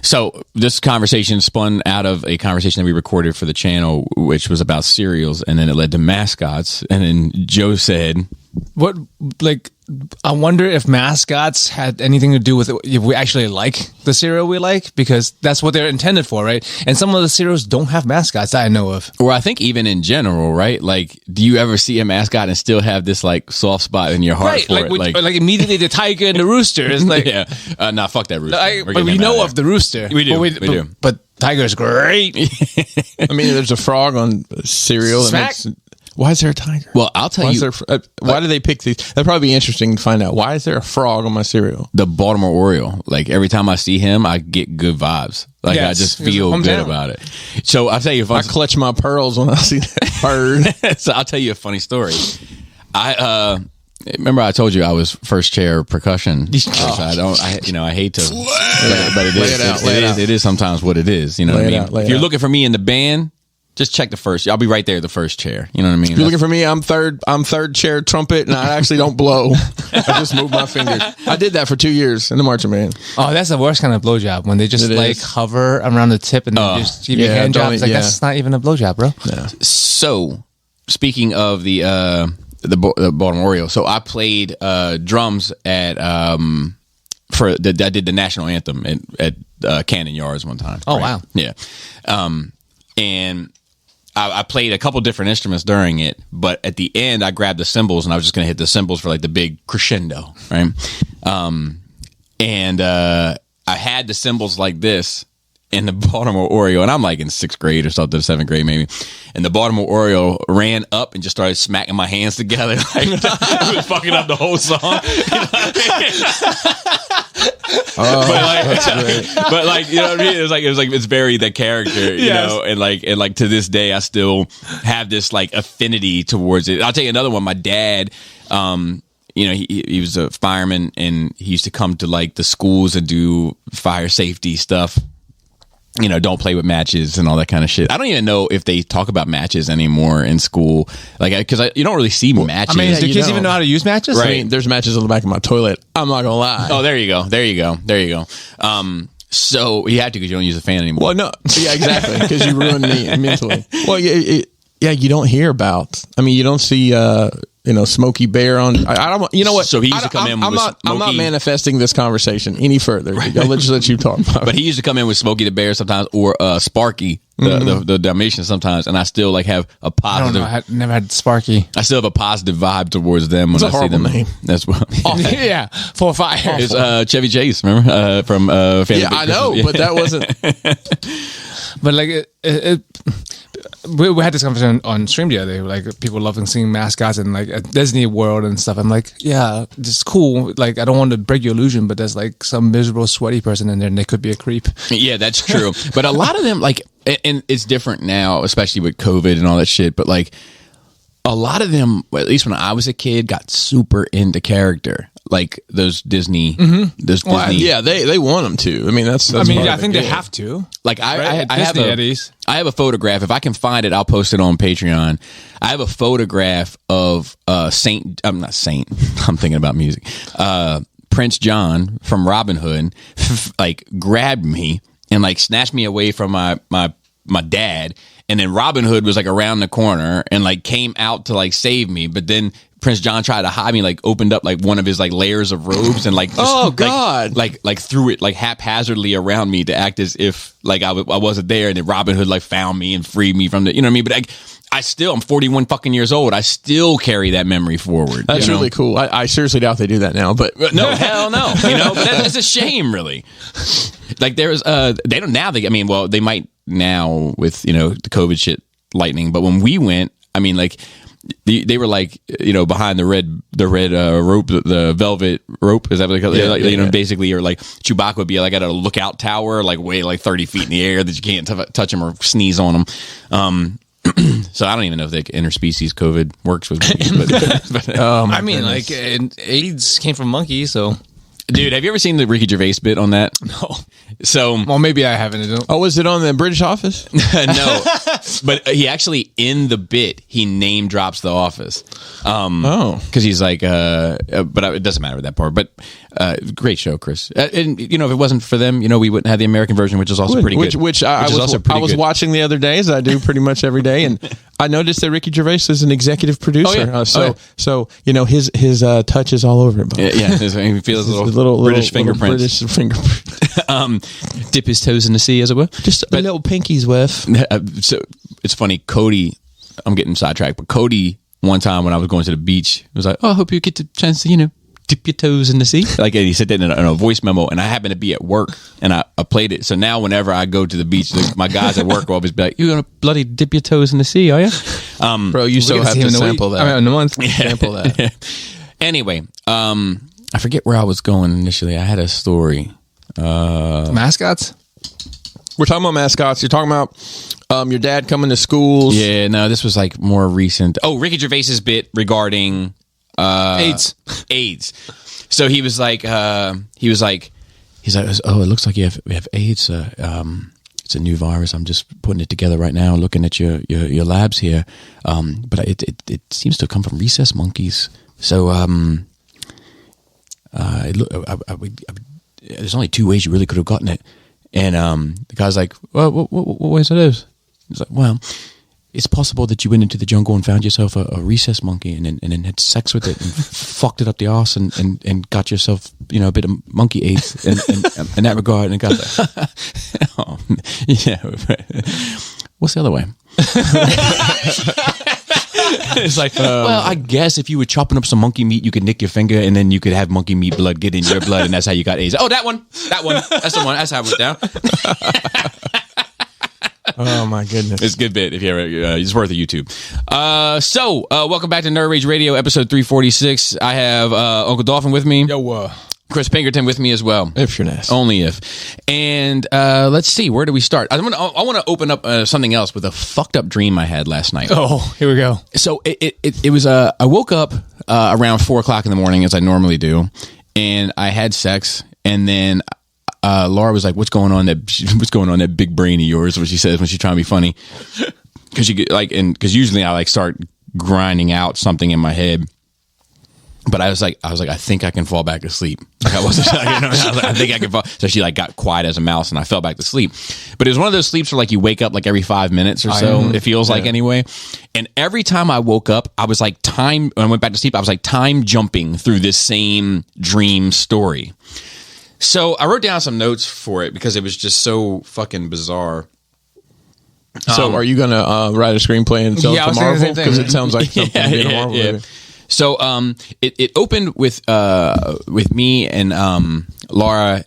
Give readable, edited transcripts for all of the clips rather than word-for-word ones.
So this conversation spun out of a conversation that we recorded for the channel, which was about cereals, and then it led to mascots. And then Joe said, What, like, I wonder if mascots had anything to do with if we actually like the cereal we like, because that's what they're intended for, right? And some of the cereals don't have mascots that I know of. or I think even in general, right? Like, do you ever see a mascot and still have this like soft spot in your heart Right, for like, it? like immediately the tiger and the rooster is like, yeah, nah, fuck that rooster. but we know of the rooster. We do, But we do. But tiger's great. I mean, there's a frog on cereal. Smack. Why is there a tiger? Well, I'll tell you, Why do they pick these? That'd probably be interesting to find out. Why is there a frog on my cereal? the Baltimore Oriole. Like every time I see him, I get good vibes. Like Yes, I just he's feel good hometown. about it. So I'll tell you a I fun. clutch my pearls when I see that bird. So I'll tell you a funny story. I remember I told you I was first chair percussion. I hate to, but it is. It is sometimes what it is. You know what I mean? If you're looking for me in the band, just check the first. I'll be right there, the first chair. You know what I mean? If you're looking for me, I'm third chair trumpet, and I actually don't blow. I just move my fingers. I did that for 2 years in the marching band. Oh, that's the worst kind of blowjob, when they just It like is. hover around the tip and then just give you hand jobs. Like, that's not even a blowjob, bro. Yeah. So, speaking of the Baltimore Oriole, so I played drums at I did the national anthem at Cannon Yards one time. Oh, wow. Yeah, and I played a couple different instruments during it, but at the end I grabbed the cymbals and I was just going to hit the cymbals for like the big crescendo, right? And I had the cymbals like this in the Baltimore Oriole, and I'm like in 6th grade or something, 7th grade maybe. And the Baltimore Oriole ran up and just started smacking my hands together, like it was fucking up the whole song. That's great. But like, you know what I mean? It's very the character, you know, and like to this day I still have this like affinity towards it. I'll tell you another one. My dad, he was a fireman, and he used to come to like the schools and do fire safety stuff. You know, don't play with matches and all that kind of shit. I don't even know if they talk about matches anymore in school, like because you don't really see matches. I mean, do you kids don't. even know how to use matches? Right. I mean, there's matches on the back of my toilet. I'm not gonna lie. Oh, there you go. So you have to because you don't use the fan anymore. Well, no, yeah, exactly, because you ruined me mentally. Well, yeah, you don't hear about. I mean, you don't see, Smokey Bear on. I don't. You know what? So he used to come in with I'm not Smokey- manifesting this conversation any further. I'll just let you talk about it. But he used to come in with Smokey the Bear sometimes, or Sparky, the Dalmatian sometimes, and I still like have a I don't positive. know. I never had Sparky. I still have a positive vibe towards them when It's a I see horrible them. name. That's what. Yeah, 4 or 5. It's Chevy Chase, remember from Family Yeah, Big I know, Christmas? but that wasn't. But like we had this conversation on stream the other day, like people loving seeing mascots and like at Disney World and stuff. I'm like, yeah, it's cool. Like, I don't want to break your illusion, but there's like some miserable, sweaty person in there, and they could be a creep. Yeah, that's true. But a lot of them, like, and it's different now, especially with COVID and all that shit. But like, a lot of them, at least when I was a kid, got super into character. Like those Disney, Yeah, they want them to. I mean, that's I mean, part I of think it, they yeah. have to. Like Right? I have Disney Eddies. I have a photograph. If I can find it, I'll post it on Patreon. I have a photograph of Saint. I'm not Saint. I'm thinking about music. Prince John from Robin Hood, like grabbed me and like snatched me away from my dad. And then Robin Hood was like around the corner and like came out to like save me. But then Prince John tried to hide me, like opened up like one of his like layers of robes and like just, Oh, God. like threw it like haphazardly around me to act as if like I wasn't there. And then Robin Hood like found me and freed me from the, you know what I mean? But I'm 41 fucking years old. I still carry that memory forward. That's really cool. I seriously doubt they do that now, but No, hell no. You know, but that's a shame, really. Like there's they don't now. They might now with the COVID shit lightning. But when we went, I mean, like they were like behind the red rope, the velvet rope. Is that what they call it? Yeah, Basically, or like Chewbacca would be like at a lookout tower, like way like 30 feet in the air that you can't touch them or sneeze on them. So I don't even know if the interspecies COVID works with me. But I mean, like AIDS came from monkeys, so. dude, have you ever seen the Ricky Gervais bit on that? No. So, Well, maybe I haven't. oh, was it on the British Office? no. But he actually, in the bit, he name drops The Office. Because he's like, but it doesn't matter with that part. But great show, Chris. And if it wasn't for them, we wouldn't have the American version, which is also pretty good. Which I was watching the other day, as I do pretty much every day, and I noticed that Ricky Gervais is an executive producer. So his touch is all over it. He feels little British fingerprints. Dip his toes in the sea, as it were. Just a little pinky's worth. So it's funny, Cody. I'm getting sidetracked, but Cody, one time when I was going to the beach, was like, "Oh, I hope you get the chance to, dip your toes in the sea." Like, and he said that in a voice memo, and I happened to be at work, and I played it. So now, whenever I go to the beach, my guys at work will always be like, "You gonna bloody dip your toes in the sea, are you?" Bro, you so have to sample that. In a month. Sample that. Anyway, I forget where I was going initially. I had a story. Mascots. We're talking about mascots. You're talking about your dad coming to schools. Yeah, no, this was like more recent. Oh, Ricky Gervais's bit regarding AIDS. So he was like, oh, it looks like we have AIDS. It's a new virus. I'm just putting it together right now, looking at your labs here. But it seems to come from rhesus monkeys. So there's only two ways you really could have gotten it. And the guy's like, well, what ways are those? He's like, well, it's possible that you went into the jungle and found yourself a rhesus monkey and then had sex with it and fucked it up the arse and got yourself, a bit of monkey AIDS in that regard. And got oh, yeah. What's the other way? It's like, well, I guess if you were chopping up some monkey meat, you could nick your finger and then you could have monkey meat blood get in your blood, and that's how you got AIDS. Oh, that one. That's the one. That's how it went down. Oh my goodness, it's a good bit. If you ever, it's worth a YouTube. So welcome back to Nerd Rage Radio, episode 346. I have Uncle Dolphin with me. Yo, Chris Pinkerton with me as well. If you're nice. Only if. And let's see, where do we start? I want to open up something else with a fucked up dream I had last night. Oh, here we go. So it was I woke up around 4:00 in the morning, as I normally do, and I had sex, and then Laura was like, "What's going on? That big brain of yours?" What she says when she's trying to be funny, because because usually I start grinding out something in my head. But I was like, I think I can fall back to sleep. Like I wasn't, I think I can fall. So she got quiet as a mouse, and I fell back to sleep. But it was one of those sleeps where you wake up every 5 minutes or so. It feels like anyway. And every time I woke up, I was when I went back to sleep, I was time jumping through this same dream story. So I wrote down some notes for it because it was just so fucking bizarre. So are you gonna write a screenplay and sell it to Marvel? Because it sounds like something in a Marvel movie. So it opened with me and Laura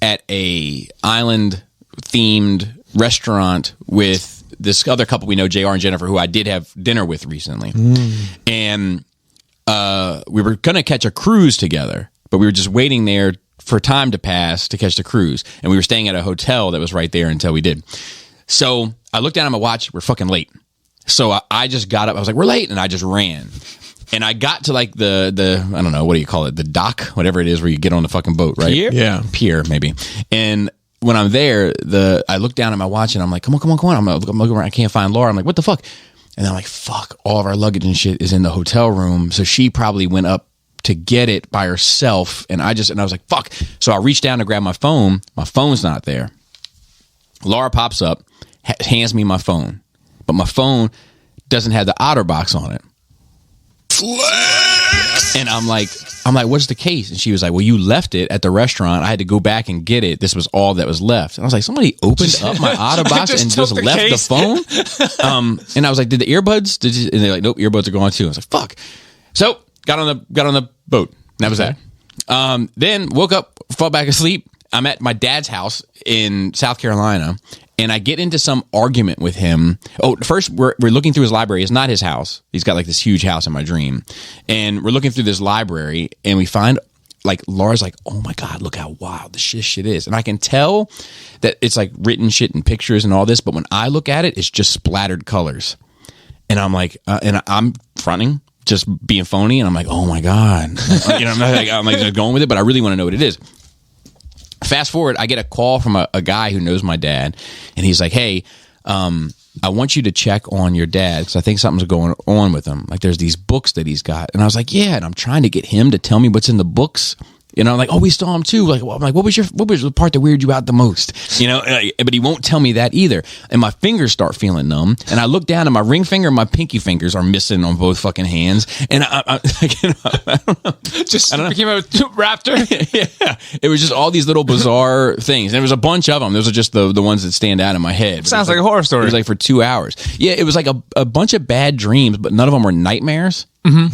at a island themed restaurant with this other couple we know, JR and Jennifer, who I did have dinner with recently. And we were gonna catch a cruise together, but we were just waiting there for time to pass to catch the cruise, and we were staying at a hotel that was right there until we did. So I looked down at my watch. We're fucking late. So I just got up. I was like, we're late, and I just ran. And I got to the I don't know, what do you call it? The dock, whatever it is where you get on the fucking boat, right? Pier? Yeah. Pier, maybe. And when I'm there, I look down at my watch and I'm like, come on. I'm looking around. I can't find Laura. I'm like, what the fuck? And I'm like, fuck, all of our luggage and shit is in the hotel room. So she probably went up to get it by herself. And I was like, fuck. So I reached down to grab my phone. My phone's not there. Laura pops up, hands me my phone. But my phone doesn't have the OtterBox on it. Flex! And I'm like, what's the case? And she was like, well, you left it at the restaurant. I had to go back and get it. This was all that was left. And I was like, somebody opened up my OtterBox and just left the phone? And I was like, did the earbuds? And they're like, nope, earbuds are gone too. I was like, fuck. So got on the boat. That was that. Then woke up, fell back asleep. I'm at my dad's house in South Carolina, and I get into some argument with him. Oh, first we're looking through his library. It's not his house. He's got this huge house in my dream, and we're looking through this library, and we find Laura's like, oh my God, look how wild this shit is. And I can tell that it's written shit and pictures and all this, but when I look at it, it's just splattered colors. And I'm like, and I'm fronting, just being phony, and I'm like, oh my God, I'm just going with it, but I really want to know what it is. Fast forward, I get a call from a guy who knows my dad, and he's like, hey, I want you to check on your dad because I think something's going on with him. Like there's these books that he's got. And I was like, yeah. And I'm trying to get him to tell me what's in the books. You know, like, oh, we saw him too. Like, I'm like, what was the part that weirded you out the most? You know, but he won't tell me that either. And my fingers start feeling numb. And I look down and my ring finger and my pinky fingers are missing on both fucking hands. And I don't know. Just became a raptor. Yeah. It was just all these little bizarre things. And there was a bunch of them. Those are just the ones that stand out in my head. Sounds like a horror story. It was like for 2 hours. Yeah, it was like a bunch of bad dreams, but none of them were nightmares.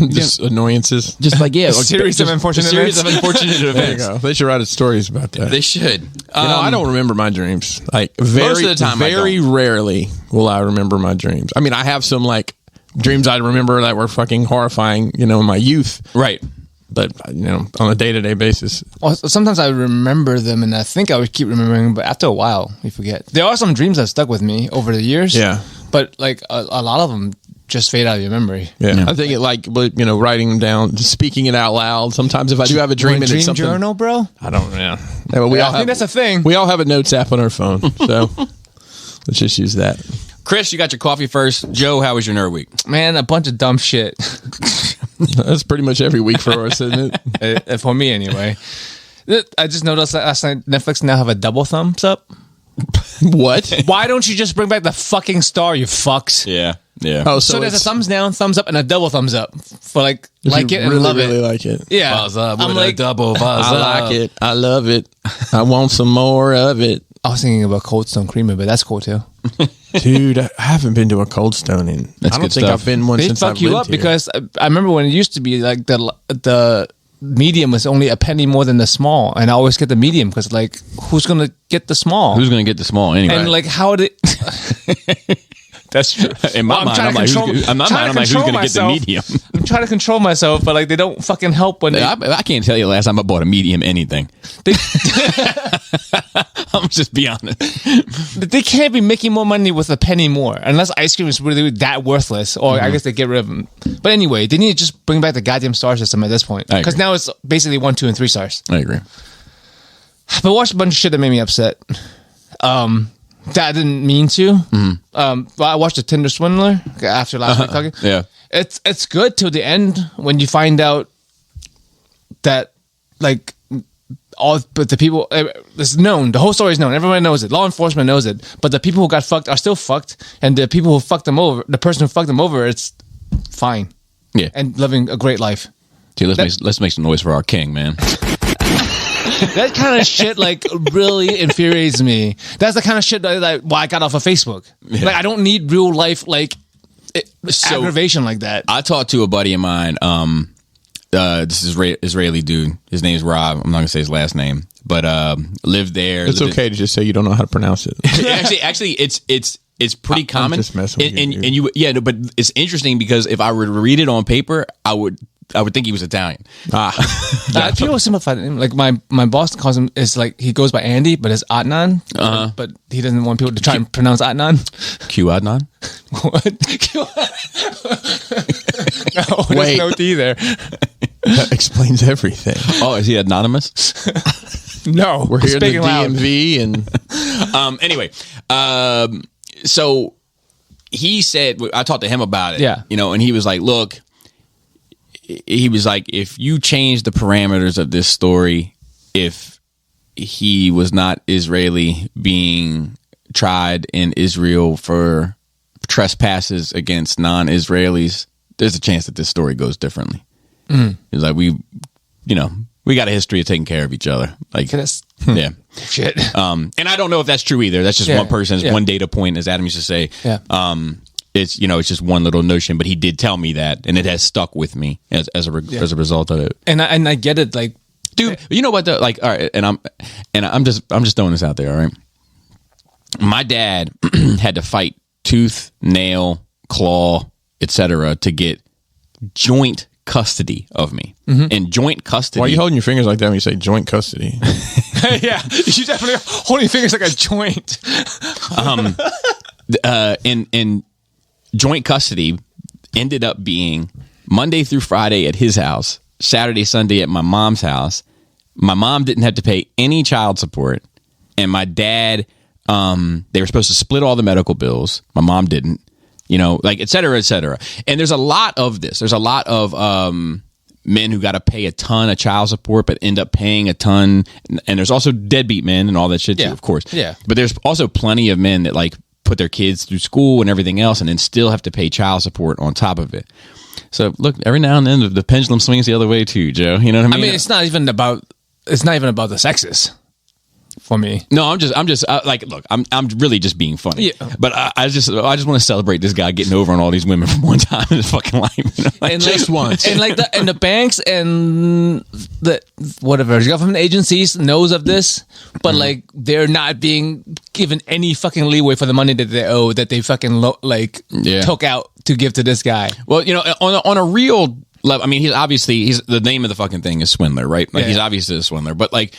Just annoyances. Just like, yeah. A series of unfortunate events. They should write stories about that. They should. I don't remember my dreams. Like most of the time, very rarely will I remember my dreams. I mean, I have some like dreams I remember that were fucking horrifying, you know, in my youth. Right. But, you know, on a day-to-day basis. Well, sometimes I remember them, and I think I would keep remembering, but after a while, you forget. There are some dreams that stuck with me over the years. Yeah. But, like, a lot of them just fade out of your memory. Yeah. I think it, like, you know, writing them down, just speaking it out loud. Sometimes if I do have a dream and it's something... journal, bro? I don't know. Yeah, I think that's a thing. We all have a notes app on our phone, so let's just use that. Chris, you got your coffee first. Joe, how was your nerd week? Man, a bunch of dumb shit. That's pretty much every week for us, isn't it? For me, anyway. I just noticed that last night Netflix now have a double thumbs up. What? Why don't you just bring back the fucking star, you fucks? Yeah. Oh, so there's a thumbs down, thumbs up, and a double thumbs up for like it and really, love really it. like it. Yeah, buzz up I'm with like a double buzz I up. like it. I love it. I want some more of it. I was thinking about Cold Stone Creamer, but that's cool too. Dude, I haven't been to a Cold Stone in. That's I don't good think stuff. I've been one They since fuck I've you lived up here. because I remember when it used to be like the medium was only a penny more than the small, and I always get the medium because like who's gonna get the small? Who's going to get the small anyway? And like how did? That's true. In my mind, I'm like, who's going to get the medium? I'm trying to control myself, but like they don't fucking help when I can't tell you the last time I bought a medium anything. I'm just be honest. They can't be making more money with a penny more unless ice cream is really that worthless, or I guess they get rid of them. But anyway, they need to just bring back the goddamn star system at this point because now it's basically 1, 2, and 3 stars. I agree. But I watched a bunch of shit that made me upset. That I didn't mean to. But I watched the Tinder Swindler after last week talking. Yeah. It's good till the end when you find out that like but the people it's known, the whole story is known, everyone knows it, law enforcement knows it, but the people who got fucked are still fucked, and the people who fucked them over, the person who fucked them over, it's fine. Yeah. And living a great life. See, let's make some noise for our king, man. That kind of shit like really infuriates me. That's the kind of shit that I got off of Facebook. Yeah. Like I don't need real life like aggravation like that. I talked to a buddy of mine. This is Israeli dude. His name's Rob. I'm not gonna say his last name, but lived there. It's okay to just say you don't know how to pronounce it. actually, it's pretty common. I'm just messing with you. But it's interesting because if I were to read it on paper, I would think he was Italian. People simplify the name. Like my boss calls him. It's like he goes by Andy, but it's Adnan. But he doesn't want people to try and pronounce Adnan. Q Adnan. What? No, Wait. there's no D there. That explains everything. Oh, is he anonymous? No, We're here in the speaking loud. DMV and Anyway, so he said, I talked to him about it. Yeah. You know, and he was like, look, he was like, if you change the parameters of this story, if he was not Israeli being tried in Israel for trespasses against non-Israelis, there's a chance that this story goes differently. It's like we got a history of taking care of each other. Like, yeah. Shit. And I don't know if that's true either. That's just one person's one data point, as Adam used to say. Yeah. It's it's just one little notion, but he did tell me that, and it has stuck with me as a result of it. And I get it, like, dude. You know what? All right, and I'm just throwing this out there. All right, my dad had to fight tooth, nail, claw, etc. to get joint custody of me. And joint custody. why are you holding your fingers like that when you say joint custody? yeah, you definitely holding your fingers like a joint. In joint custody ended up being Monday through Friday at his house, Saturday, Sunday at my mom's house. My mom didn't have to pay any child support, and my dad They were supposed to split all the medical bills. My mom didn't. You know, like et cetera, et cetera. And there's a lot of this. There's a lot of men who got to pay a ton of child support, but end up paying a ton. And there's also deadbeat men and all that shit too, of course. Yeah. But there's also plenty of men that like put their kids through school and everything else, and then still have to pay child support on top of it. So look, every now and then the pendulum swings the other way too, Joe. You know what I mean? I mean, it's not even about the sexes. For me, no, I'm just like, look, I'm really just being funny. Yeah. But I just want to celebrate this guy getting over on all these women from one time in his fucking life, you know? Like, and just once. And like the banks and the whatever government agencies knows of this, but like they're not being given any fucking leeway for the money that they owe that they fucking took out to give to this guy. Well, you know, on a real level, I mean, he's the name of the fucking thing is Swindler, right? Like he's obviously a swindler, but like.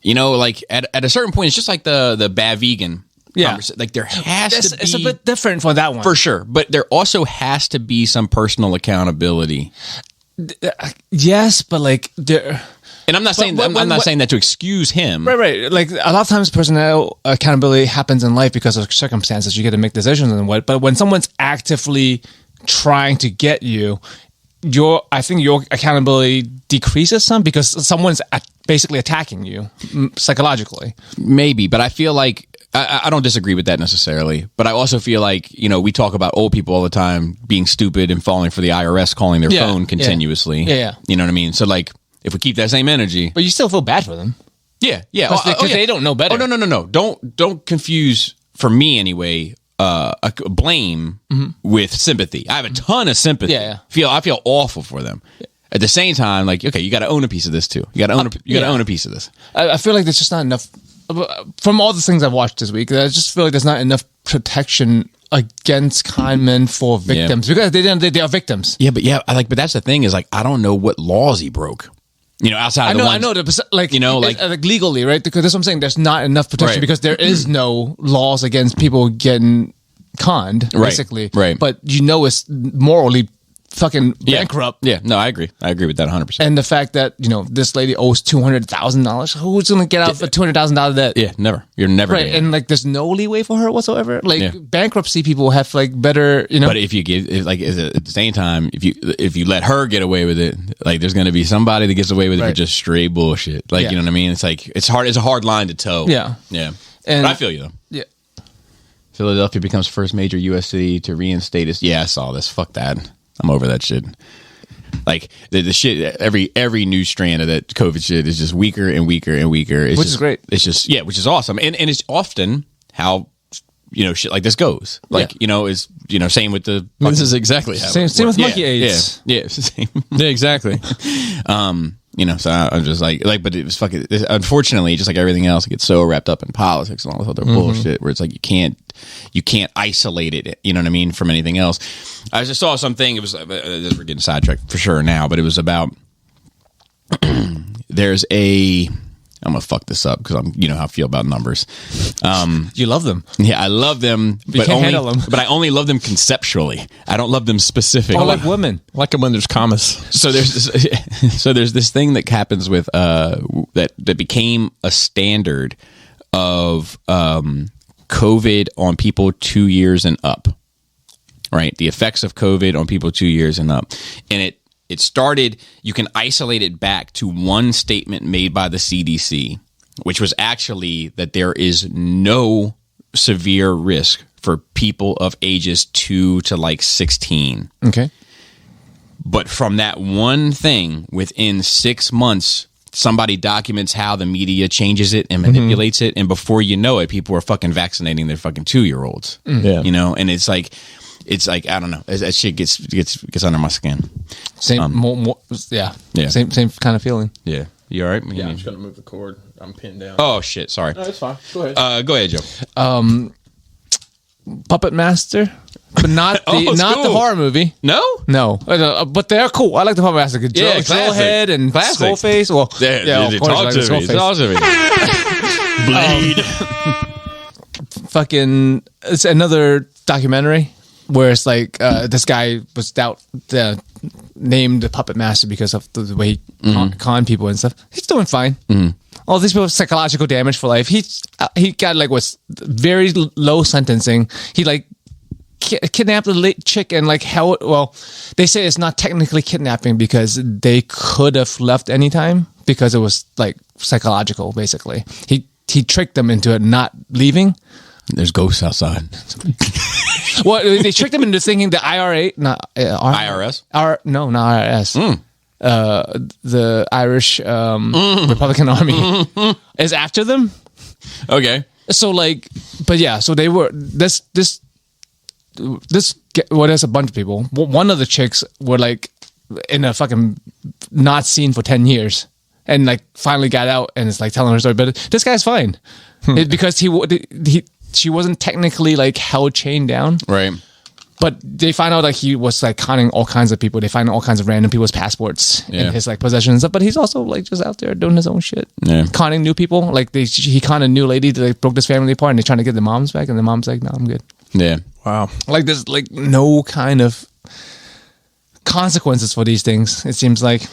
You know, like at a certain point, it's just like the bad vegan. Yeah. Like there has to be. It's a bit different for that one. For sure. But there also has to be some personal accountability. Yes, but like there. And I'm not saying I'm not saying that to excuse him. Right. Like a lot of times personal accountability happens in life because of circumstances. You get to make decisions and what. But when someone's actively trying to get you, I think your accountability decreases some because someone's basically attacking you psychologically. Maybe, but I feel like I don't disagree with that necessarily. But I also feel like, you know, we talk about old people all the time being stupid and falling for the IRS calling their phone continuously. Yeah. You know what I mean? So like, if we keep that same energy, but you still feel bad for them. Yeah. Because they don't know better. Oh no. Don't confuse, for me anyway, a blame with sympathy. I have a ton of sympathy. Yeah. I feel awful for them. At the same time, like, okay, you got to own a piece of this too. You got to own a piece of this. I feel like there's just not enough from all the things I've watched this week. I just feel like there's not enough protection against con men for victims because they are victims. Yeah, but that's the thing is like I don't know what laws he broke. You know, outside of the ones, I know, like, you know, like legally, right? Because that's what I'm saying. There's not enough protection because there is no laws against people getting conned, basically. Right. But you know, it's morally fucking bankrupt. Yeah. No, I agree. I agree with that 100%. And the fact that, you know, this lady owes $200,000. Who's going to get out for $200,000 debt? Yeah, never. You're never right. And like, there's no leeway for her whatsoever. Like bankruptcy people have like better, you know. But if you give, at the same time, if you let her get away with it, like there's going to be somebody that gets away with it for just straight bullshit. Like, you know what I mean? It's like, it's hard. It's a hard line to toe. Yeah. Yeah. And but I feel you though. Yeah. Philadelphia becomes first major U.S. city to reinstate its. Yeah, I saw this. Fuck that. I'm over that shit. Like the shit, every new strand of that COVID shit is just weaker and weaker and weaker. Which is great. It's just which is awesome, and it's often how shit like this goes. Like same with the. This is exactly how same with monkey AIDS. Yeah, it's the same. Yeah, exactly. So I'm just like, but it was fucking. Unfortunately, just like everything else, it gets so wrapped up in politics and all this other bullshit where it's like you can't isolate it. You know what I mean? From anything else. I just saw something. It was we're getting sidetracked for sure now, but it was about. There's a. I'm gonna fuck this up because you know how I feel about numbers. You love them. Yeah, I love them, but I only love them conceptually. I don't love them specifically. Or like women, like them when there's commas. So there's this thing that happens with that became a standard of COVID on people 2 years and up. Right, the effects of COVID on people 2 years and up, and it started, you can isolate it back to one statement made by the CDC, which was actually that there is no severe risk for people of ages 2 to like 16. Okay. But from that one thing, within 6 months, somebody documents how the media changes it and manipulates it. And before you know it, people are fucking vaccinating their fucking 2-year-olds. Yeah. You know, and it's like, I don't know. That shit gets under my skin. Same, Same kind of feeling. Yeah. You all right? Yeah, I'm just gonna move the cord. I'm pinned down. Oh shit! Sorry. No, it's fine. Go ahead. Go ahead, Joe. Puppet Master, but not the horror movie. No, but they're cool. I like the Puppet Master. Drill head and skull face. Well, talk to me. Bleed. Fucking, it's another documentary where it's like this guy was named the puppet master because of the way he con people and stuff. He's doing fine. All these people have psychological damage for life. He got like was very low sentencing. He like kidnapped a chick and like held. Well, they say it's not technically kidnapping because they could have left anytime because it was like psychological. Basically, he tricked them into it not leaving. There's ghosts outside. Well, they tricked them into thinking the IRS. Not IRS. The Irish Republican Army is after them. Okay. So like, but yeah, so they were this. Well, there's a bunch of people. One of the chicks were like in a fucking not seen for 10 years, and like finally got out and it's like telling her story. But this guy's fine because she wasn't technically like held chained down, right? But they find out like he was like conning all kinds of people. They find all kinds of random people's passports in his like possessions and stuff. But he's also like just out there doing his own shit, conning new people. Like he conned a new lady that like, broke this family apart, and they're trying to get the moms back, and the mom's like, "No, I'm good." Yeah. Wow. Like there's like no kind of consequences for these things. It seems like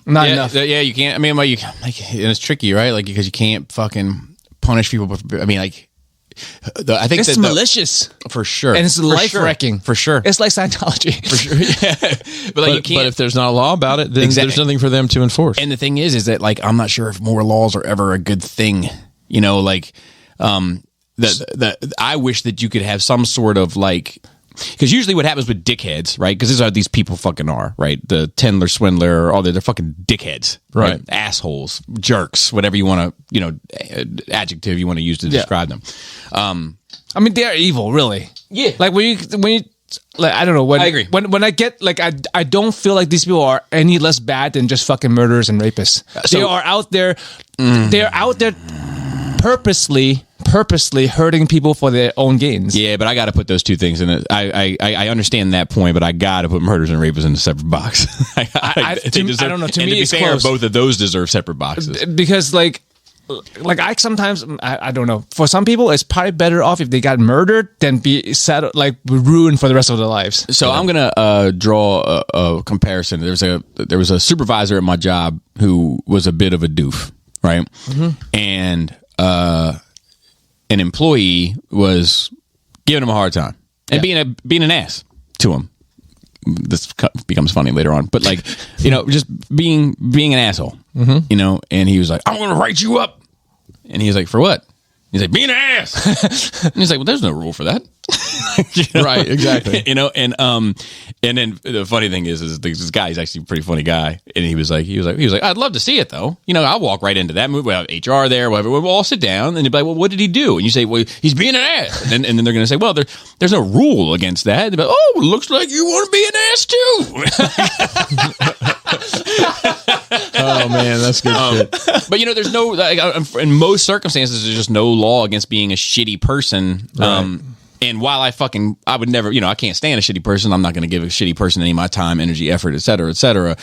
not enough. Yeah, you can't. I mean, like, and it's tricky, right? Like because you can't fucking punish people. I mean, like. I think it's malicious for sure, and it's life wrecking for sure. It's like Scientology for sure. Yeah, but like you can't. But if there's not a law about it, then there's nothing for them to enforce. And the thing is that like I'm not sure if more laws are ever a good thing. You know, like I wish that you could have some sort of like. Because usually what happens with dickheads, right? Because these people fucking are, right? The Tinder Swindler, all they're fucking dickheads, right? Assholes, jerks, whatever you want to, adjective you want to use to describe them. I mean, they're evil, really. Yeah. Like when you like, I don't know. I agree. When I get like, I don't feel like these people are any less bad than just fucking murderers and rapists. They are out there. They're out there purposely hurting people for their own gains. Yeah, but I got to put those two things in it. I understand that point, but I got to put murders and rapists in a separate box. I don't know. To me, it's fair, close. both of those deserve separate boxes. Because like I sometimes I don't know. For some people, it's probably better off if they got murdered than be ruined for the rest of their lives. So I'm gonna draw a comparison. There was a supervisor at my job who was a bit of a doof, right? And an employee was giving him a hard time and being an ass to him. This becomes funny later on, but like, just being an asshole, and he was like, "I'm going to write you up." And he was like, "For what?" He's like, "Being an ass." And he's like, "Well, there's no rule for that." Right, exactly. And then the funny thing is this guy, he's actually a pretty funny guy. And he was like, "I'd love to see it though. I'll walk right into that movie. We'll have HR there, whatever. We'll all sit down." And they'd be like, "Well, what did he do?" And you say, "Well, he's being an ass." And then they're going to say, "Well, there's no rule against that." And they'd be like, "Oh, it looks like you want to be an ass too." Oh man, that's good shit. But there's no in most circumstances there's just no law against being a shitty person. Right. And while I would never, I can't stand a shitty person. I'm not going to give a shitty person any of my time, energy, effort, et cetera, et cetera.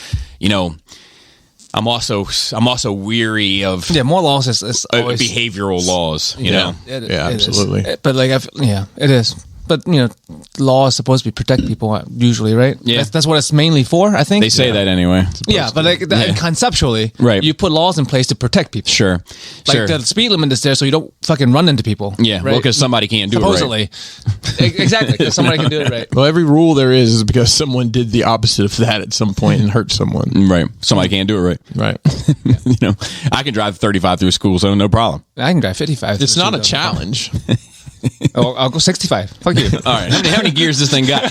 I'm also weary of more laws is always behavioral laws. Yeah, absolutely. But like, it is. But law is supposed to protect people usually, right? Yeah, that's what it's mainly for. I think they say that anyway. Yeah, but like conceptually, right? You put laws in place to protect people. Sure, like the speed limit is there so you don't fucking run into people. Yeah, right? Well, because somebody can't do supposedly. it right. Exactly, because somebody can do it right. Well, every rule there is because someone did the opposite of that at some point and hurt someone. Right, somebody can't do it right. I can drive 35 through school, so no problem. I can drive 55. It's not a challenge. I'll go 65. Fuck you. All right. How many gears this thing got?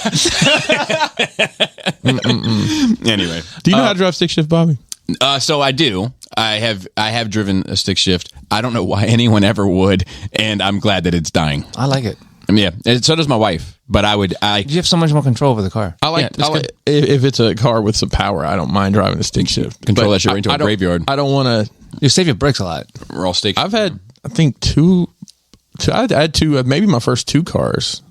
Anyway, do you know how to drive stick shift, Bobby? So I do. I have driven a stick shift. I don't know why anyone ever would, and I'm glad that it's dying. I like it. Yeah, and so does my wife. But you have so much more control over the car. I like if it's a car with some power. I don't mind driving a stick shift. Control that shit right into a graveyard. I don't want to. You save your brakes a lot. We're all stick. I've had, I think, I had two, maybe my first two cars.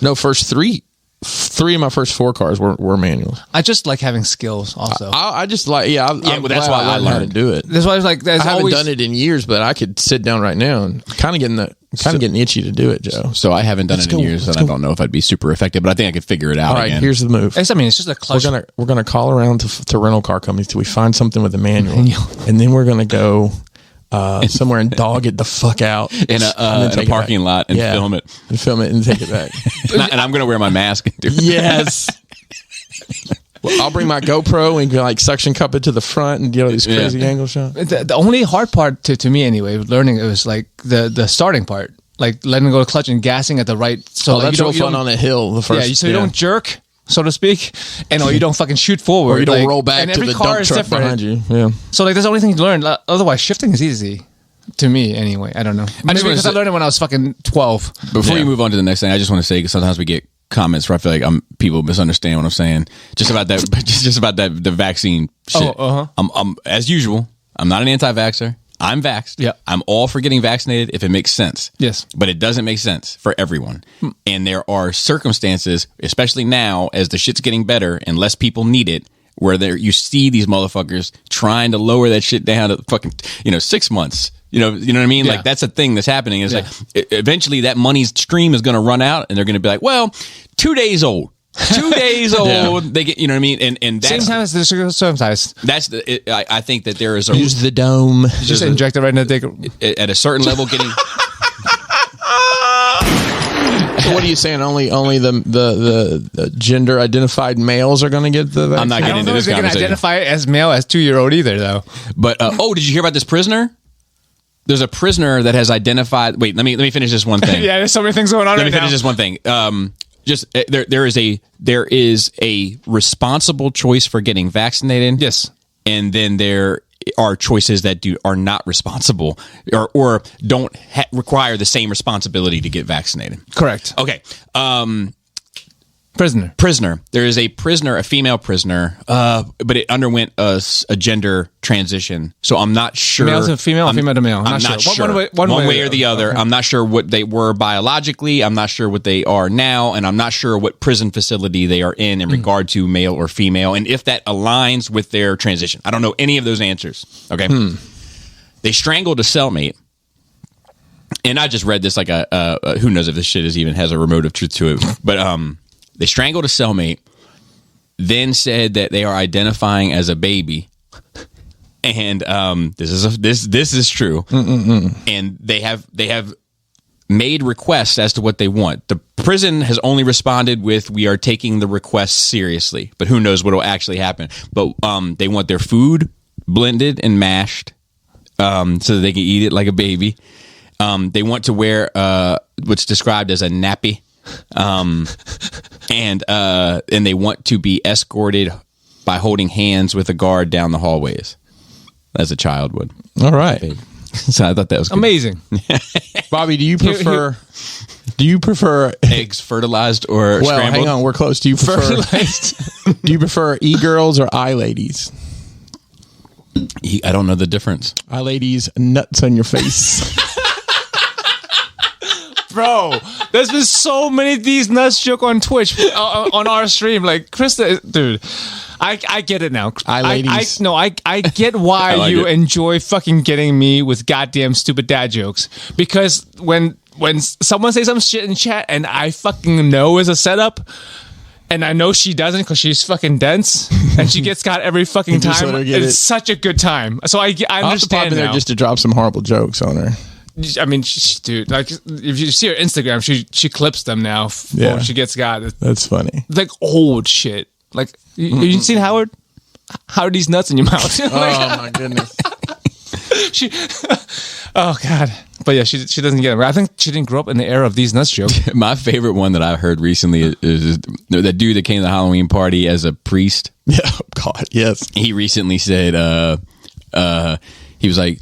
No, first three. Three of my first four cars were manual. I just like having skills also. I just like, well, that's why I learned how to do it. That's why I was like, I haven't done it in years, but I could sit down right now and kind of getting the I'm kind of getting itchy to do it, Joe. So I haven't done it in years, and I don't know if I'd be super effective, but I think I could figure it out. All right, again. here's the move. It's just a clutch. We're gonna call around to rental car companies till we find something with a manual, and then we're gonna go somewhere and dog it the fuck out in a parking lot and film it and take it back. And I'm gonna wear my mask. Yes. Well, I'll bring my GoPro and like suction cup it to the front and get all these crazy angle shots. The only hard part to me anyway, learning it was like the starting part, like letting go of clutch and gassing at the right. So like, that's real fun on a hill. The first, so you don't jerk, so to speak, and or you don't fucking shoot forward, or you don't roll back to the dump truck behind you. Yeah. So like that's the only thing you learn. Otherwise, shifting is easy. To me, anyway. I don't know. Maybe because I learned it when I was fucking 12. Before you move on to the next thing, I just want to say, because sometimes we get comments where I feel like people misunderstand what I'm saying. Just about that, the vaccine shit. I'm as usual. I'm not an anti-vaxxer. I'm vaxxed. Yeah. I'm all for getting vaccinated if it makes sense. Yes. But it doesn't make sense for everyone. And there are circumstances, especially now as the shit's getting better and less people need it, where you see these motherfuckers trying to lower that shit down to fucking 6 months. You know what I mean? Yeah. Like that's a thing that's happening. It's like eventually that money's stream is going to run out, and they're going to be like, well, 2 days old. 2 days old. They get, you know what I mean? And that's, same time as the circumcised. That's I think that there is a use the dome. Just inject it right in the dick. At a certain level, getting. So what are you saying? Only the gender identified males are going to get the vaccine? I'm not getting into this conversation. They can identify it as male as 2-year-old either, though. But did you hear about this prisoner? There's a prisoner that has identified. Wait, let me finish this one thing. Yeah, there's so many things going on. Let me finish this one thing. There is a responsible choice for getting vaccinated. Yes, and then there are choices that are not responsible or don't require the same responsibility to get vaccinated. Correct. Okay. Prisoner. There is a prisoner, a female prisoner, but it underwent a gender transition. So I'm not sure. Male to female, female to male. I'm not sure. One way or the other. Okay. I'm not sure what they were biologically. I'm not sure what they are now. And I'm not sure what prison facility they are in regard to male or female. And if that aligns with their transition. I don't know any of those answers. Okay. They strangled a cellmate. And I just read this like who knows if this shit even has a remote of truth to it. But they strangled a cellmate, then said that they are identifying as a baby, and this is true. And they have made requests as to what they want. The prison has only responded with, "We are taking the request seriously," but who knows what will actually happen. But they want their food blended and mashed, so that they can eat it like a baby. They want to wear what's described as a nappy. And they want to be escorted by holding hands with a guard down the hallways, as a child would. All right. So I thought that was good. Amazing. Bobby, do you prefer eggs fertilized or scrambled? Hang on, we're close. Do you prefer fertilized? Do you prefer e-girls or i-ladies? I don't know the difference. I-ladies, nuts on your face. Bro, there's been so many of these nuts joke on Twitch on our stream. Like Krista, dude, I get it now. I get why you enjoy fucking getting me with goddamn stupid dad jokes, because when someone says some shit in chat and I fucking know is a setup, and I know she doesn't because she's fucking dense and she gets got every fucking time. It's such a good time. So I understand now. There just to drop some horrible jokes on her. I mean, dude, like if you see her Instagram, she clips them now. When she gets got. That's funny. Like old shit. Like you seen Howard? How are these nuts in your mouth? Oh my goodness. Oh god. But yeah, she doesn't get it. I think she didn't grow up in the era of these nuts jokes. My favorite one that I heard recently is that dude that came to the Halloween party as a priest. Yeah. Oh god. Yes. He recently said, he was like,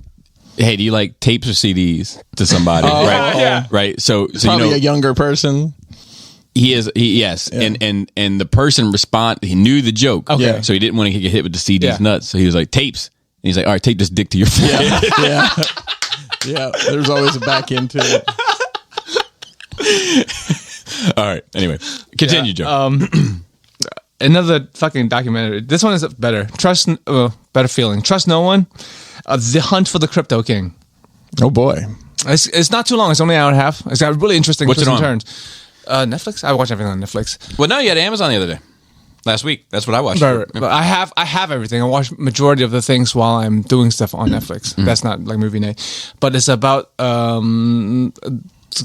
"Hey, do you like tapes or CDs?" to somebody, right? Yeah. Right. So probably a younger person. Yes. Yeah. And the person he knew the joke. Okay. Yeah. So he didn't want to get hit with the CDs nuts. So he was like, "Tapes." And he's like, "All right, take this dick to your forehead." Yeah. Yeah. There's always a back end to it. All right. Anyway, continue, Joe. Another fucking documentary. This one is better. Better feeling. Trust no one. The Hunt for the Crypto King. Oh boy. It's not too long. It's only an hour and a half. It's got really interesting What's twists it and on? turns. Netflix. I watch everything on Netflix. Well, no, you had Amazon the other day. Last week. That's what I watched. Right. But I have everything. I watch majority of the things while I'm doing stuff on Netflix. That's not like movie night, but it's about a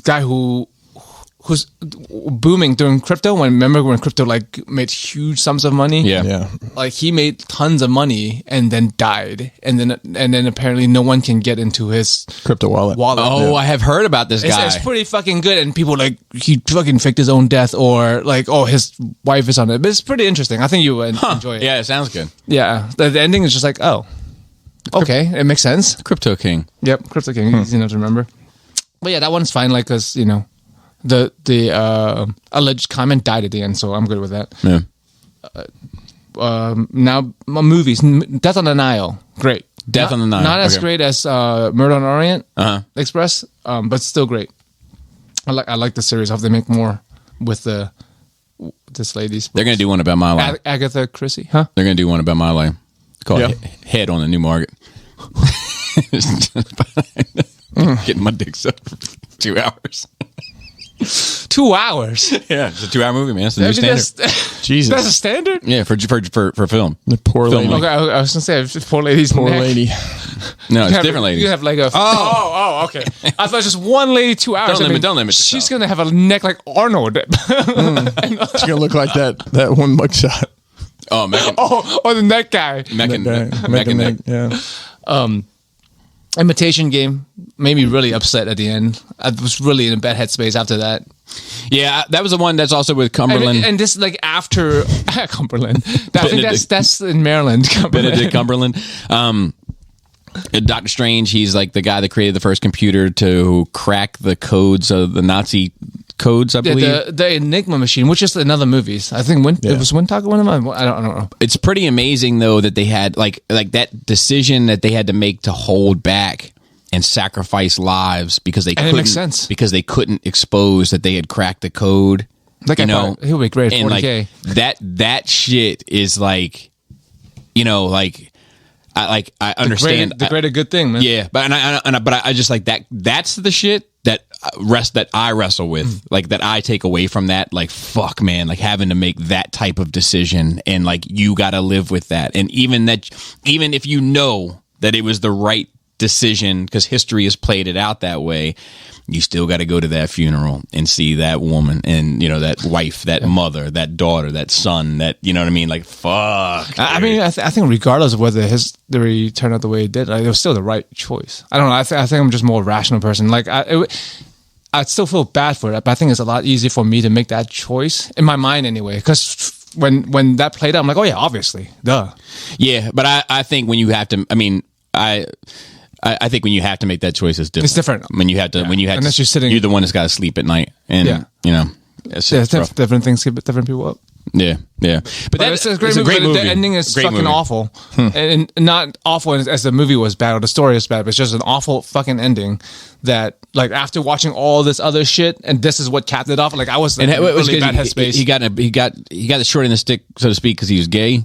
guy who's booming during crypto. Remember when crypto like made huge sums of money? Yeah. Like he made tons of money and then died, and then apparently no one can get into his Crypto wallet. Oh, I have heard about this guy. It's pretty fucking good, and people like he fucking faked his own death, or like his wife is on it. But it's pretty interesting. I think you would enjoy it. Yeah, it sounds good. Yeah, the ending is just like, oh, okay, it makes sense. Crypto King. Yep, Crypto King, easy enough to remember. But yeah, that one's fine, like, because, you know, the alleged comment died at the end, so I'm good with that. Yeah. Now, movies, Death on the Nile, great. Death on the Nile. Not as great as Murder on Orient Express, but still great. I like the series. I hope they make more with this lady's. They're going to do one about my life. Agatha Christie, huh? They're going to do one about my life. Called Head on the New Market. Getting my dick sucked for 2 hours. 2 hours? Yeah, it's a 2 hour movie, man. It's the new standard. Jesus. That's a standard? Yeah, for film. The poor lady. Okay, I was going to say, poor lady's Poor neck. lady. No, it's different ladies. You have like a... Oh, okay. I thought just one lady 2 hours. Don't limit She's yourself. going to have a neck like Arnold. It's going to look like that one mugshot. Oh, Megan. Or the neck guy. Megan Neck. Yeah. Imitation Game made me really upset at the end. I was really in a bad headspace after that. Yeah, that was the one that's also with Cumberland. And this like after Cumberland. I think that's in Maryland. Benedict Cumberland. Doctor Strange, he's like the guy that created the first computer to crack the codes of the Nazi codes, I believe. The Enigma machine, which is another movie. I think it was Windtalker one of them. I don't know. It's pretty amazing though that they had like that decision that they had to make to hold back and sacrifice lives because they couldn't. It makes sense because they couldn't expose that they had cracked the code. Like he'll be great at 40K. Like, that shit is like, you know, like. I understand the greater good thing, man. Yeah, but I just like that. That's the shit that I wrestle with, like that I take away from that. Like fuck, man, like having to make that type of decision, and like you got to live with that. And even if you know that it was the right decision, because history has played it out that way, you still got to go to that funeral and see that woman and, you know, that wife, that mother, that daughter, that son, that, you know what I mean? Like, fuck. I mean, I think regardless of whether history turned out the way it did, it was still the right choice. I don't know. I think I'm just more a rational person. Like, I'd still feel bad for it, but I think it's a lot easier for me to make that choice in my mind anyway. Because when that played out, I'm like, oh yeah, obviously, duh. Yeah, but I think when you have to, I mean, I think when you have to make that choice, it's different. It's different. When you have to, Unless you're sitting, you're the one that's got to sleep at night, and you know, different things keep different people up. Yeah. But it's a great movie. The ending is fucking awful, and not awful as the movie was bad or the story is bad, but it's just an awful fucking ending. That like after watching all this other shit, and this is what capped it off. Like I was in really bad headspace. He got the short end of the stick, so to speak, because he was gay.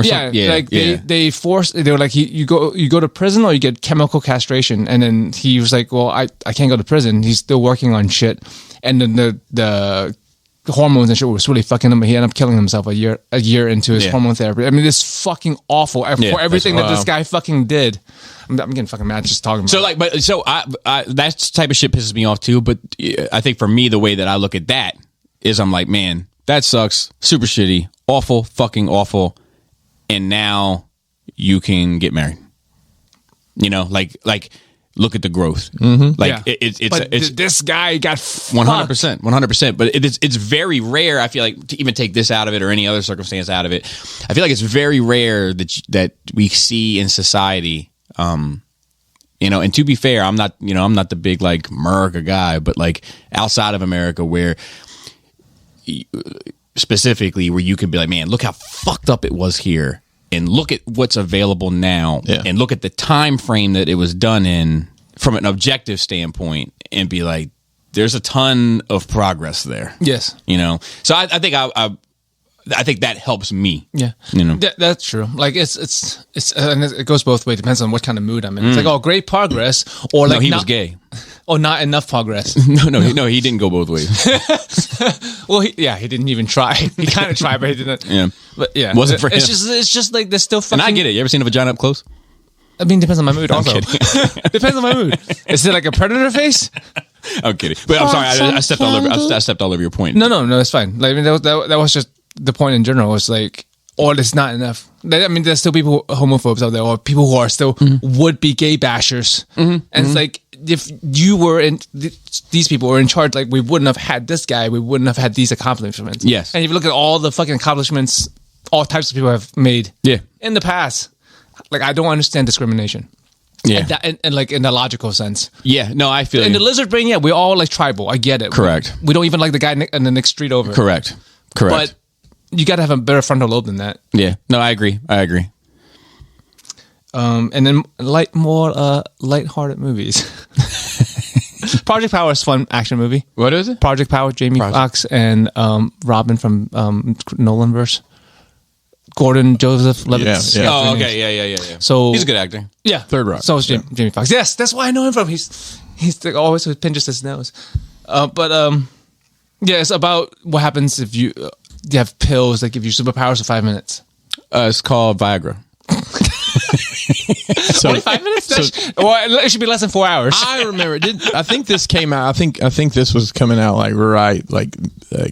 They forced. They were like, you go to prison or you get chemical castration, and then he was like, well, I can't go to prison. He's still working on shit, and then the hormones and shit was really fucking him. He ended up killing himself a year into his hormone therapy. I mean, it's fucking awful for everything that this guy fucking did. I'm getting fucking mad just talking about it. So that type of shit pisses me off too. But I think for me, the way that I look at that is I'm like, man, that sucks. Super shitty. Awful. Fucking awful. And now you can get married. You know, like look at the growth. Mm-hmm. Like it's this guy got 100%. But it's very rare. I feel like to even take this out of it or any other circumstance out of it. I feel like it's very rare that we see in society. You know, and to be fair, I'm not the big like America guy, but like outside of America where. Specifically where you could be like, man, look how fucked up it was here, and look at what's available now, and look at the time frame that it was done in from an objective standpoint, and be like, there's a ton of progress there. Yes, you know. So I think I think that helps me. Yeah, you know, that's true. Like it's and it goes both ways. Depends on what kind of mood I'm in. It's like, oh, great progress, or like he was gay. Oh, not enough progress. No, he didn't go both ways. Well, he didn't even try. He kind of tried, but he didn't. Yeah, but yeah, wasn't for him. It's just like there's still fucking. And I get it. You ever seen a vagina up close? I mean, depends on my mood. Also, depends on my mood. Is it like a predator face? I'm kidding. But I'm sorry. I stepped all over. I stepped all over your point. No, it's fine. Like, I mean, that was just the point in general. Was like, or it's not enough. I mean, there's still people homophobes out there, or people who are still would be gay bashers, and it's like, if you were in these people were in charge, like, we wouldn't have had this guy, we wouldn't have had these accomplishments. Yes. And if you look at all the fucking accomplishments all types of people have made in the past, like, I don't understand discrimination. Yeah. And like, in the logical sense. Yeah. No, I feel in the lizard brain, we're all like tribal. I get it. Correct. We don't even like the guy in the next street over. Correct. But you got to have a better frontal lobe than that. Yeah. No, I agree. And then more lighthearted movies. Project Power is a fun action movie. What is it? Project Power, Jamie Foxx and Robin from Nolanverse. Gordon Joseph Levitt. Yeah. Oh, okay. Yeah. So he's a good actor. Yeah. Third Rock. So is Jamie Foxx. Yes, that's why I know him from. He's like always pinches his nose. It's about what happens if you have pills that give you superpowers for 5 minutes. It's called Viagra. 45 minutes? Well, it should be less than 4 hours. I remember. I think this came out. I think this was coming out like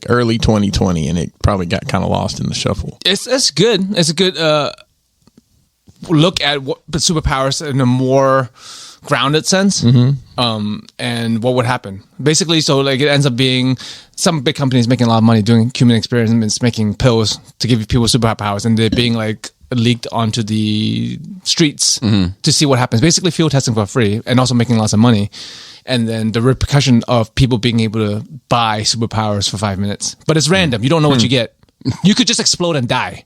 early 2020, and it probably got kind of lost in the shuffle. It's good. It's a good look at what the superpowers in a more grounded sense. And what would happen basically. So like, it ends up being some big companies making a lot of money doing human experiments, making pills to give people superpowers, and they're being like leaked onto the streets to see what happens. Basically field testing for free and also making lots of money. And then the repercussion of people being able to buy superpowers for 5 minutes. But it's random. You don't know what you get. You could just explode and die.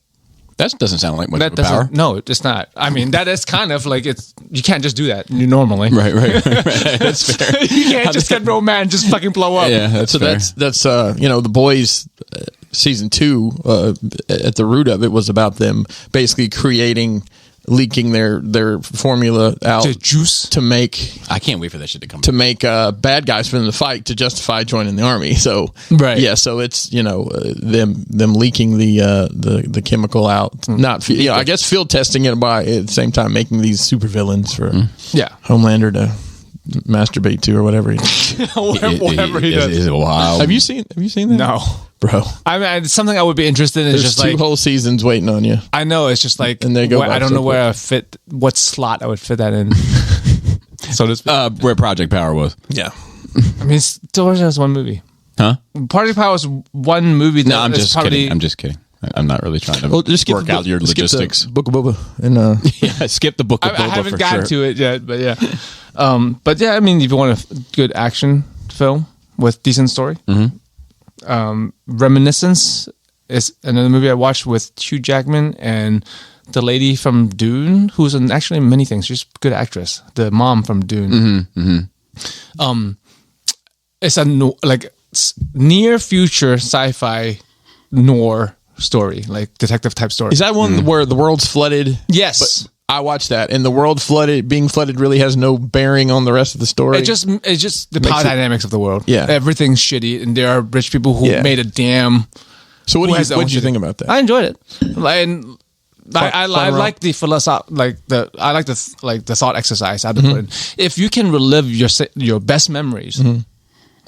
That doesn't sound like much power. No, it's not. I mean, that is kind of like, you can't just do that normally. Right. That's fair. You can't just get no man just fucking blow up. Yeah, that's fair. That's The Boys season 2, at the root of it was about them basically leaking their formula out to juice to make. I can't wait for that shit to come. To make bad guys for them to fight to justify joining the army. So so it's them leaking the chemical out. Not I guess field testing it by at the same time making these supervillains for Homelander to masturbate to or whatever he does. whatever he does. Is wild. Have you seen that? No. Bro, I mean, it's something I would be interested in. There's just two like whole seasons waiting on you. I know, it's just like, and they go. I don't know where I fit, what slot I would fit that in. So this, where Project Power was. Yeah, I mean, still just one movie, huh? Project Power is one movie. No, I'm just kidding. I'm not really trying to work out your logistics. Book of Boba and skip the Book of Boba. I haven't gotten to it yet, but yeah. I mean, if you want a good action film with decent story. Reminiscence is another movie I watched with Hugh Jackman and the lady from Dune, who's actually in many things. She's a good actress. The mom from Dune. It's a near future sci-fi noir story, like detective type story. Is that one where the world's flooded? Yes. But I watched that, and the world being flooded really has no bearing on the rest of the story. It's just the power dynamics of the world. Yeah. Everything's shitty, and there are rich people who made a dam. So what did you think about that? I enjoyed it. And I like the philosophy, I like the thought exercise I've been putting. If you can relive your best memories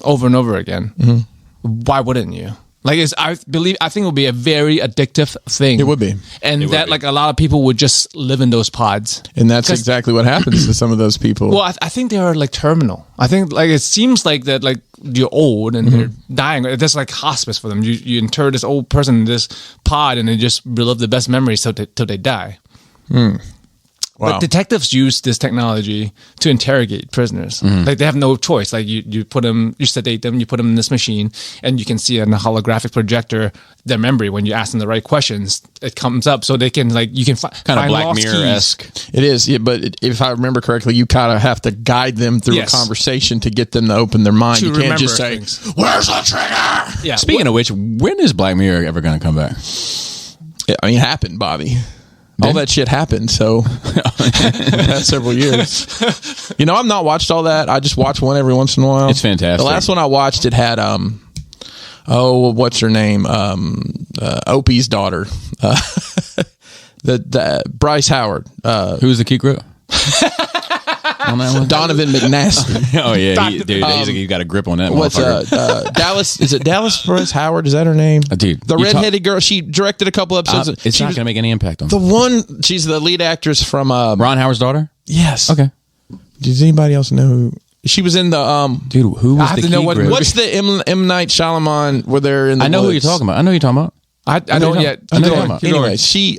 over and over again, why wouldn't you? I think it would be a very addictive thing. It would be. And a lot of people would just live in those pods. And that's exactly what happens to some of those people. Well, I think they are terminal. I think it seems like that you're old and they're dying. That's like hospice for them. You inter this old person in this pod and they just relive the best memories till they die. But detectives use this technology to interrogate prisoners. Like they have no choice. Like you sedate them, you put them in this machine, and you can see on a holographic projector their memory. When you ask them the right questions, it comes up, so they can you can kind of Black Mirror-esque. It is, yeah, but if I remember correctly, you kind of have to guide them through a conversation to get them to open their mind. You can't just say, "Where's the trigger?" Yeah. Speaking of which, when is Black Mirror ever going to come back? Yeah, I mean, it happened, Bobby. All that shit happened, so the past several years. I've not watched all that. I just watch one every once in a while. It's fantastic. The last one I watched, it had what's her name? Opie's daughter, the Bryce Howard. Who's the cute girl? On that one? Donovan McNasty. Oh yeah, he's got a grip on that. What's Dallas? Is it Dallas Bryce Howard? Is that her name? Dude, the redheaded girl. She directed a couple episodes. It's not going to make any impact on the one. She's the lead actress from Ron Howard's daughter. Yes. Okay. Does anybody else know who? She was in the Dude, who was the key grip? What's the M. Night Shyamalan where they're in the I know woods? Who you're talking about. I know who you're talking about. I don't yet. Anyway, she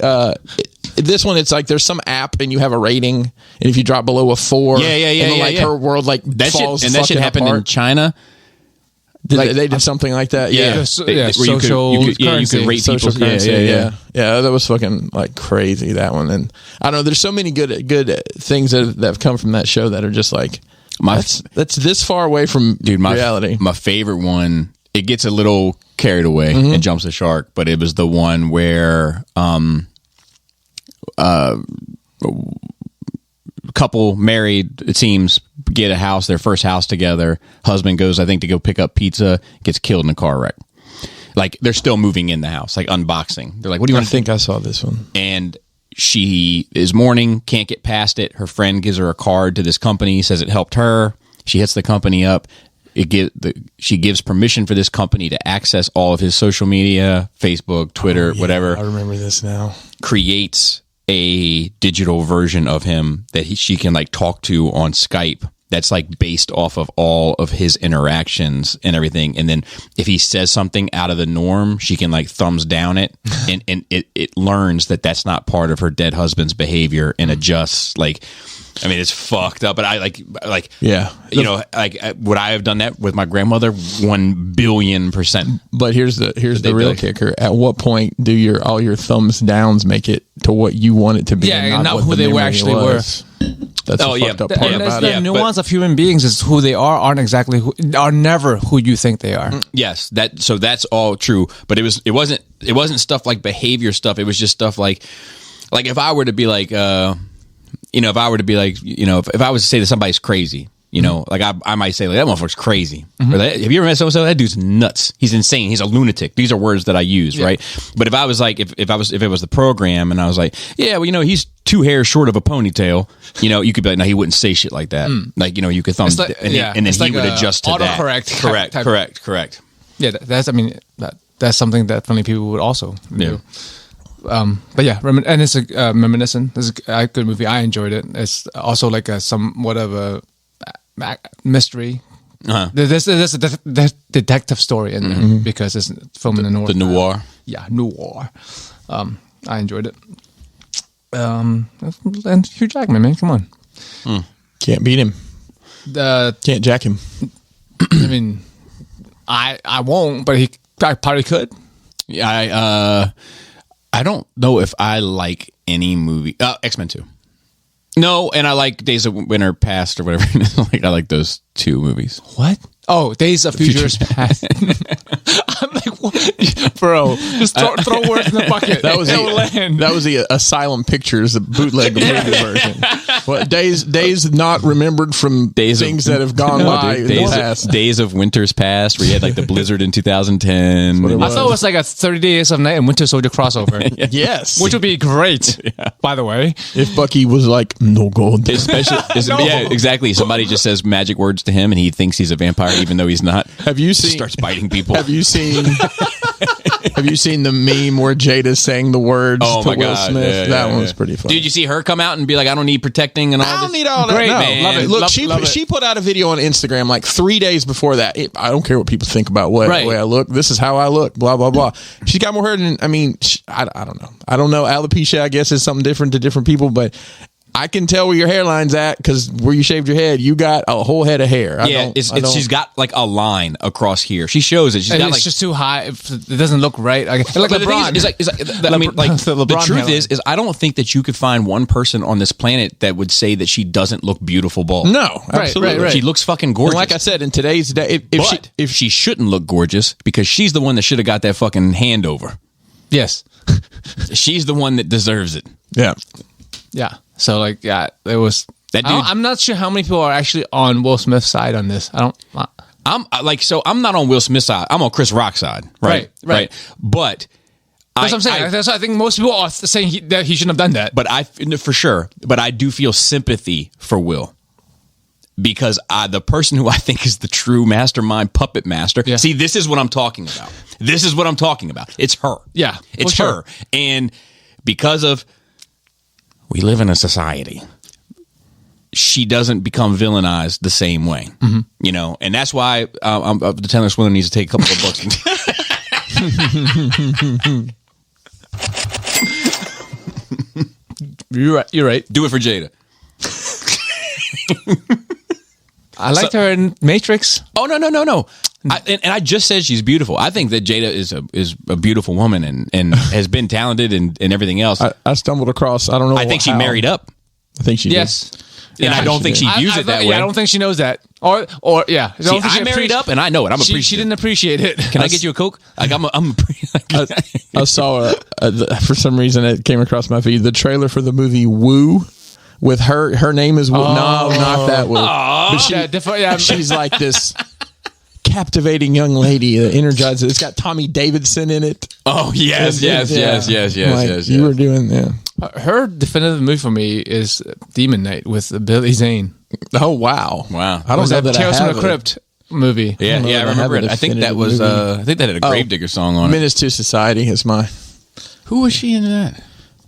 this one, it's like there's some app and you have a rating, and if you drop below a 4, her world that falls shit, and that shit happened apart. In China. They did something like that. Yeah, social you could rate social people. Yeah. That was fucking like crazy, that one. And I don't know. There's so many good things that have come from that show that are just like that's this far away from reality. My favorite one. It gets a little carried away and jumps the shark, but it was the one where couple married, it seems, get a house, their first house together. Husband goes, I think, to go pick up pizza, gets killed in a car wreck. Like, they're still moving in the house, like unboxing. They're like, what do you want to think? I saw this one. And she is mourning, can't get past it. Her friend gives her a card to this company, says it helped her. She hits the company up. She gives permission for this company to access all of his social media, Facebook, Twitter, whatever. I remember this now. Creates a digital version of him that she can like talk to on Skype. That's like based off of all of his interactions and everything. And then if he says something out of the norm, she can like thumbs down it, and it learns that that's not part of her dead husband's behavior and adjusts. Like, I mean, it's fucked up, but I like, yeah, would I have done that with my grandmother? 1,000,000,000%. But here's the real kicker. At what point do all your thumbs downs make it to what you want it to be? Yeah, and not who they actually were. That's the fucked up part about it. The nuance of human beings is who they are never who you think they are. Yes, that's all true. But it wasn't stuff like behavior stuff. It was just stuff like if I were to be like, if I were to be like, if I was to say that somebody's crazy, like I might say like, that motherfucker's crazy. Or have you ever met so-and-so? That dude's nuts. He's insane. He's a lunatic. These are words that I use, right? But if I was like, if it was the program and I was like, yeah, well, he's 2 hairs short of a ponytail, you could be like, no, he wouldn't say shit like that. Like, you could thumb, like, and then he would adjust to that. Correct. Yeah, that's something that funny people would also do. But yeah, and it's reminiscent. It's a good movie. I enjoyed it. It's also like somewhat of a mystery. There's a detective story in there because it's filmed in the North. The noir. Yeah, noir. I enjoyed it. And Hugh Jackman, man, come on. Can't beat him. Can't jack him. I mean, I won't, but I probably could. Yeah, I don't know if I like any movie. X-Men 2. No, and I like Days of Winter Past or whatever. I like those 2 movies. What? Oh, Days of Futures Past. I'm like, what? Bro, just throw words in the bucket. That was the Asylum Pictures, the bootleg movie version. What, days not remembered from things that have gone by in the past. Days of Winter's Past, where you had like the blizzard in 2010. I thought it was like a 30 Days of Night and Winter Soldier crossover. Yes. Which would be great, by the way. If Bucky was like, no gold. Yeah, exactly. Somebody just says magic words to him and he thinks he's a vampire even though he's not. Have you seen? Starts biting people. Have you seen the meme where Jada's saying the words to Will Smith? That one was pretty funny. Dude, you see her come out and be like, I don't need protecting and all this? I don't need all that. Great, no. man. Love it. Look, she put out a video on Instagram like 3 days before that. I don't care what people think about the way I look. This is how I look, blah, blah, blah. She's got more hair than, I don't know. I don't know. Alopecia, I guess, is something different to different people, but I can tell where your hairline's at because where you shaved your head, you got a whole head of hair. She's got like a line across here. She shows it. She's got it's like just too high. It doesn't look right. Like LeBron. The truth is I don't think that you could find one person on this planet that would say that she doesn't look beautiful bald. No, absolutely. Right. She looks fucking gorgeous. And like I said, in today's day, if she shouldn't look gorgeous because she's the one that should have got that fucking hand over. Yes. She's the one that deserves it. Yeah. Yeah. So like, yeah, it was that dude. I'm not sure how many people are actually on Will Smith's side on this. I'm not on Will Smith's side. I'm on Chris Rock's side. Right. But that's what I'm saying. I think most people are saying that he shouldn't have done that. But for sure. But I do feel sympathy for Will. Because the person who I think is the true mastermind puppet master. Yeah. See, this is what I'm talking about. It's her. Yeah. It's her. And because of we live in a society, she doesn't become villainized the same way. Mm-hmm. You know, and that's why the Tinder Swindler needs to take a couple of books. You're right. Do it for Jada. I liked her in Matrix. Oh no! And I just said she's beautiful. I think that Jada is a beautiful woman and has been talented and everything else. I stumbled across. I don't know. I think she married up. I think she did. And I don't think she views it that way. I don't think she knows that. Or yeah. See, I married up and I know it. I'm appreciative. She didn't appreciate it. Can I get you a Coke? Like I saw for some reason it came across my feed the trailer for the movie Woo. With her name is Woo. No, not that Woo. But she's like this captivating young lady that energizes. It's got Tommy Davidson in it. Oh yes. You were doing Her definitive movie for me is Demon Knight with Billy Zane. Oh wow. I don't know that Tales from the Crypt movie. Yeah, I remember it. I think that was I think that had a Gravedigger song on it. Menace to Society is mine. Who was she in that?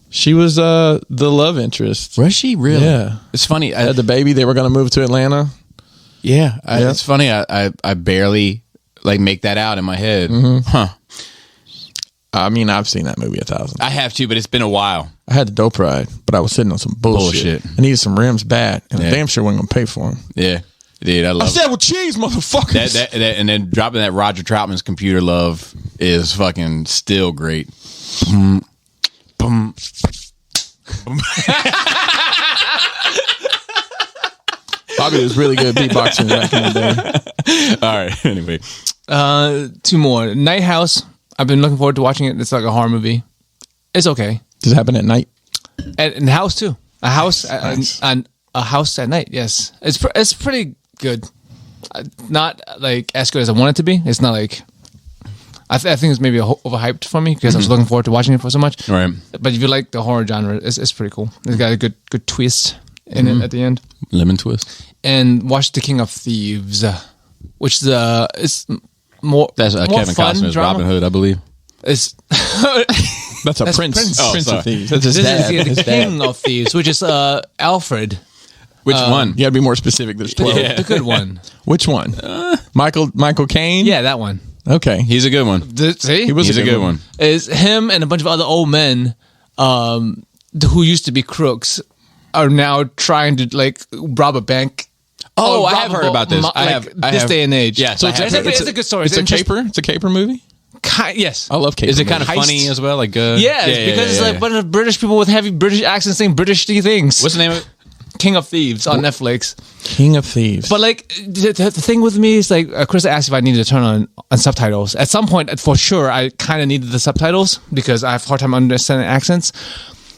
She was the love interest. Was she really? Yeah. It's funny. I had the baby. They were going to move to Atlanta. Yeah. It's funny. I barely like make that out in my head. Mm-hmm. Huh. I mean, I've seen that movie 1,000. I have too, but it's been a while. I had the dope ride, but I was sitting on some bullshit. I needed some rims bad, and I damn sure wasn't going to pay for them. Yeah. Dude, I said with cheese, motherfuckers. That, and then dropping that Roger Troutman's Computer Love is fucking still great. Boom. Boom. Bobby was really good at beatboxing back in the day. All right. Anyway, 2 more. Night House. I've been looking forward to watching it. It's like a horror movie. It's okay. Does it happen at night? And the house too. A house and a house at night. Yes, it's pretty good. Not like as good as I want it to be. It's not like. I think it's maybe overhyped for me because I was looking forward to watching it for so much. Right. But if you like the horror genre, it's pretty cool. It's got a good twist in it at the end. Lemon twist. And watch The King of Thieves, which is it's more. That's more Kevin Costner's drama. Robin Hood, I believe. It's that's Prince. Prince of Thieves. That's his dad. Is the King of Thieves, which is Alfred. Which one? You got to be more specific. There's 12. The good one. Which one? Michael Caine? Yeah, that one. Okay. He's a good one. See? He's a good one. Is him and a bunch of other old men who used to be crooks are now trying to like rob a bank. Oh, I have heard about this. I have this day and age. Yeah, so it's a good story. It's a caper. It's a caper movie. Yes, I love caper. Is it kind of funny as well? Like, because it's like a bunch of British people with heavy British accents saying British things. What's the name of it? King of Thieves on Netflix. King of Thieves. But like the thing with me is like Chris asked if I needed to turn on subtitles. At some point, for sure, I kind of needed the subtitles because I have a hard time understanding accents.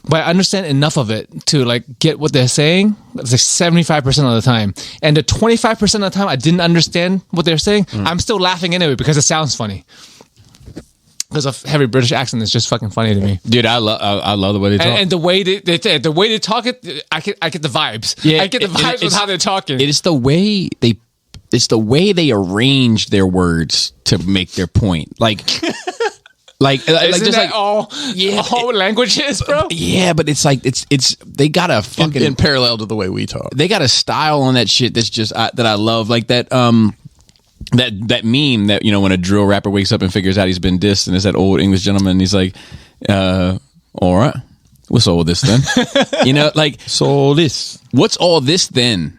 But I understand enough of it to like get what they're saying. It's like 75% of the time, and the 25% of the time I didn't understand what they're saying. I'm still laughing anyway because it sounds funny. Because of heavy British accent, it's just fucking funny to me, dude. I love the way they talk, and the way they talk it. I get the vibes. Yeah, I get the vibes with how they're talking. It's the way they arrange their words to make their point. Like Isn't just that like all languages, bro? Yeah, but it's like it's they got a fucking in parallel to the way we talk. They got a style on that shit that's just that I love, like that that meme that, you know, when a drill rapper wakes up and figures out he's been dissed, and it's that old English gentleman, and he's like, all right, What's all this then? Like, so this. What's all this then?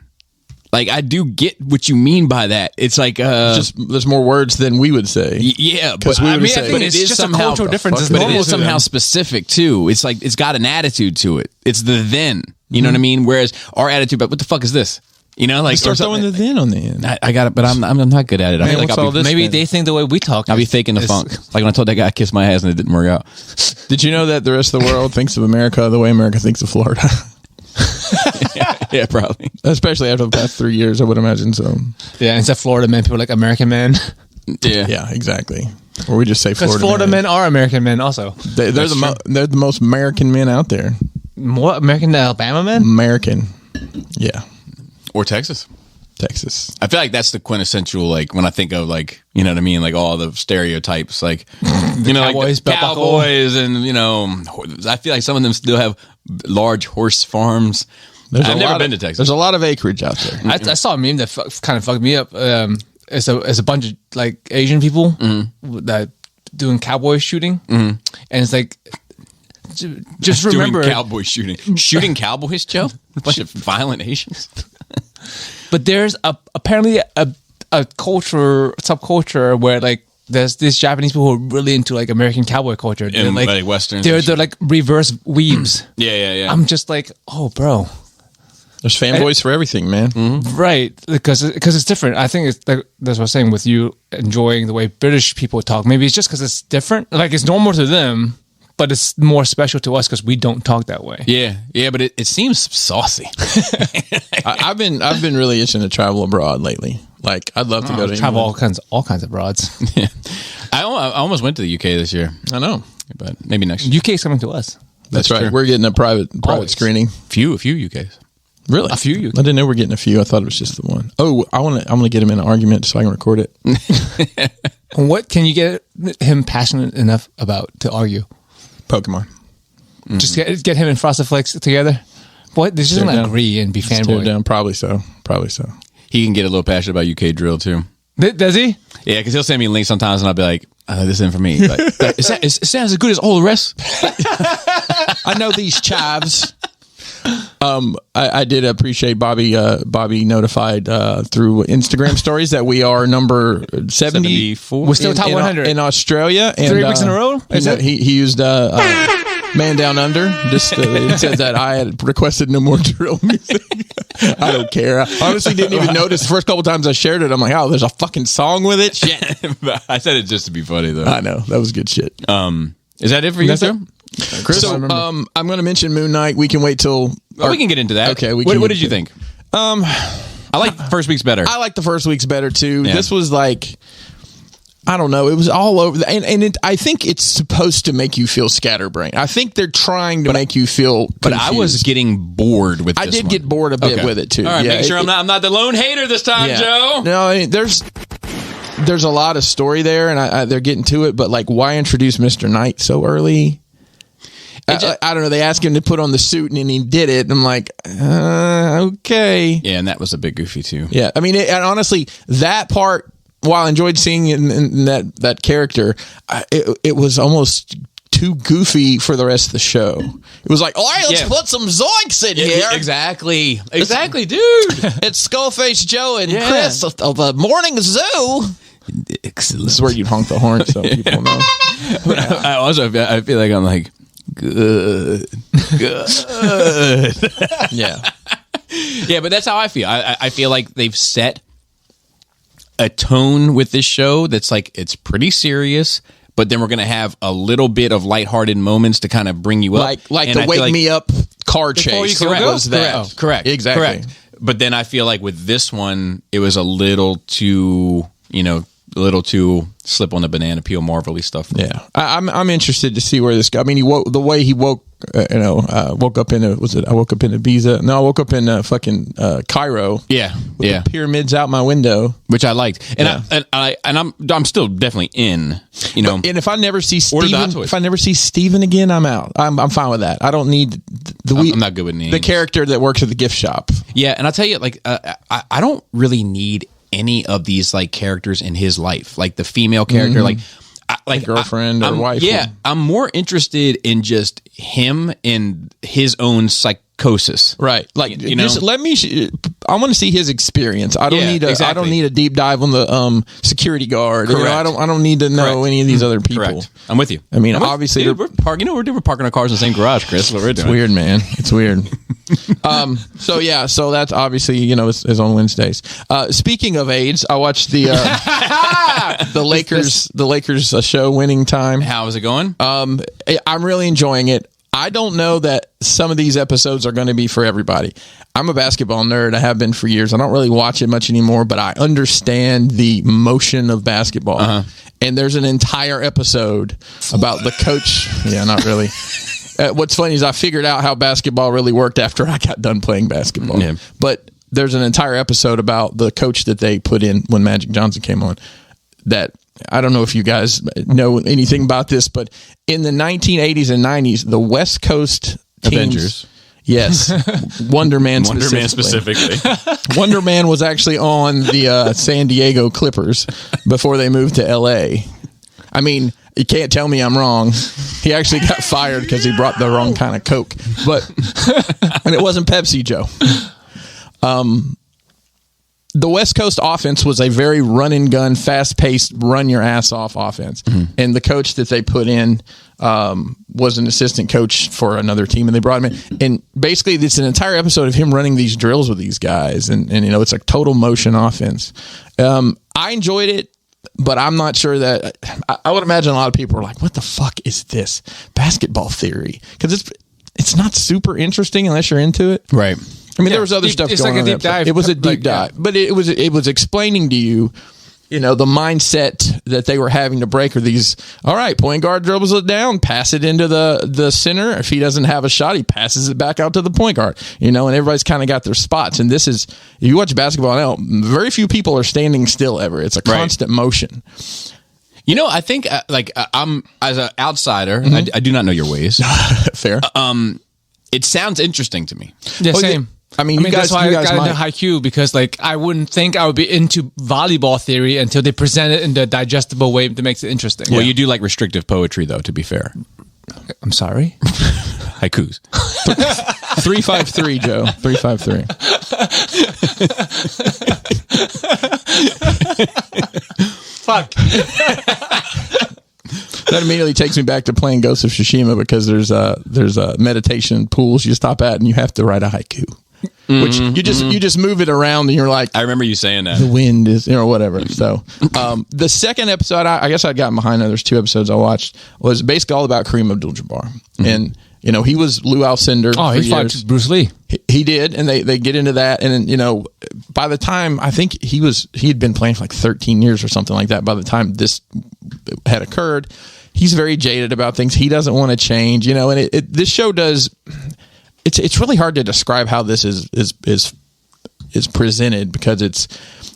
Like, I do get what you mean by that. It's like just there's more words than we would say. Yeah, but I think it's just a cultural difference. But it is somehow specific too. It's like it's got an attitude to it. It's the then. You know what I mean? Whereas our attitude, but what the fuck is this? Like start throwing the then on the end. I got it, but I'm not good at it. I feel like maybe they think the way we talk. I'll be faking the funk. Like when I told that guy I kissed my ass and it didn't work out. Did you know that the rest of the world thinks of America the way America thinks of Florida? Yeah, probably. Especially after the past 3 years, I would imagine so. Yeah, instead of Florida men, people are like American men. Yeah, exactly. Or we just say Florida. Because Florida men are American men also. They're the most American men out there. More American than Alabama men? American. Yeah. Or Texas. I feel like that's the quintessential, like, when I think of, like, you know what I mean? Like, all the stereotypes, like, Cowboys, like cowboys, and, I feel like some of them still have large horse farms. I've never been to Texas. There's a lot of acreage out there. I saw a meme that kind of fucked me up. It's a bunch of, like, Asian people that doing cowboy shooting. And it's like, just remember. Doing cowboy shooting. Shooting cowboys, Joe? A bunch of violent Asians? But there's apparently a subculture where, like, there's these Japanese people who are really into, like, American cowboy culture. And like Westerns. They're like reverse weebs. Yeah. I'm just like, oh, bro. There's fanboys for everything, man. Right. Because it's different. I think it's like, that's what I was saying with you enjoying the way British people talk. Maybe it's just because it's different. Like, it's normal to them, but it's more special to us because we don't talk that way. Yeah, but it seems saucy. I've been really itching to travel abroad lately. Like, I'd love to go to travel England. all kinds of broads. Yeah. I almost went to the UK this year. I know, but maybe next year. UK is coming to us. That's right. True. We're getting a private screening. A few UKs. Really? A few UK. I didn't know we're getting a few. I thought it was just the one. Oh, I'm gonna get him in an argument so I can record it. What can you get him passionate enough about to argue? Pokemon. Just get him and Frosted Flakes together. What? They're just gonna agree and be fanboy. Down. Probably so. He can get a little passionate about UK drill too. Does he? Yeah, because he'll send me links sometimes, and I'll be like, "This isn't for me." Like, it sounds as good as all the rest. I know these chives. I did appreciate Bobby notified through Instagram stories that we are number 74. We're still top 100 in Australia. And, 3 weeks in a row. He used Man Down Under. Just it said that I had requested no more drill music. I don't care. I honestly didn't even notice the first couple times I shared it. I'm like, oh, there's a fucking song with it. Shit. I said it just to be funny though. I know, that was good shit. Is that it for you, sir? Chris, so, I'm going to mention Moon Knight. We can wait till... we can get into that. Okay. What did you think? I like first week's better. I like the first week's better, too. Yeah. This was like... I don't know. It was all over. I think it's supposed to make you feel scatterbrained. I think they're trying to make you feel confused. But I was getting bored with this I did get bored a bit with it, too. All right, make sure I'm not the lone hater this time, Joe. No, I mean, there's a lot of story there, and they're getting to it, but like, why introduce Mr. Knight so early? I don't know. They asked him to put on the suit, and he did it. And I'm like, okay. Yeah, and that was a bit goofy, too. Yeah, I mean, and honestly, that part... While I enjoyed seeing in that character, it was almost too goofy for the rest of the show. It was like, all right, let's put some zoinks in here. Exactly, dude. It's Skullface Joe and Chris of the Morning Zoo. Excellent. This is where you'd honk the horn so people know. I feel like I'm like, good. Yeah, but that's how I feel. I feel like they've set a tone with this show that's like, it's pretty serious, but then we're going to have a little bit of lighthearted moments to kind of bring you up. Like the Wake Me Up car chase. Was that. Correct. Exactly. Correct. But then I feel like with this one, it was a little too, slip on the banana peel Marvel-y stuff. Yeah. I'm interested to see where this goes. I mean, he woke up in I woke up in Ibiza. No, I woke up in fucking Cairo. Yeah, with the pyramids out my window, which I liked, and I'm still definitely in. And if I never see Steven again, I'm out. I'm fine with that. I don't need I'm not good with names. The character that works at the gift shop. Yeah, and I'll tell you, like, I don't really need any of these like characters in his life, like the female character. Like, like girlfriend or wife. Yeah, I'm more interested in just him and his own psychosis. Right. Like, you know, I want to see his experience. I don't need I don't need a deep dive on the security guard. Correct. You know, I don't need to know any of these other people. Correct. I'm with you. I mean, obviously, we're parking our cars in the same garage, Chris. What we're doing. It's weird, man. It's weird. So that's obviously, you know, is on Wednesdays. Speaking of AIDS, I watched the Lakers show Winning Time. How is it going? I'm really enjoying it. I don't know that some of these episodes are going to be for everybody. I'm a basketball nerd. I have been for years. I don't really watch it much anymore, but I understand the motion of basketball. And there's an entire episode about the coach. Yeah, not really. What's funny is I figured out how basketball really worked after I got done playing basketball. Yeah. But there's an entire episode about the coach that they put in when Magic Johnson came on that I don't know if you guys know anything about this, but in the 1980s and 90s, the West Coast teams, Avengers. Yes. Wonder Man specifically. Wonder Man was actually on the San Diego Clippers before they moved to LA. I mean, you can't tell me I'm wrong. He actually got fired because he brought the wrong kind of Coke. And it wasn't Pepsi, Joe. The West Coast offense was a very run and gun, fast paced, run your ass off offense. And the coach that they put in was an assistant coach for another team, and they brought him in. And basically, it's an entire episode of him running these drills with these guys, and you know, it's a total motion offense. I enjoyed it, but I'm not sure that I would imagine a lot of people are like, "What the fuck is this basketball theory?" Because it's not super interesting unless you're into it, right? I mean, there was other stuff going on. It's like a deep dive. It was a deep dive, but it was explaining to you, you know, the mindset that they were having to break are these. All right, point guard dribbles it down, pass it into the center. If he doesn't have a shot, he passes it back out to the point guard. You know, and everybody's kind of got their spots. And this is, if you watch basketball now, very few people are standing still ever. It's a constant motion. You know, I think I'm as an outsider, I do not know your ways. Fair. It sounds interesting to me. Yeah, same. I mean, that's why I got into haiku, because like I wouldn't think I would be into volleyball theory until they present it in the digestible way that makes it interesting. Well, you do like restrictive poetry, though, to be fair. I'm sorry? Haikus. 353, Joe. 353. Fuck. That immediately takes me back to playing Ghost of Tsushima, because there's meditation pools you stop at and you have to write a haiku. Which you just move it around and you're like, I remember you saying that. The wind is, or whatever. So the second episode, I guess I'd gotten behind. There's 2 episodes I watched, was basically all about Kareem Abdul-Jabbar. And you know, he was Lou Alcindor. Oh, he fought Bruce Lee. He did, and they get into that, and then, you know, by the time, I think he had been playing for like 13 years or something like that. By the time this had occurred, he's very jaded about things. He doesn't want to change, you know. And this show does. It's really hard to describe how this is presented, because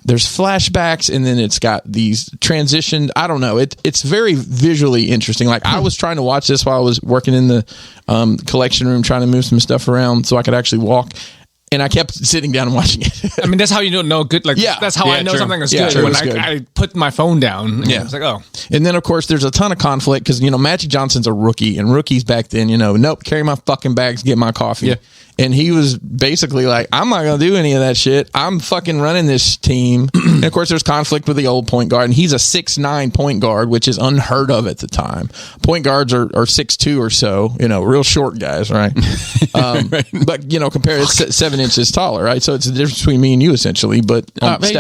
there's flashbacks, and then it's got these transitions. I don't know. It's very visually interesting. Like, I was trying to watch this while I was working in the collection room, trying to move some stuff around so I could actually walk. And I kept sitting down and watching it. I mean, that's how you don't know good. Like, that's how I know something is good. When I put my phone down. Yeah, it's like, oh. And then, of course, there's a ton of conflict, because, you know, Magic Johnson's a rookie, and rookies back then, you know, nope, carry my fucking bags, get my coffee. Yeah. And he was basically like, I'm not going to do any of that shit. I'm fucking running this team. And, of course, there's conflict with the old point guard. And he's a 6'9" point guard, which is unheard of at the time. Point guards are 6'2" or so, you know, real short guys, right? But, you know, compared to 7 inches taller, right? So it's the difference between me and you, essentially. But relax.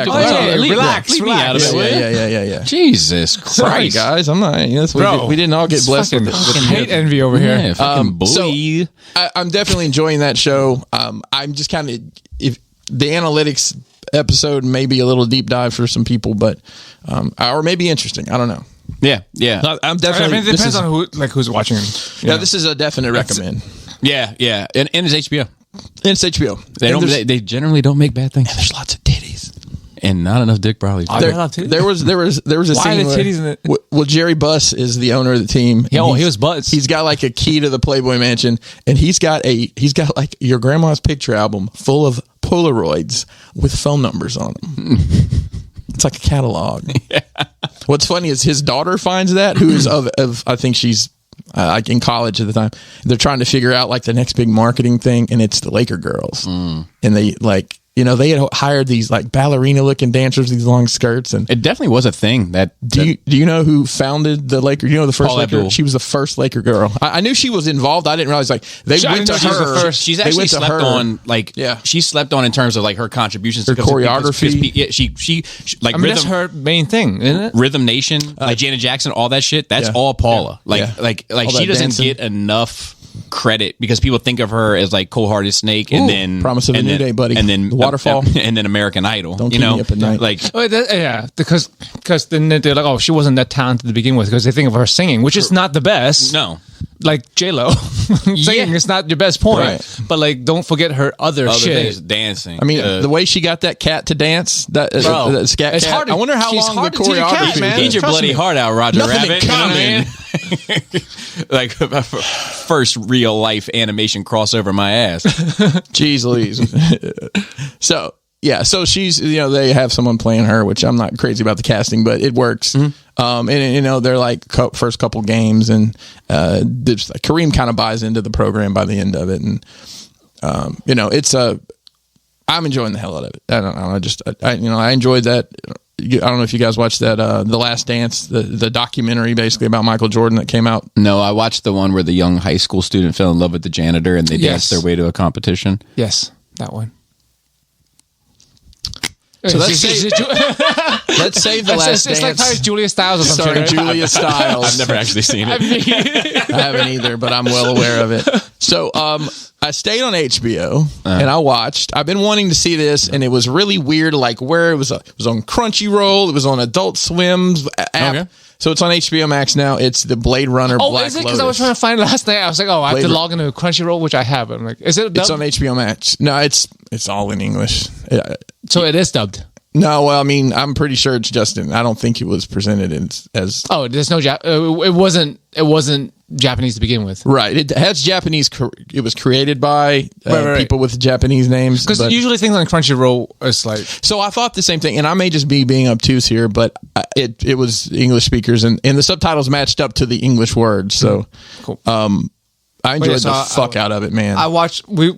Yeah. Jesus Christ. Sorry, guys. I'm not, you know, we didn't all get blessed with this. Hate envy over here. Yeah, fucking bully. So I'm definitely enjoying that show. I'm just kind of, if the analytics episode may be a little deep dive for some people, but or maybe interesting. I don't know. Yeah. I'm definitely. I mean, it depends on who's watching. Yeah, this is a definite recommend. Yeah, and it's HBO. It's HBO. They generally don't make bad things. And there's lots of titties. And not enough Dick Barley. There was a Why scene the titties in it? Well, Jerry Buss is the owner of the team. He was Butts. He's got like a key to the Playboy Mansion, and he's got like your grandma's picture album full of Polaroids with phone numbers on them. It's like a catalog. What's funny is his daughter finds that, who is of I think she's like in college at the time. They're trying to figure out like the next big marketing thing, and it's the Laker girls, and they like. You know, they had hired these like ballerina looking dancers, these long skirts, and it definitely was a thing. Do you know who founded the Lakers? You know the first Paul Laker? Abdul. She was the first Laker girl. I knew she was involved. I didn't realize like they went to her. She's actually slept on she slept on in terms of like her contributions, her choreography. She like that's her main thing, isn't it? Rhythm Nation, like Janet Jackson, all that shit. That's all Paula. Like she doesn't get enough credit because people think of her as like Cold Hearted Snake and then Promise of a New Day, buddy, and then The Waterfall, and then American Idol. Don't keep me up at night. Like because then they're like, oh, she wasn't that talented to begin with because they think of her singing, which is not the best. No, like J-Lo singing is not your best point, right. But like don't forget her other shit, things, dancing. I mean, the way she got that cat to dance, that scat it's cat. Hard to, I wonder how long the choreography. Man, eat your bloody heart out, Roger Nothing Rabbit. in common. Like first real life animation crossover my ass. Jeez Louise. So she's, they have someone playing her, which I'm not crazy about the casting, but it works. And they're like first couple games, and Kareem kind of buys into the program by the end of it, and it's I'm enjoying the hell out of it. I don't know. I enjoyed that. I don't know if you guys watched that, The Last Dance, the documentary basically about Michael Jordan that came out. No, I watched the one where the young high school student fell in love with the janitor and they danced their way to a competition. Yes, that one. So let's save The Last Dance. It's like Julia Stiles or something. Sorry, Right? Julia Stiles. I've never actually seen it. I haven't either, but I'm well aware of it. So I stayed on HBO and I watched. I've been wanting to see this, and it was really weird, like where it was on Crunchyroll, it was on Adult Swim's app. Okay. So it's on HBO Max now. It's the Blade Runner Black Lotus. Oh, is it? Because I was trying to find it last night. I was like, I have to log into Crunchyroll, which I have. I'm like, is it dubbed? It's on HBO Max. No, it's all in English. So it is dubbed. No, well, I mean, I'm pretty sure it's Justin. I don't think it was presented as. Oh, there's no it wasn't Japanese to begin with. Right. It has Japanese. It was created by people with Japanese names. Because usually things on Crunchyroll is like. So I thought the same thing, and I may just be being obtuse here, but it was English speakers, and the subtitles matched up to the English words. So, cool. I enjoyed the fuck out of it, man. I watched. We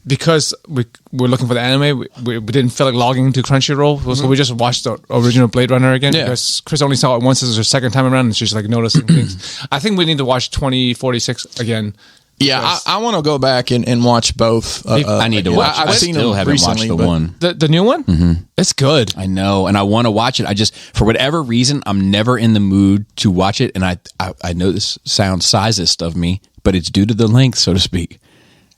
because we were looking for the anime, we didn't feel like logging into Crunchyroll, so we just watched the original Blade Runner again. Yeah. Because Chris only saw it once. This is her second time around, and she's like noticing things. I think we need to watch 2046 again. Yeah, I want to go back and watch both. I need to watch. I've seen them haven't recently, watched the one. The new one? Mm-hmm. It's good. I know, and I want to watch it. I just, for whatever reason, I'm never in the mood to watch it, and I know this sounds sizist of me, but it's due to the length, so to speak.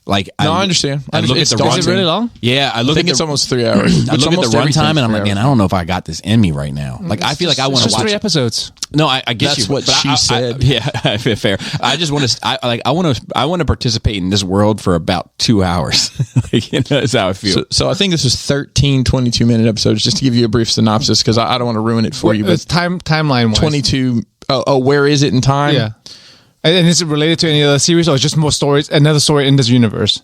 Like, I understand. I look at the runtime. Is it really long? Yeah, I think it's almost 3 hours. I look at the runtime and I'm like, man, I don't know if I got this in me right now. Like, I feel like I want to watch 3 episodes. No, I get That's you. what she said. Yeah, fair. I just want to. I want to participate in this world for about 2 hours. That's how I feel. So I think this was 13 22-minute episodes. Just to give you a brief synopsis, because I don't want to ruin it for you. But timeline wise, 22. Oh, where is it in time? Yeah. And is it related to any other series, or just more stories? Another story in this universe.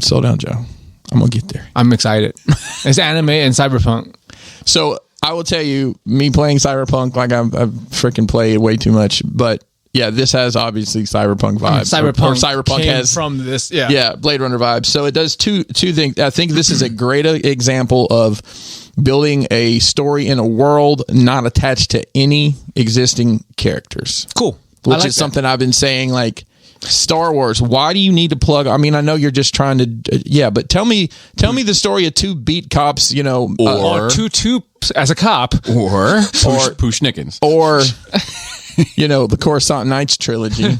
Slow down, Joe. I'm gonna get there. I'm excited. It's anime and cyberpunk. So I will tell you, me playing cyberpunk, like I've freaking played way too much. But yeah, this has obviously cyberpunk vibes. Cyberpunk has from this. Yeah, Blade Runner vibes. So it does two things. I think this is a great example of building a story in a world not attached to any existing characters. Cool. Which is something I've been saying, like Star Wars. Why do you need to plug? I mean, I know you're just trying to, but tell me the story of two beat cops, or two as a cop, or Poosh Nickens, or the Coruscant Nights trilogy.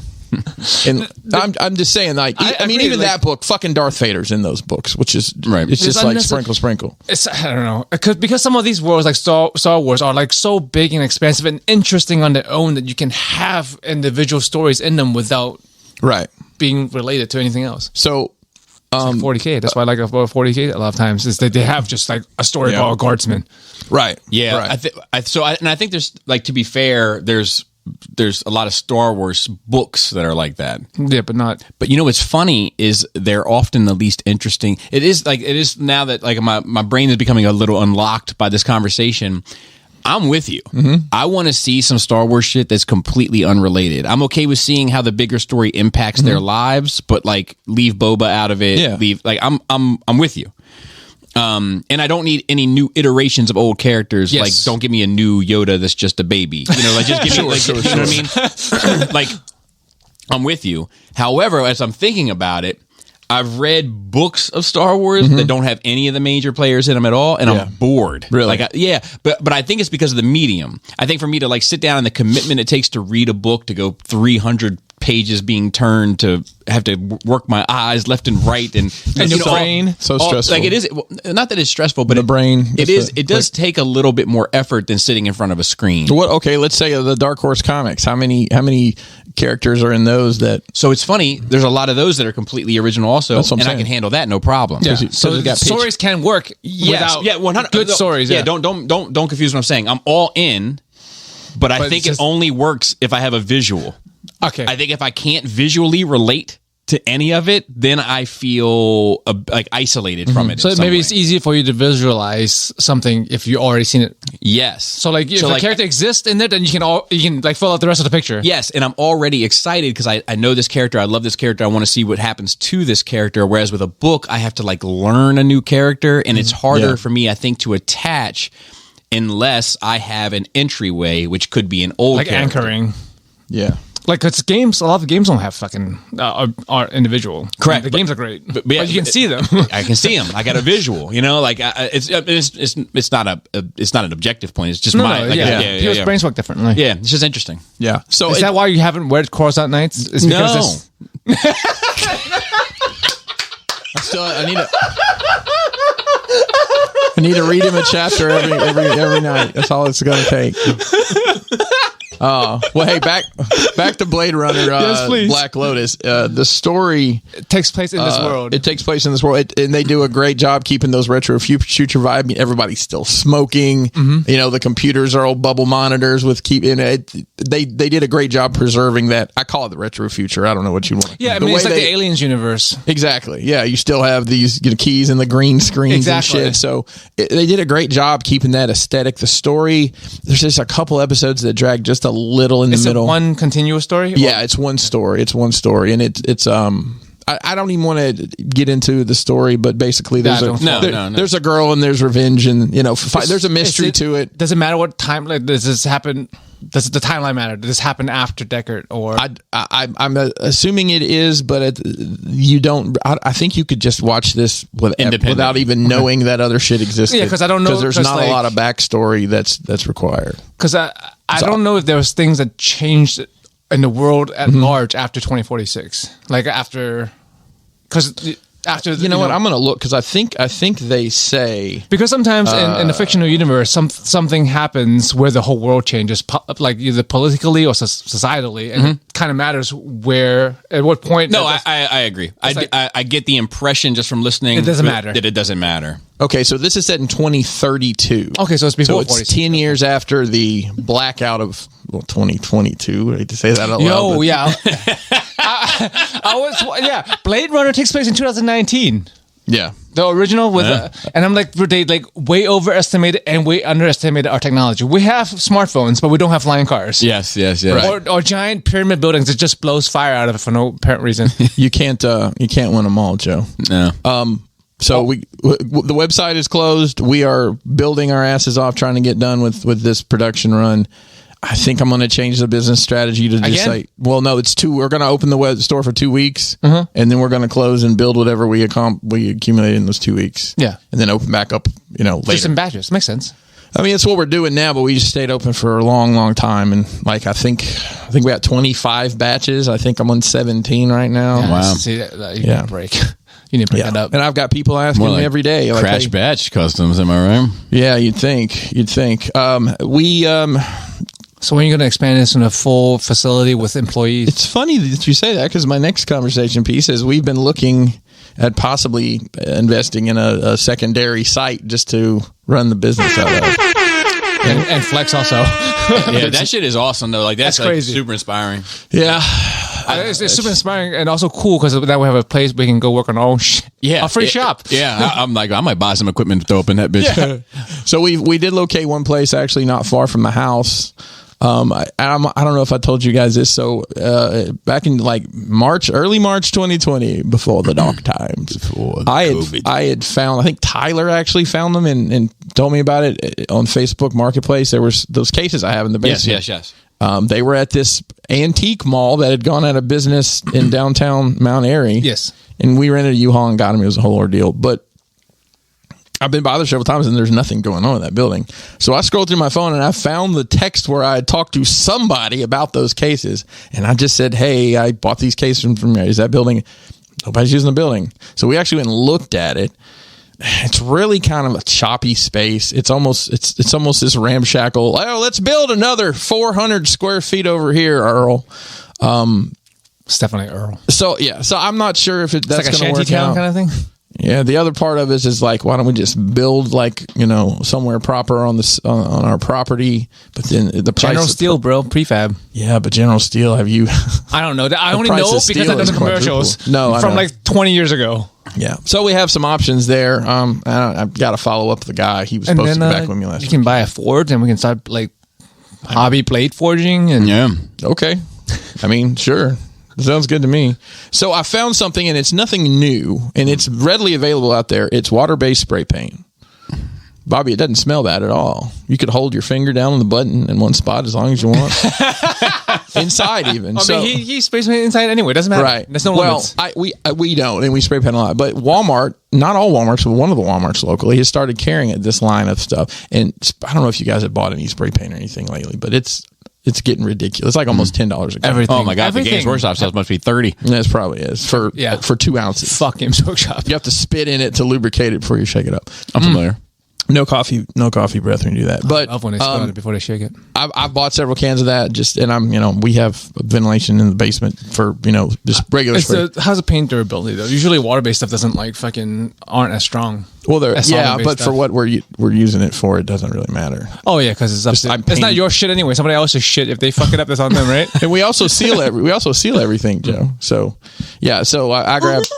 And I'm just saying, like, I mean, even that book, fucking Darth Vader's in those books, which is right. It's just like sprinkle. I don't know, because some of these worlds, like Star Wars, are like so big and expansive and interesting on their own that you can have individual stories in them without being related to anything else. So. 40K. That's why I like 40K a lot of times is that they have just like a story about a guardsman. Right. Yeah. Right. I think there's, like, to be fair, there's there's a lot of Star Wars books that are like that. Yeah, but not. But you know what's funny is they're often the least interesting. It is now that like my brain is becoming a little unlocked by this conversation. I'm with you. Mm-hmm. I want to see some Star Wars shit that's completely unrelated. I'm okay with seeing how the bigger story impacts their lives, but like leave Boba out of it. Yeah. Leave like I'm with you. And I don't need any new iterations of old characters. Yes. Like, don't give me a new Yoda that's just a baby. You know, like just give me, like, you know what I mean? Like, I'm with you. However, as I'm thinking about it, I've read books of Star Wars that don't have any of the major players in them at all, and I'm bored. Really? Like, but I think it's because of the medium. I think for me to like sit down and the commitment it takes to read a book, to go 300 pages being turned, to have to work my eyes left and right, and your brain so stressful. Like it is, not that it's stressful, but the brain. It does take a little bit more effort than sitting in front of a screen. What? Okay, let's say the Dark Horse comics. How many characters are in those that? So it's funny. There's a lot of those that are completely original, also, and saying. I can handle that no problem. Yeah. So stories can work. Without 100 good stories. Yeah, don't confuse what I'm saying. I'm all in, but I think it only works if I have a visual. Okay. I think if I can't visually relate to any of it, then I feel like isolated from it. So maybe it's easier for you to visualize something if you already seen it. Yes. So like if a character exists in it, then you can like fill out the rest of the picture. Yes, and I'm already excited because I know this character. I love this character. I want to see what happens to this character. Whereas with a book, I have to like learn a new character, and it's harder for me, I think, to attach unless I have an entryway, which could be an old like character. Anchoring. Yeah. Like, it's games, a lot of games don't have fucking are individual. Correct. The games are great, but you can see them. I can see them. I got a visual. You know, like it's not an objective point. It's just People's brains work differently. Yeah, it's just interesting. Yeah. So is that why you haven't read Coruscant Nights? It's because I need to read him a chapter every night. That's all it's going to take. Well, hey, back to Blade Runner, yes, please. Black Lotus. The story takes place in this world. It takes place in this world, and they do a great job keeping those retro future vibe. I mean, everybody's still smoking. Mm-hmm. You know, the computers are old bubble monitors with keeping it. They did a great job preserving that. I call it the retro future. I don't know what you want. Yeah, I mean, it's like the Aliens universe. Exactly. Yeah, you still have these keys and the green screens and shit. So they did a great job keeping that aesthetic. The story, there's just a couple episodes that drag just a little in the middle. Is it one continuous story? Yeah, it's one story. And it's I don't even want to get into the story, but basically there's a girl and there's revenge, and there's a mystery to it. Does it matter what time? Like, does this happen? Does the timeline matter? Does this happen after Deckard? Or I'm assuming it is, but you don't. I think you could just watch this without even knowing that other shit existed. Yeah, because I don't know. Because there's not a lot of backstory that's required. Because I don't know if there was things that changed in the world at large after 2046. Like after what, I'm gonna look, because I think they say, because sometimes in the fictional universe something happens where the whole world changes, like either politically or societally, and it kind of matters at what point. No, I agree. I get the impression just from listening it doesn't matter that it doesn't matter. Okay, so this is set in 2032. Okay, so it's before. So it's 46. 10 years after the blackout of 2022. I hate to say that out loud. Yeah. Blade Runner takes place in 2019. Yeah, the original with, and I'm like, they like way overestimated and way underestimated our technology. We have smartphones, but we don't have flying cars. Yes. Right. Or giant pyramid buildings that just blows fire out of it for no apparent reason. You can't win them all, Joe. No. So the website is closed. We are building our asses off trying to get done with this production run. I think I'm going to change the business strategy to just say, well, no, it's we're going to open the web store for 2 weeks, and then we're going to close and build whatever we accumulate in those 2 weeks. Yeah. And then open back up, later. Just in batches. Makes sense. I mean, it's what we're doing now, but we just stayed open for a long, long time. And like, I think we got 25 batches. I think I'm on 17 right now. Yeah, wow. See, you need a break. You need to break that up. And I've got people asking me every day. Like, Crash batch customs, am I right? Yeah, you'd think. So when are you going to expand this into a full facility with employees? It's funny that you say that, because my next conversation piece is we've been looking at possibly investing in a secondary site just to run the business out of. and flex also. Yeah, that shit is awesome though. Like that's crazy. Super inspiring. Yeah. It's super inspiring and also cool because now we have a place we can go work on our own shit. Yeah, a free shop. Yeah, I'm like, I might buy some equipment to throw up in that bitch. Yeah. So we did locate one place actually not far from the house. I don't know if I told you guys this. So back in like early March 2020, before the dark times, I had found. I think Tyler actually found them and told me about it on Facebook Marketplace. There was those cases I have in the basement. Yes. They were at this antique mall that had gone out of business in downtown Mount Airy. Yes. And we rented a U-Haul and got them. It was a whole ordeal. But I've been by there several times and there's nothing going on in that building. So I scrolled through my phone and I found the text where I had talked to somebody about those cases. And I just said, hey, I bought these cases from is that building? Nobody's using the building. So we actually went and looked at it. It's really kind of a choppy space. It's almost this ramshackle. Oh, let's build another 400 square feet over here, Earl. It's definitely Earl. So I'm not sure if that's like a going to work shanty town out. kind of thing. Yeah, the other part of it is like, why don't we just build like somewhere proper on our property? But then the price General Steel, bro, prefab. Yeah, but General Steel, have you? I don't know. I only know because I've done the commercials. No, from like 20 years ago. Yeah, so we have some options there. I've got to follow up with the guy. He was supposed to get back with me last week. You can buy a forge, and we can start like hobby blade forging. And yeah, okay. I mean, sure. Sounds good to me. So I found something, and it's nothing new, and it's readily available out there. It's water-based spray paint. Bobby, it doesn't smell bad at all. You could hold your finger down on the button in one spot as long as you want. Inside even. I mean, he sprays paint inside anyway. It doesn't matter. Right. There's no limits. We don't, and we spray paint a lot. But Walmart, not all Walmarts, but one of the Walmarts locally has started carrying this line of stuff. And I don't know if you guys have bought any spray paint or anything lately, but it's getting ridiculous. It's like almost $10 a gallon. Everything. Oh my God, the Games Workshop stuff must be 30. That probably is for 2 ounces. Fuck Games Workshop. You have to spit in it to lubricate it before you shake it up. I'm familiar. No coffee breath when you do that. But I love when they spit on it before they shake it. I've bought several cans of that. And we have ventilation in the basement for just regular spray. How's the paint durability though? Usually water-based stuff doesn't aren't as strong. Well, but for what we're using it for, it doesn't really matter. Oh yeah, because it's not your shit anyway. Somebody else's shit. If they fuck it up, that's on them, right? And we also seal everything, Joe. So yeah, I grabbed.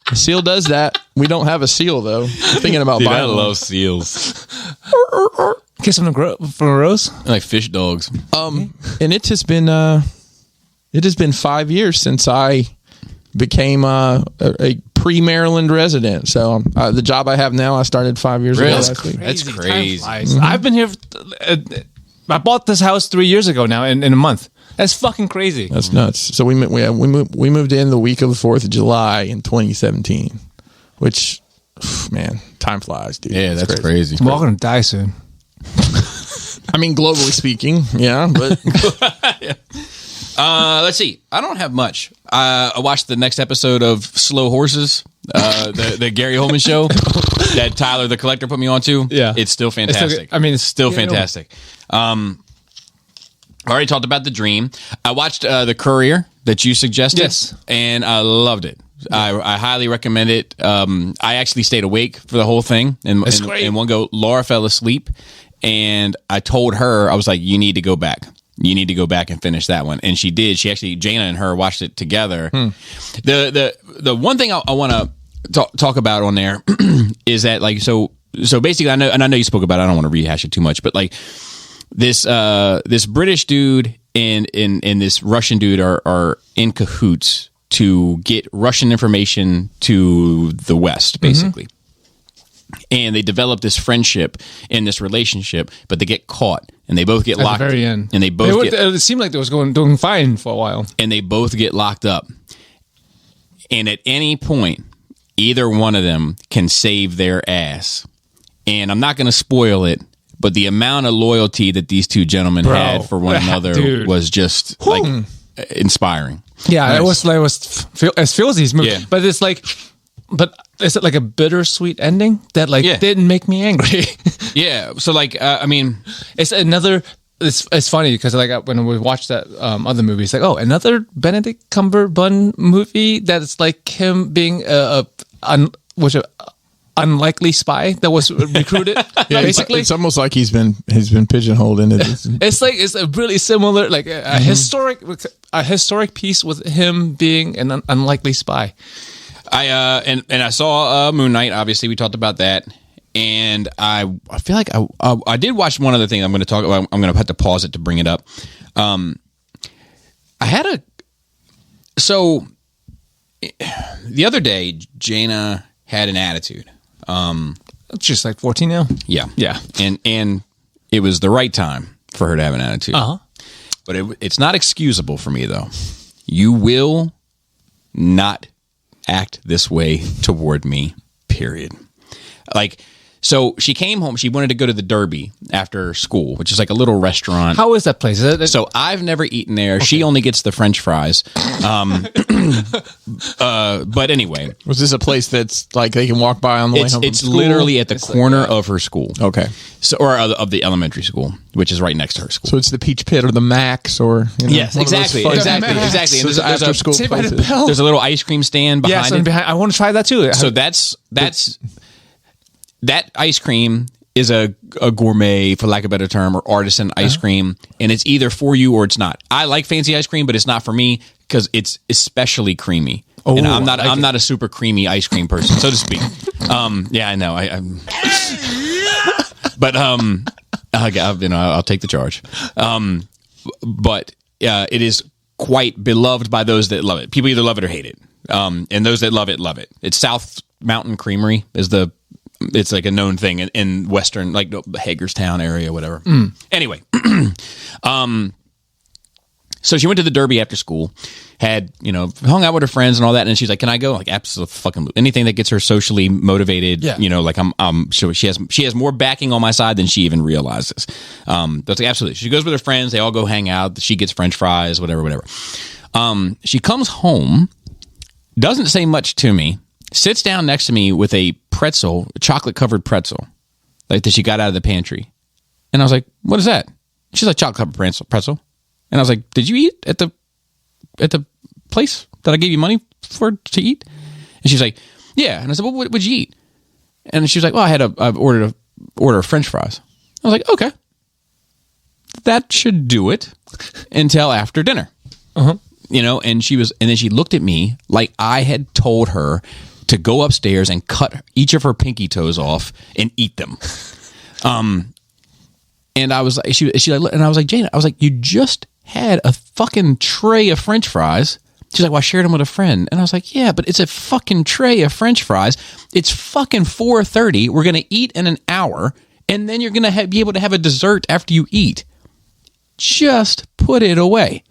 The seal does that. We don't have a seal though. Thinking about Dude, buying I one. love seals. Kiss them from a rose. I like fish dogs. And it has been 5 years since I became a pre-Maryland resident. So the job I have now, I started 5 years ago last week. That's crazy. I've been here. I bought this house 3 years ago now in a month. That's fucking crazy. That's nuts. So we moved in the week of the 4th of July in 2017, which, man, time flies, dude. Yeah, that's crazy. We're all going to die soon. I mean, globally speaking, yeah, but... Let's see. I don't have much. I watched the next episode of Slow Horses, the Gary Oldman show that Tyler the Collector put me onto. Yeah. It's still fantastic. It's still fantastic. I already talked about The Dream. I watched The Courier that you suggested. Yes. And I loved it. I highly recommend it. I actually stayed awake for the whole thing. And in one go, Laura fell asleep. And I told her, I was like, you need to go back. You need to go back and finish that one. And she did. She actually, Jana and her watched it together. The one thing I want to talk about on there is that, like, so basically, I know you spoke about it. I don't want to rehash it too much, but like this British dude and this Russian dude are in cahoots to get Russian information to the West, basically. And they develop this friendship and this relationship, but they get caught and they both get locked. At the very end. And it seemed like they was doing fine for a while. And they both get locked up. And at any point, either one of them can save their ass. And I'm not going to spoil it, but the amount of loyalty that these two gentlemen had for one another was just like inspiring. Yeah, nice. it was Filzy's movie. Yeah. But it's like... But is it like a bittersweet ending that didn't make me angry? Yeah. So like, I mean, it's another. It's funny because like when we watched that other movie, it's like, oh, another Benedict Cumberbatch movie that's like him being unlikely spy that was recruited. Basically, it's almost like he's been pigeonholed into this. It's a really similar, like a historic piece with him being an unlikely spy. I saw Moon Knight. Obviously, we talked about that, and I feel like I did watch one other thing. I'm going to talk about. I'm going to have to pause it to bring it up. So the other day, Jaina had an attitude. Just like 14 now. Yeah. And it was the right time for her to have an attitude. But it's not excusable for me, though. You will not act this way toward me, period. Like, so she came home. She wanted to go to the Derby after school, which is like a little restaurant. How is that place? So I've never eaten there. Okay. She only gets the French fries. But anyway. Was this a place that's like they can walk by on the way home from It's school? literally at the corner of her school. Okay. So, or of the elementary school, which is right next to her school. So it's the Peach Pit or the Max or... yes, exactly. And there's after school places. There's a little ice cream stand behind it. I want to try that too. So that ice cream is a gourmet, for lack of a better term, or artisan ice cream, and it's either for you or it's not. I like fancy ice cream, but it's not for me because it's especially creamy. Oh, and I'm not a super creamy ice cream person, so to speak. Yeah, I know. But I'll take the charge. But it is quite beloved by those that love it. People either love it or hate it. And those that love it, love it. It's South Mountain Creamery it's like a known thing in Western, like Hagerstown area, whatever. Anyway, so she went to the Derby after school, had, hung out with her friends and all that. And she's like, can I go? Like, absolutely. Anything that gets her socially motivated, like she has more backing on my side than she even realizes. That's like, absolutely. She goes with her friends. They all go hang out. She gets French fries, whatever. She comes home, doesn't say much to me, sits down next to me with a pretzel, chocolate-covered pretzel, like that she got out of the pantry. And I was like, what is that? She's like, chocolate-covered pretzel. And I was like, did you eat at the place that I gave you money to eat? And she's like, yeah. And I said, well, what would you eat? And she was like, well, I've ordered a order of French fries. I was like, okay. That should do it until after dinner. And then she looked at me like I had told her to go upstairs and cut each of her pinky toes off and eat them. And I was like, and I was like, Jane, you just had a fucking tray of French fries. She's like, well, I shared them with a friend. And I was like, yeah, but it's a fucking tray of French fries. It's fucking 4:30. We're going to eat in an hour. And then you're going to be able to have a dessert after you eat. Just put it away.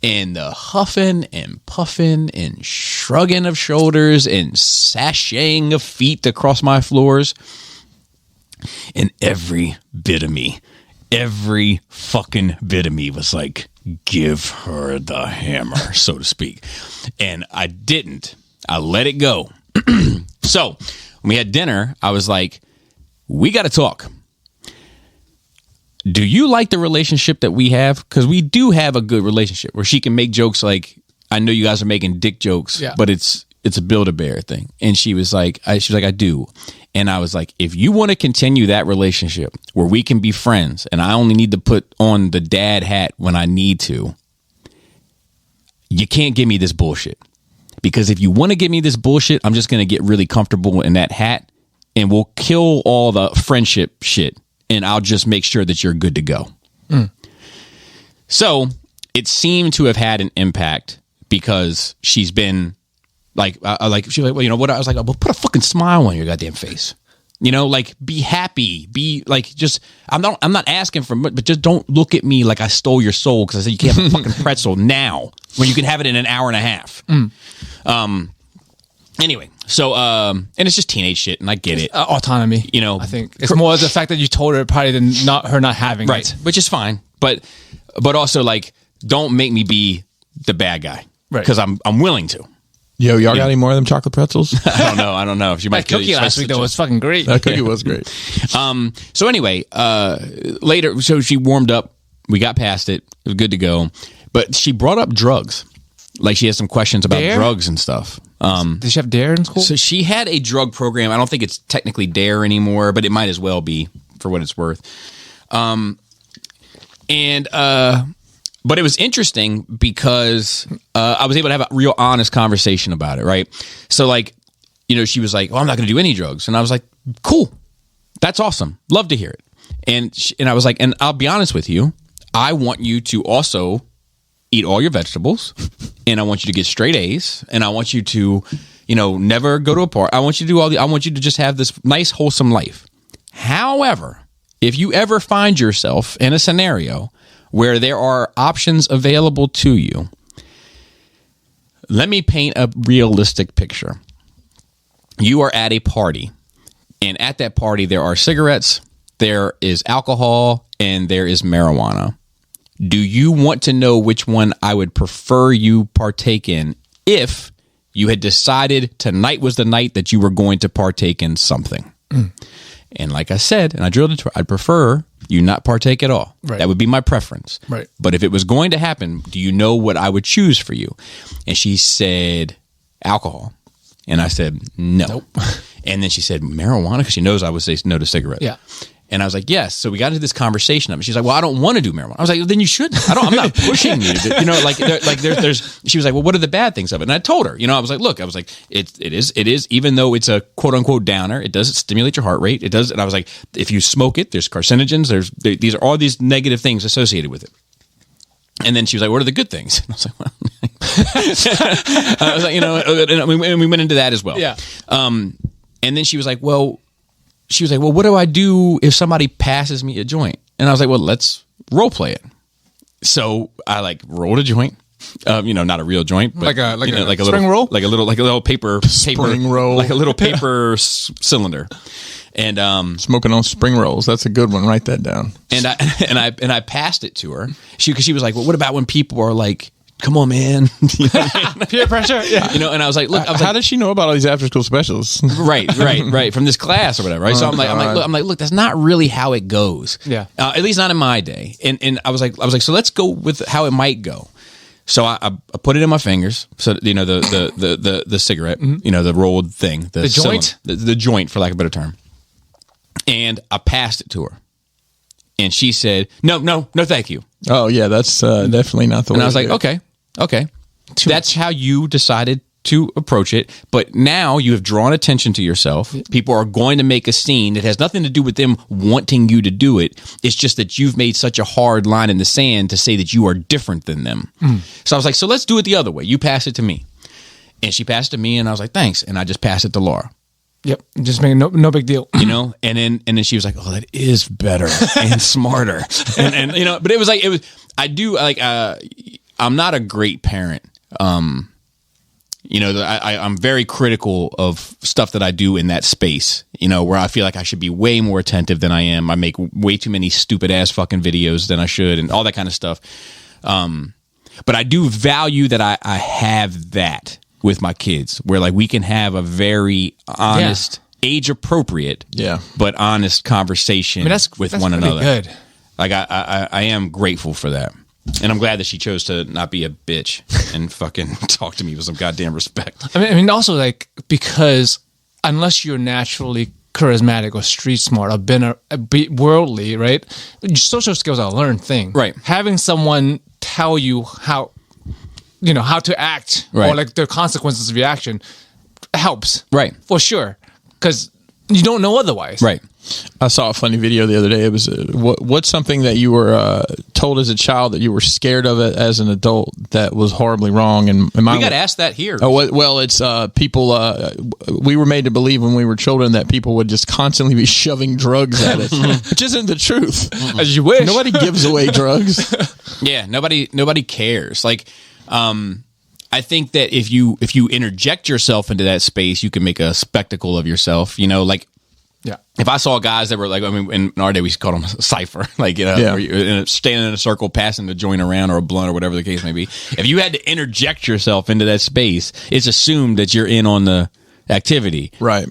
And the huffing and puffing and shrugging of shoulders and sashaying of feet across my floors. And every fucking bit of me was like, give her the hammer, so to speak. And I didn't. I let it go. So when we had dinner, I was like, we got to talk. Do you like the relationship that we have? Because we do have a good relationship where she can make jokes like, I know you guys are making dick jokes, but it's a Build-A-Bear thing. And she was like, I do. And I was like, if you want to continue that relationship where we can be friends and I only need to put on the dad hat when I need to, you can't give me this bullshit. Because if you want to give me this bullshit, I'm just going to get really comfortable in that hat and we'll kill all the friendship shit. And I'll just make sure that you're good to go. So it seemed to have had an impact because she's been like, she's like, well, what? I was like, well, put a fucking smile on your goddamn face. Like be happy, be like, just, I'm not asking for much, but just don't look at me like I stole your soul because I said you can't have a fucking pretzel now when you can have it in an hour and a half. Anyway, so and it's just teenage shit, and I get it. Autonomy, I think it's more the fact that you told her probably than her not having it, which is fine. But also like, don't make me be the bad guy, right? Because I'm willing to. Y'all got any more of them chocolate pretzels? I don't know. If you might that cookie last week though was fucking great. That cookie was great. So anyway, later, so she warmed up. We got past it. It was good to go. But she brought up drugs. Like she has some questions about Dare? drugs and stuff. Did she have DARE in school? So she had a drug program. I don't think it's technically DARE anymore, but it might as well be for what it's worth. But it was interesting because I was able to have a real honest conversation about it, right? So like, she was like, "Oh, I'm not going to do any drugs," and I was like, "Cool, that's awesome, love to hear it." And I was like, "And I'll be honest with you, I want you to also eat all your vegetables, and I want you to get straight A's, and I want you to, never go to a party. I want you to do I want you to just have this nice, wholesome life. However, if you ever find yourself in a scenario where there are options available to you, let me paint a realistic picture. You are at a party, and at that party there are cigarettes, there is alcohol, and there is marijuana. Do you want to know which one I would prefer you partake in if you had decided tonight was the night that you were going to partake in something?" And like I said, and I drilled into it, I'd prefer you not partake at all. Right. That would be my preference. Right. But if it was going to happen, do you know what I would choose for you? And she said, alcohol. And I said, no. Nope. And then she said, marijuana, because she knows I would say no to cigarettes. Yeah. And I was like, yes. So we got into this conversation of it. She's like, well, I don't want to do marijuana. I was like, well, then you shouldn't. I'm not pushing you. There's. She was like, well, what are the bad things of it? And I told her, I was like, it is, even though it's a quote unquote downer, it does stimulate your heart rate. It does. And I was like, if you smoke it, there's carcinogens. These are all these negative things associated with it. And then she was like, what are the good things? And I was like, well, I was like, and we went into that as well. Yeah. And then she was like, well, what do I do if somebody passes me a joint? And I was like, well, let's role play it. So I rolled a joint, not a real joint, but like a spring roll, like a little paper spring roll, like a little paper cylinder. And smoking on spring rolls. That's a good one. Write that down. And I passed it to her. Because she was like, well, what about when people are like, come on, man. Peer pressure. Yeah. And I was like, look, how does she know about all these after school specials? Right. From this class or whatever. Right. So I'm like, look, that's not really how it goes. Yeah. At least not in my day. And I was like, so let's go with how it might go. So I put it in my fingers. So, the cigarette, the rolled thing, the joint, the joint, for lack of a better term. And I passed it to her. And she said, no, thank you. Oh, yeah, that's definitely not the way. And I was like, okay. That's how you decided to approach it. But now you have drawn attention to yourself. People are going to make a scene. It has nothing to do with them wanting you to do it. It's just that you've made such a hard line in the sand to say that you are different than them. So I was like, so let's do it the other way. You pass it to me. And she passed it to me, and I was like, thanks. And I just passed it to Laura. Yep, just making no big deal. And then she was like, "Oh, that is better and smarter." And but it was. I'm not a great parent. I'm very critical of stuff that I do in that space. Where I feel like I should be way more attentive than I am. I make way too many stupid ass fucking videos than I should, and all that kind of stuff. But I do value that I have that with my kids, where we can have a very honest, age appropriate, but honest conversation with one another. Good. I am grateful for that, and I'm glad that she chose to not be a bitch and fucking talk to me with some goddamn respect. I mean, also because unless you're naturally charismatic or street smart or been worldly, right? Social skills are a learned thing, right? Having someone tell you how to act, right, or the consequences of your action helps, right? For sure, because you don't know otherwise, right? I saw a funny video the other day. It was what's something that you were told as a child that you were scared of it as an adult that was horribly wrong. And we got asked that here. Oh well, it's people. We were made to believe when we were children that people would just constantly be shoving drugs at us, which isn't the truth. As you wish. Nobody gives away drugs. Yeah, nobody cares. I think that if you interject yourself into that space, you can make a spectacle of yourself. Yeah. If I saw guys that were in our day we called them Cypher, where you're standing in a circle, passing the joint around or a blunt or whatever the case may be. If you had to interject yourself into that space, it's assumed that you're in on the activity, right?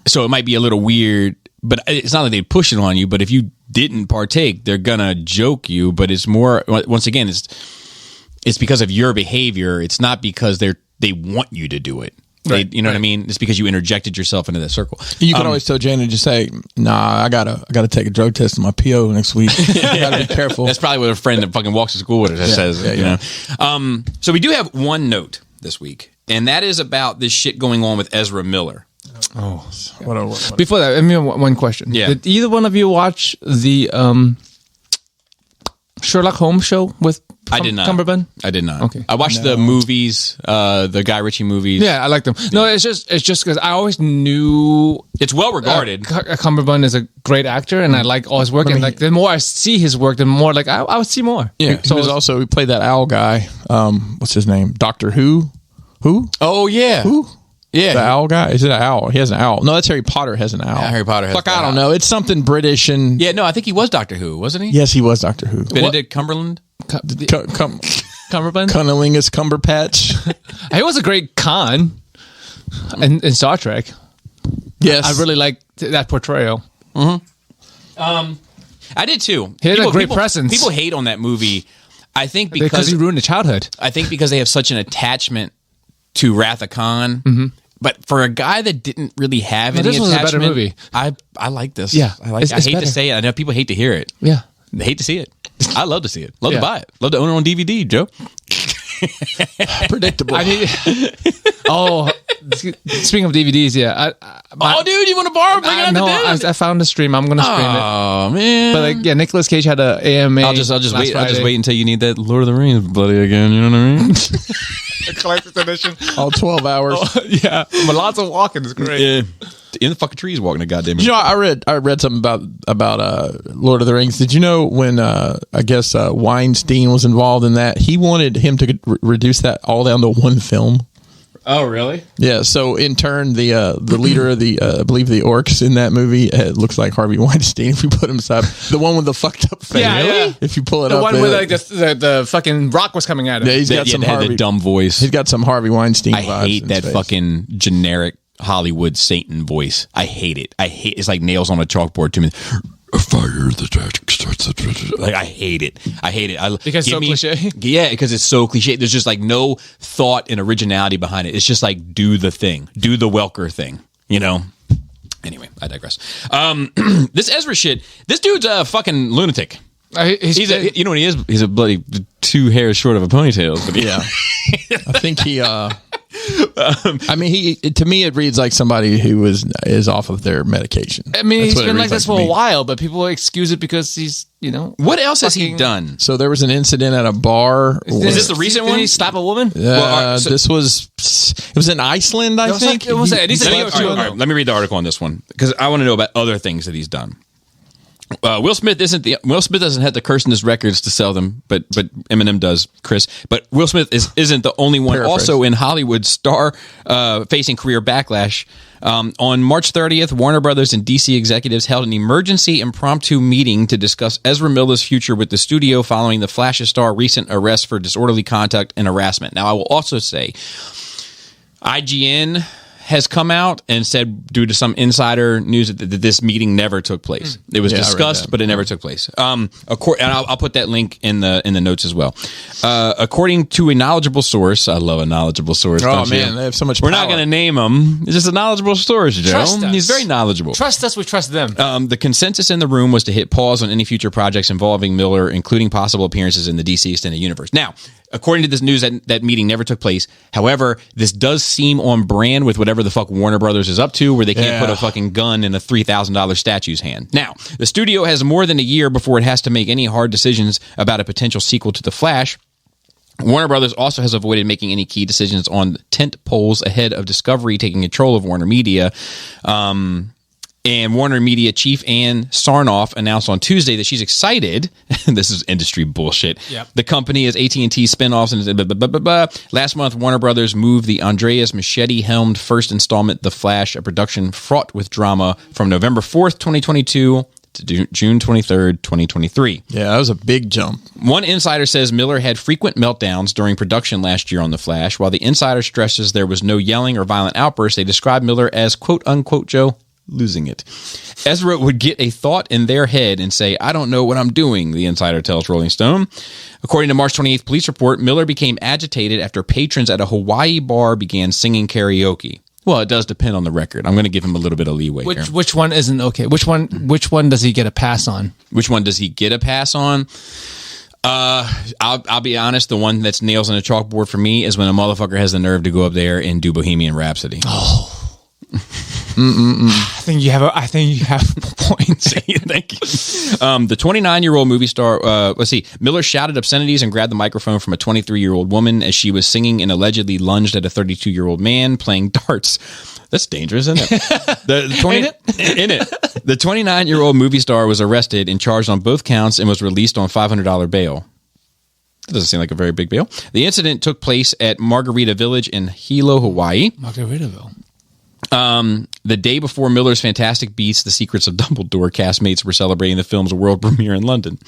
So it might be a little weird, but it's not like they push it on you. But if you didn't partake, they're gonna joke you. But it's more, once again, it's because of your behavior. It's not because they want you to do it. Right, you know what I mean? It's because you interjected yourself into that circle. You can always tell Janet, just say, "Nah, I gotta take a drug test on my PO next week. I gotta be careful." That's probably what a friend that fucking walks to school with her says. You know. So we do have one note this week, and that is about this shit going on with Ezra Miller. Oh, what before that, I mean, one question. Yeah. Did either one of you watch the Sherlock Holmes show with? I did not. Cumberbatch? I did not. Okay. I watched the movies, the Guy Ritchie movies. Yeah, I like them. No, it's just because I always knew it's well regarded. Cumberbatch is a great actor, and I like all his work. And like the more I see his work, the more like I would see more. Yeah. So he played that owl guy. What's his name? Doctor Who? Who? Oh yeah. Who? Yeah. The owl guy? Is it an owl? He has an owl. No, that's Harry Potter has an owl. Yeah, Harry Potter has Fuck, I don't know. It's something British and... Yeah, no, I think he was Doctor Who, wasn't he? Yes, he was Doctor Who. Benedict Cumberland? Cumberbatch? Cunnilingus Cumberpatch. He was a great Khan in Star Trek. Yes. I really liked that portrayal. Mm-hmm. I did too. He had a great presence. People hate on that movie, I think because he ruined the childhood. I think because they have such an attachment to Wrath of Khan. Mm-hmm. But for a guy that didn't really have any this was attachment, a better movie. I like this. Yeah, I hate better. to say it. I know people hate to hear it. Yeah, they hate to see it. I love to see it. Love to buy it. Love to own it on DVD, Joe. Predictable. Speaking of DVDs, yeah. Dude, you want to borrow? Bring it on the dude. I found the stream. I'm gonna stream it. Oh man! But like, yeah, Nicolas Cage had a AMA. I'll just wait. Friday. I'll just wait until you need that Lord of the Rings bloody again. You know what I mean? A collector's edition. All 12 hours. Yeah, but lots of walking is great. Yeah. In the fucking trees walking the goddamn. You know, I read something about Lord of the Rings. Did you know when I guess Weinstein was involved in that, he wanted him to reduce that all down to one film. Oh, really? Yeah. So in turn, the leader of the I believe the orcs in that movie looks like Harvey Weinstein. If you put him aside, the one with the fucked up face. Yeah, really? If you pull it the up, one where like the fucking rock was coming at him. Yeah, he's got some Harvey, the dumb voice. He's got some Harvey Weinstein. I vibes hate that fucking generic Hollywood Satan voice. I hate it. It's like nails on a chalkboard to me. Fire the tragic starts. Like I hate it. Because it's so cliche. Yeah, because it's so cliche. There's just like no thought and originality behind it. It's just like do the thing, do the Welker thing. You know. Anyway, I digress. This Ezra shit. This dude's a fucking lunatic. You know what he is? He's a bloody 2 hairs short of a ponytail. But yeah, I think he. I mean, to me it reads like somebody who is off of their medication. I mean, he's been like this for a while, but people excuse it because he's, you know. What else has he done? So there was an incident at a bar. Is this the recent one? Did he slap a woman? This was in Iceland, I think. Let me read the article on this one because I want to know about other things that he's done. Will Smith doesn't have the Kirsten's records to sell them, but Eminem does, Chris. But Will Smith isn't the only one. Paraphrase. Also in Hollywood, star facing career backlash. On March 30th, Warner Brothers and DC executives held an emergency impromptu meeting to discuss Ezra Miller's future with the studio following the Flash's star recent arrest for disorderly conduct and harassment. Now, I will also say, IGN has come out and said, due to some insider news, that this meeting never took place. It was discussed, but it never took place. And I'll put that link in the notes as well. According to a knowledgeable source, I love a knowledgeable source. Oh man, they have so much. We're not going to name him. It's just a knowledgeable source, Joe. Trust us. He's very knowledgeable. Trust us, we trust them. The consensus in the room was to hit pause on any future projects involving Miller, including possible appearances in the DC Extended Universe. Now, according to this news, that meeting never took place. However, this does seem on brand with whatever the fuck Warner Brothers is up to, where they can't put a fucking gun in a $3,000 statue's hand. Now, the studio has more than a year before it has to make any hard decisions about a potential sequel to The Flash. Warner Brothers also has avoided making any key decisions on tent poles ahead of Discovery taking control of Warner Media. And Warner Media chief Ann Sarnoff announced on Tuesday that she's excited. This is industry bullshit. Yep. The company is AT&T spinoffs and blah, blah, blah, blah. Last month, Warner Brothers moved the Andreas Muschietti-helmed first installment, The Flash, a production fraught with drama, from November 4th, 2022 to June 23rd, 2023. Yeah, that was a big jump. One insider says Miller had frequent meltdowns during production last year on The Flash. While the insider stresses there was no yelling or violent outbursts, they described Miller as, quote unquote, Joe, losing it. Ezra would get a thought in their head and say, I don't know what I'm doing, the insider tells Rolling Stone. According to March 28th police report, Miller became agitated after patrons at a Hawaii bar began singing karaoke. Well, it does depend on the record. I'm going to give him a little bit of leeway here. Which one isn't okay? Which one does he get a pass on? Which one does he get a pass on? I'll be honest. The one that's nails on a chalkboard for me is when a motherfucker has the nerve to go up there and do Bohemian Rhapsody. Oh. I think you have points. Thank you. The 29-year-old movie star, Miller shouted obscenities and grabbed the microphone from a 23-year-old woman as she was singing and allegedly lunged at a 32-year-old man playing darts. That's dangerous, isn't it? The 29-year-old movie star was arrested and charged on both counts and was released on $500 bail. That doesn't seem like a very big bail. The incident took place at Margarita Village in Hilo, Hawaii. Margaritaville. The day before Miller's Fantastic Beasts: The Secrets of Dumbledore castmates were celebrating the film's world premiere in London.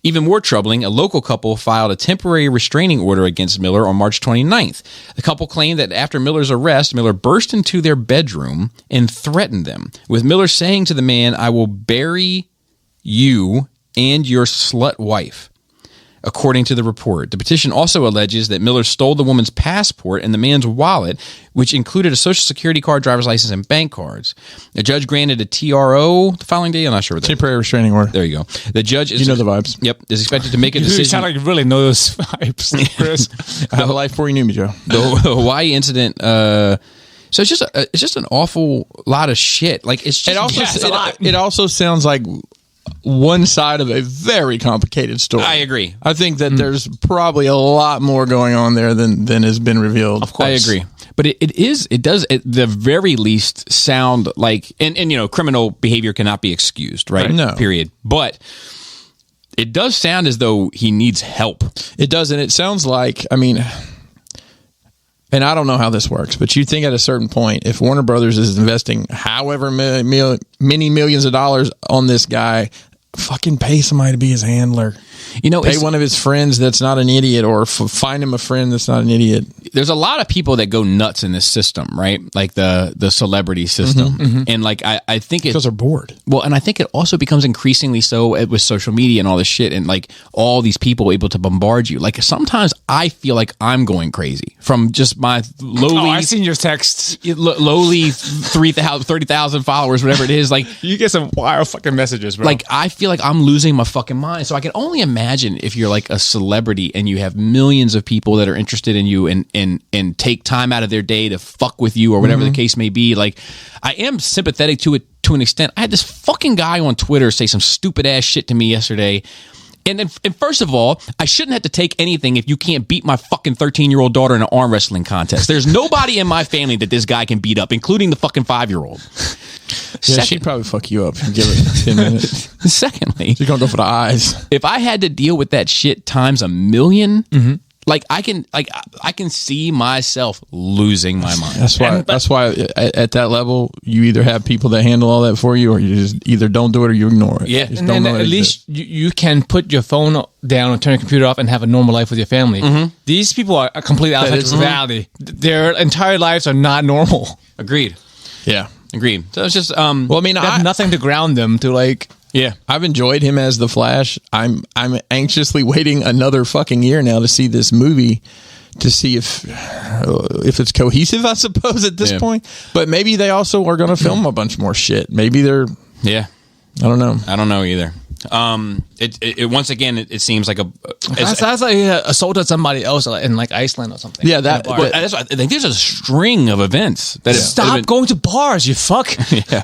Even more troubling, a local couple filed a temporary restraining order against Miller on March 29th. The couple claimed that after Miller's arrest, Miller burst into their bedroom and threatened them, with Miller saying to the man, I will bury you and your slut wife. According to the report, the petition also alleges that Miller stole the woman's passport and the man's wallet, which included a social security card, driver's license, and bank cards. The judge granted a TRO the following day. I'm not sure what that is. Temporary restraining order. There you go. The judge is... You know the vibes. Yep. Is expected to make a decision... You sound like you really know those vibes, Chris. I have a life before you knew me, Joe. The Hawaii incident... so it's just an awful lot of shit. Like it's just... It also sounds like one side of a very complicated story. I agree. I think that there's probably a lot more going on there than has been revealed. Of course. I agree. But it does at the very least sound like, and criminal behavior cannot be excused, right? No. Period. But it does sound as though he needs help. It does, and it sounds like, and I don't know how this works, but you think at a certain point, if Warner Brothers is investing however many millions of dollars on this guy, fucking pay somebody to be his handler. Pay one of his friends that's not an idiot, or find him a friend that's not an idiot. There's a lot of people that go nuts in this system, right? Like the celebrity system. And like I think because they're bored. Well, and I think it also becomes increasingly so with social media and all this shit, and like all these people able to bombard you. Like sometimes I feel like I'm going crazy from just my lowly... Oh, I've seen your texts. Lowly 30,000 followers, whatever it is. Like you get some wild fucking messages, bro. Like I feel like I'm losing my fucking mind. So I can only imagine if you're like a celebrity and you have millions of people that are interested in you and take time out of their day to fuck with you or whatever the case may be. Like I am sympathetic to it to an extent. I had this fucking guy on Twitter say some stupid ass shit to me yesterday. And first of all, I shouldn't have to take anything if you can't beat my fucking 13-year-old daughter in an arm wrestling contest. There's nobody in my family that this guy can beat up, including the fucking 5-year-old. Yeah, she'd probably fuck you up and give it 10 minutes. Secondly, she's gonna go for the eyes. If I had to deal with that shit times a million, like I can see myself losing my mind. That's why at that level you either have people that handle all that for you, or you just either don't do it or you ignore it. Yeah, and then at least you can put your phone down and turn your computer off and have a normal life with your family. These people are completely outside of reality. Their entire lives are not normal. Agreed. Yeah. Agreed. So it's just I have nothing to ground them to like. Yeah, I've enjoyed him as the Flash. I'm anxiously waiting another fucking year now to see this movie, to see if it's cohesive, I suppose, at this point. But maybe they also are going to film a bunch more shit. Maybe they're... Yeah. I don't know. I don't know either. It once again, it seems like that's like assaulted somebody else in like Iceland or something. Yeah, that's I think there's a string of events that stop going to bars, you fuck. Yeah,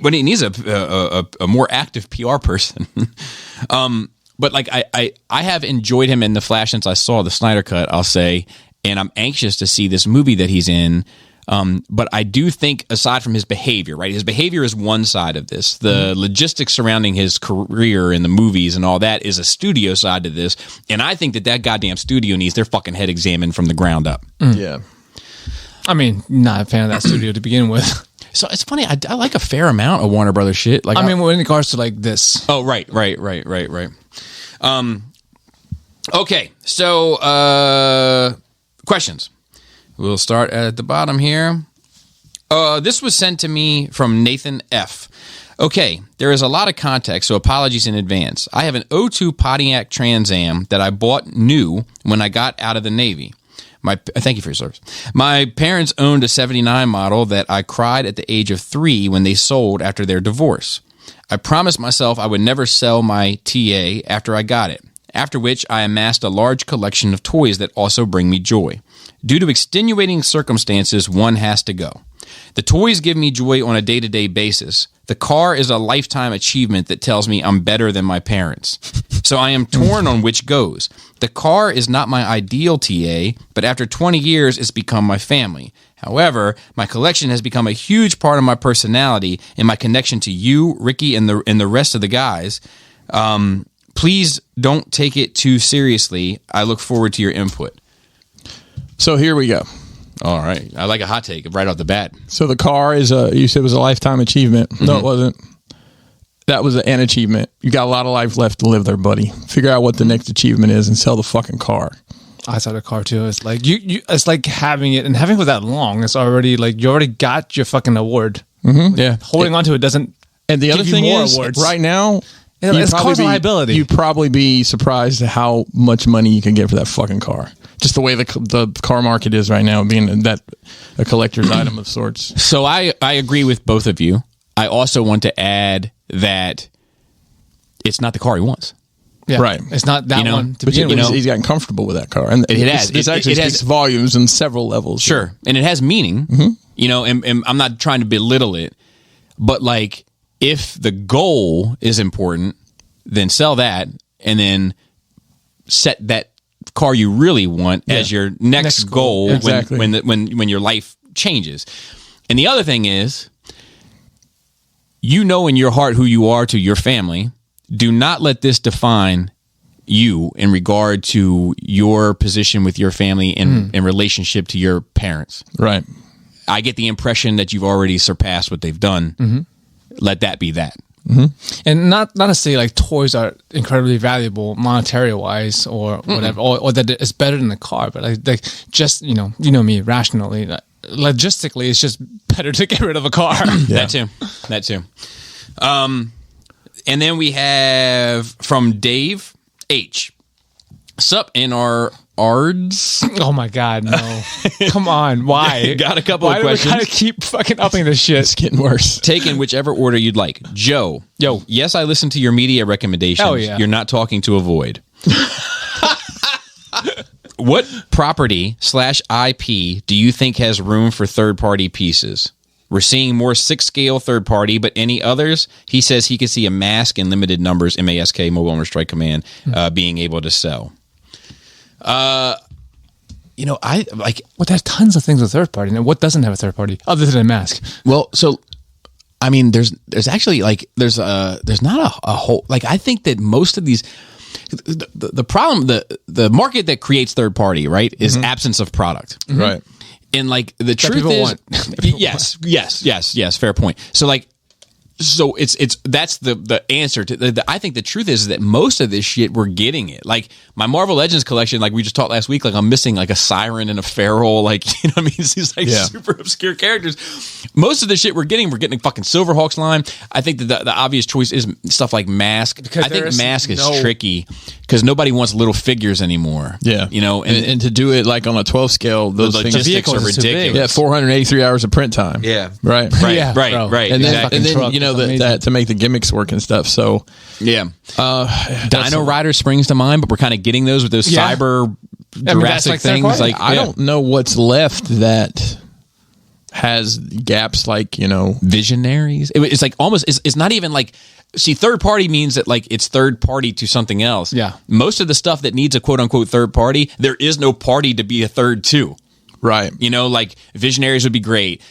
but he needs a more active PR person. But like I have enjoyed him in The Flash since I saw the Snyder Cut, I'll say, and I'm anxious to see this movie that he's in. But I do think, aside from his behavior, right? His behavior is one side of this. The logistics surrounding his career in the movies and all that is a studio side to this. And I think that goddamn studio needs their fucking head examined from the ground up. Yeah. I mean, not a fan of that studio to begin with. So it's funny. I like a fair amount of Warner Brothers shit. Like, I mean, when it regards to like this. Oh, right. Okay. So, questions. We'll start at the bottom here. This was sent to me from Nathan F. Okay, there is a lot of context, so apologies in advance. I have an 02 Pontiac Trans Am that I bought new when I got out of the Navy. Thank you for your service. My parents owned a 79 model that I cried at the age of 3 when they sold after their divorce. I promised myself I would never sell my TA after I got it, after which I amassed a large collection of toys that also bring me joy. Due to extenuating circumstances, one has to go. The toys give me joy on a day-to-day basis. The car is a lifetime achievement that tells me I'm better than my parents. So I am torn on which goes. The car is not my ideal TA, but after 20 years, it's become my family. However, my collection has become a huge part of my personality and my connection to you, Ricky, and the rest of the guys. Please don't take it too seriously. I look forward to your input. So here we go. All right. I like a hot take right off the bat. So the car you said was a lifetime achievement. Mm-hmm. No, it wasn't. That was an achievement. You got a lot of life left to live there, buddy. Figure out what the next achievement is and sell the fucking car. I saw the car too. It's like it's like having it and having it for that long. It's already like you already got your fucking award. Mm-hmm. Like, yeah. Holding on to it doesn't. And the other thing is, awards. Right now, it's car's liability. You'd probably be surprised at how much money you can get for that fucking car. Just the way the car market is right now, being that a collector's item of sorts. So I agree with both of you. I also want to add that it's not the car he wants. Yeah. Right. It's not that one to but begin with. He's gotten comfortable with that car. And it has. It actually speaks volumes on several levels. Sure. And it has meaning, and I'm not trying to belittle it, but like if the goal is important, then sell that and then set that car you really want as your next goal exactly. when your life changes. And the other thing is, you know in your heart who you are to your family. Do not let this define you in regard to your position with your family in relationship to your parents. Right. I get the impression that you've already surpassed what they've done. Mm-hmm. Let that be that. Mm-hmm. And not to say like toys are incredibly valuable monetary wise or whatever, or that it's better than the car, but like just you know me rationally, logistically, it's just better to get rid of a car. Yeah. That too. And then we have from Dave H. Sup in our ARDS. Oh my God, no. Come on, why? Got a couple of questions. Why do we gotta keep fucking upping this shit? It's getting worse. Take in whichever order you'd like. Joe. Yo. Yes, I listened to your media recommendations. Hell yeah. You're not talking to a void. What property/IP do you think has room for third-party pieces? We're seeing more 6-scale third-party, but any others? He says he could see a mask in limited numbers, MASK, Mobile Owner Strike Command, being able to sell. I like. Well, there's tons of things with third party. Now, what doesn't have a third party other than a mask? Well, so I mean, there's actually like there's not a whole like I think that most of these the problem the market that creates third party right is absence of product right, and like the truth is yes fair point. So like. So that's the answer to I think the truth is that most of this shit we're getting it. Like my Marvel Legends collection, like we just talked last week, like I'm missing like a Siren and a Feral, like you know what I mean? It's these like super obscure characters. Most of the shit we're getting a fucking Silverhawks line. I think that the obvious choice is stuff like Mask. Because I think Mask is tricky because nobody wants little figures anymore. Yeah, you know, and to do it like on a 12 scale, those logistics are ridiculous. Yeah, 483 hours of print time. Yeah, right. And then you know that to make the gimmicks work and stuff. So yeah, Dino Rider springs to mind, but we're kind of getting those with those cyber Jurassic things. Like I don't know what's left that has gaps like Visionaries. It's like almost it's not even like. See, third party means that like it's third party to something else. Yeah, most of the stuff that needs a quote unquote third party, there is no party to be a third to. Right. Like Visionaries would be great.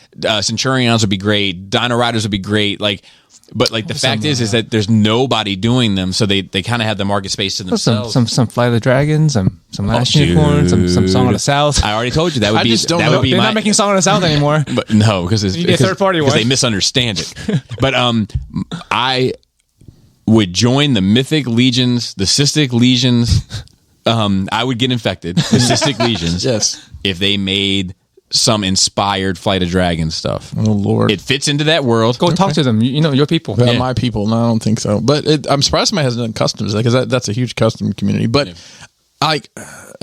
Centurions would be great. Dino Riders would be great. But the fact is that there's nobody doing them, so they kind of have the market space to themselves. Some Flight of the Dragon, some Last Unicorn, some Song of the South. I already told you that would be. They're not making Song of the South anymore. But no, because it's a third party one. Because they misunderstand it. But I would join the Mythic Legions, the Cystic Legions. I would get infected. The Cystic Legions. Yes. If they made some inspired Flight of Dragons stuff. Oh Lord, it fits into that world. Go talk to them. You know, your people. Yeah, my people. No, I don't think so. But I'm surprised somebody hasn't done customs because that's a huge custom community. But I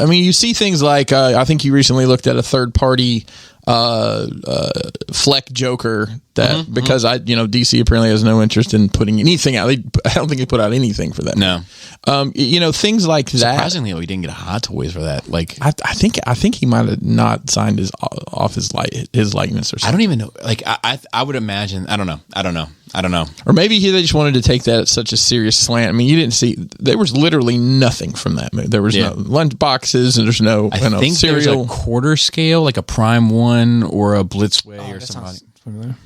mean, you see things like I think you recently looked at a third party Fleck Joker that because DC apparently has no interest in putting anything out. I don't think they put out anything for that. No, things like that. Surprisingly, he didn't get Hot Toys for that. Like I think he might have not signed his likeness or something. I don't even know. Like I would imagine. I don't know. Or maybe they just wanted to take that at such a serious slant. I mean, you didn't see there was literally nothing from that movie. There was no lunch boxes and there's no I think cereal. There's a quarter scale, like a Prime 1 or a Blitzway or something.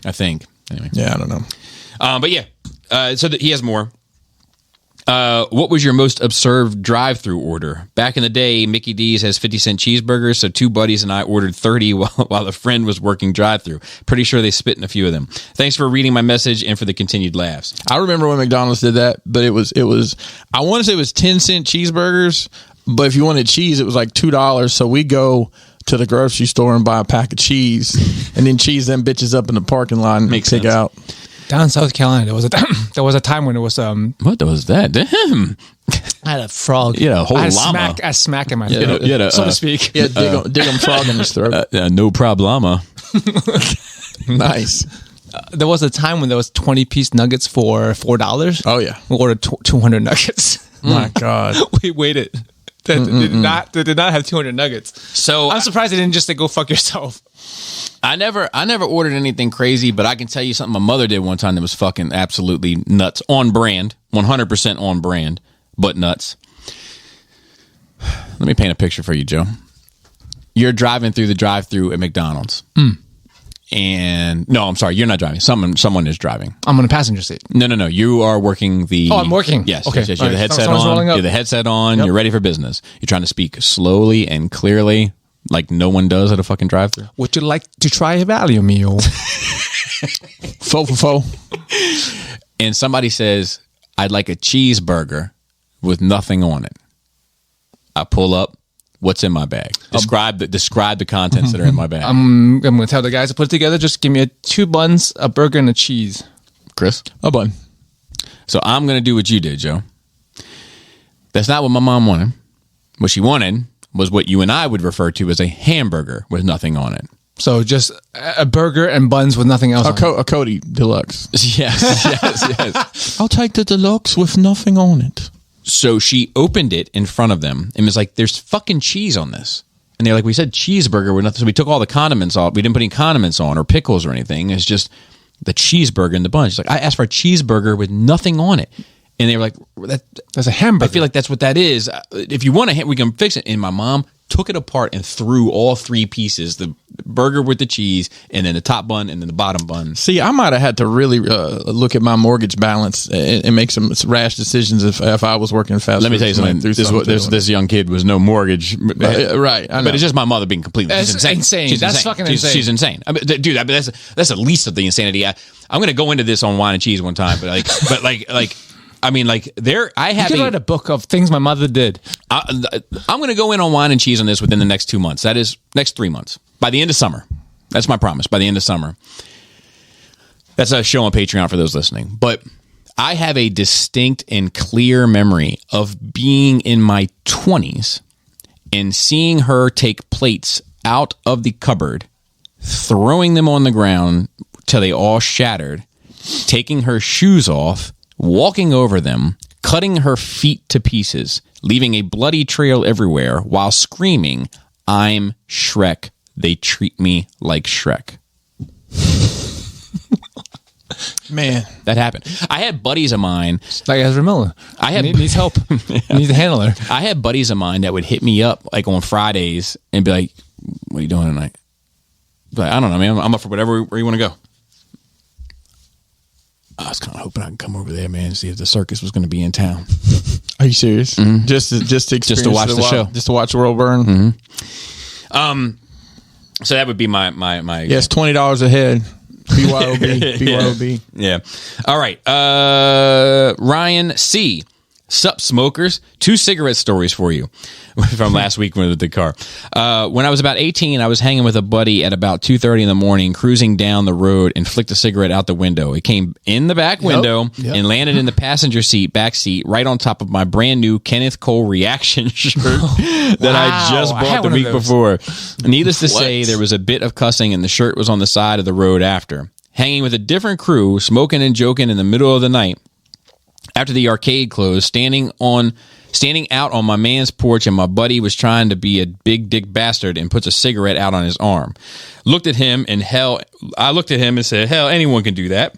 I think. Anyway. Yeah, I don't know. But yeah, so he has more. What was your most absurd drive-through order? Back in the day, Mickey D's has 50-cent cheeseburgers, so two buddies and I ordered 30 while a friend was working drive-through. Pretty sure they spit in a few of them. Thanks for reading my message and for the continued laughs. I remember when McDonald's did that, but it was I want to say it was 10-cent cheeseburgers, but if you wanted cheese, it was like $2. So we go to the grocery store and buy a pack of cheese, and then cheese them bitches up in the parking lot and Makes take sense. out. Down in South Carolina, there was a time when it was What was that? Damn. I had a frog. You had a whole llama. A smack in my throat, so to speak. Yeah, dig 'em frog in his throat. No problema. Nice. There was a time when there was 20-piece nuggets for $4. Oh yeah. We ordered 200 nuggets. My God. We waited. They did not have 200 nuggets. So I'm surprised they didn't just say go fuck yourself. I never ordered anything crazy, but I can tell you something my mother did one time that was fucking absolutely nuts. On brand. 100% on brand, but nuts. Let me paint a picture for you, Joe. You're driving through the drive-thru at McDonald's. And no, I'm sorry, you're not driving. Someone is driving. I'm on the passenger seat. No. You are working the... Oh, I'm working. Yes. Okay. Yes, you have the headset Someone's rolling on. up. You have the headset on. Yep. You're ready for business. You're trying to speak slowly and clearly, like no one does at a fucking drive-thru. Would you like to try a value meal? Fo. And somebody says, I'd like a cheeseburger with nothing on it. I pull up. What's in my bag? Describe the contents that are in my bag. I'm going to tell the guys to put it together. Just give me 2 buns, a burger, and a cheese. Chris? A bun. So I'm going to do what you did, Joe. That's not what my mom wanted. What she wanted was what you and I would refer to as a hamburger with nothing on it. So just a burger and buns with nothing else on it. A Cody Deluxe. Yes. I'll take the Deluxe with nothing on it. So she opened it in front of them and was like, there's fucking cheese on this. And they're like, we said cheeseburger with nothing. So we took all the condiments off. We didn't put any condiments on or pickles or anything. It's just the cheeseburger and the bun. She's like, I asked for a cheeseburger with nothing on it. And they were like, that's a hamburger. I feel like that's what that is. If you want to, we can fix it. And my mom took it apart and threw all 3 pieces, the burger with the cheese, and then the top bun, and then the bottom bun. See, I might have had to really look at my mortgage balance and make some rash decisions if I was working fast. Let me tell you something. This young kid was no mortgage. Right. But it's just my mother being completely insane. She's That's insane. fucking insane. She's insane. I mean, dude, that's the least of the insanity. I'm going to go into this on wine and cheese one time, but I mean, like, I have you could write a book of things my mother did. I'm going to go in on wine and cheese on this within the next 2 months. That is, next 3 months. By the end of summer. That's my promise. By the end of summer. That's a show on Patreon for those listening. But I have a distinct and clear memory of being in my 20s and seeing her take plates out of the cupboard, throwing them on the ground till they all shattered, taking her shoes off, walking over them, cutting her feet to pieces, leaving a bloody trail everywhere while screaming, "I'm Shrek. They treat me like Shrek." Man, that happened. I had buddies of mine, like Ezra Miller. Needs help. Needs a handler. I had buddies of mine that would hit me up like on Fridays and be like, "What are you doing tonight?" But I don't know, man. I'm up for where you want to go. I was kind of hoping I could come over there, man, and see if the circus was going to be in town. Are you serious? Mm-hmm. Just to watch the show, just to watch the world burn. Mm-hmm. So that would be my yes, $20 a head. BYOB. Yeah. All right. Ryan C. Sup, smokers? 2 cigarette stories for you from last week with the car. When I was about 18, I was hanging with a buddy at about 2:30 in the morning, cruising down the road and flicked a cigarette out the window. It came in the back window and landed in the passenger back seat, right on top of my brand new Kenneth Cole Reaction shirt that I just bought the week before. Needless to say, there was a bit of cussing and the shirt was on the side of the road after. Hanging with a different crew, smoking and joking in the middle of the night. After the arcade closed, standing out on my man's porch, and my buddy was trying to be a big dick bastard and puts a cigarette out on his arm. I looked at him and said, hell, anyone can do that.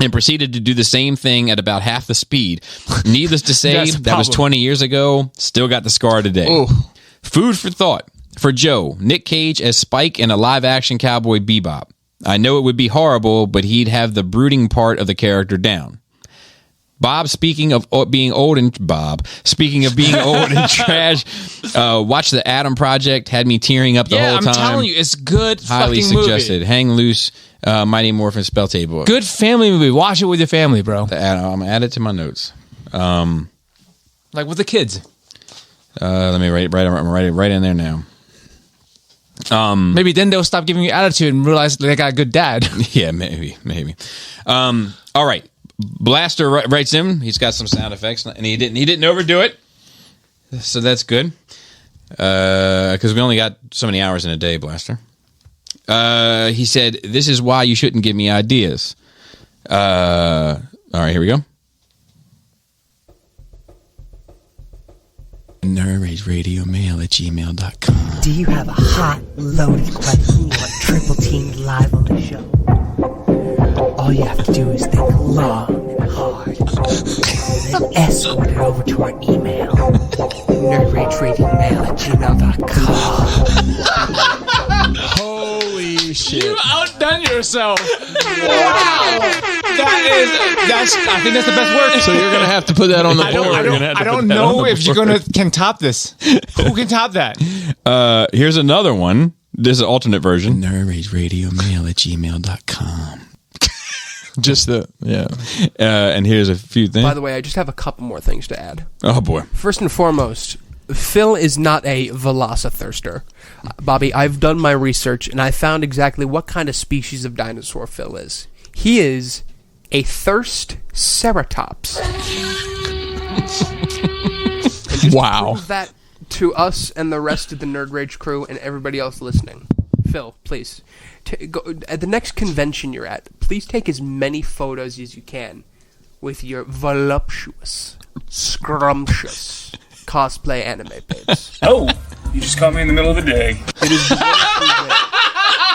And proceeded to do the same thing at about half the speed. Needless to say, that was 20 years ago. Still got the scar today. Ooh. Food for thought. For Joe, Nick Cage as Spike in a live-action Cowboy Bebop. I know it would be horrible, but he'd have the brooding part of the character down. Bob, speaking of being old and trash, watch The Adam Project, had me tearing up the whole time. I'm telling you, it's good. Highly fucking suggested. movie. Hang Loose, Mighty Morphin Spell Table. Good family movie. Watch it with your family, bro. I'm add it to my notes. Like with the kids. Let me write it right in there now. Maybe then they'll stop giving you attitude and realize they got a good dad. Yeah, maybe. All right. Blaster writes in. He's got some sound effects, and he didn't overdo it, so that's good. Because we only got so many hours in a day, Blaster. He said, "This is why you shouldn't give me ideas." All right, here we go. nerdrageradiomail@gmail.com. Do you have a hot, loaded question you want triple teamed live on the show? All you have to do is think long and hard, then escort it over to our email, nerdrageradiomail@gmail.com. Holy shit. You outdone yourself. Wow. I think that's the best work. So you're going to have to put that on the board. I don't know if you're can top this. Who can top that? Here's another one. This is an alternate version. nerdrageradiomail@gmail.com. Just and here's a few things. By the way, I just have a couple more things to add. Oh, boy. First and foremost, Phil is not a velocithirster. Bobby, I've done my research, and I found exactly what kind of species of dinosaur Phil is. He is a thirst ceratops. Wow. Prove that to us and the rest of the Nerd Rage crew and everybody else listening. Phil, please. At the next convention you're at, please take as many photos as you can with your voluptuous, scrumptious cosplay anime babes. Oh, you just caught me in the middle of the day. It is wonderfully way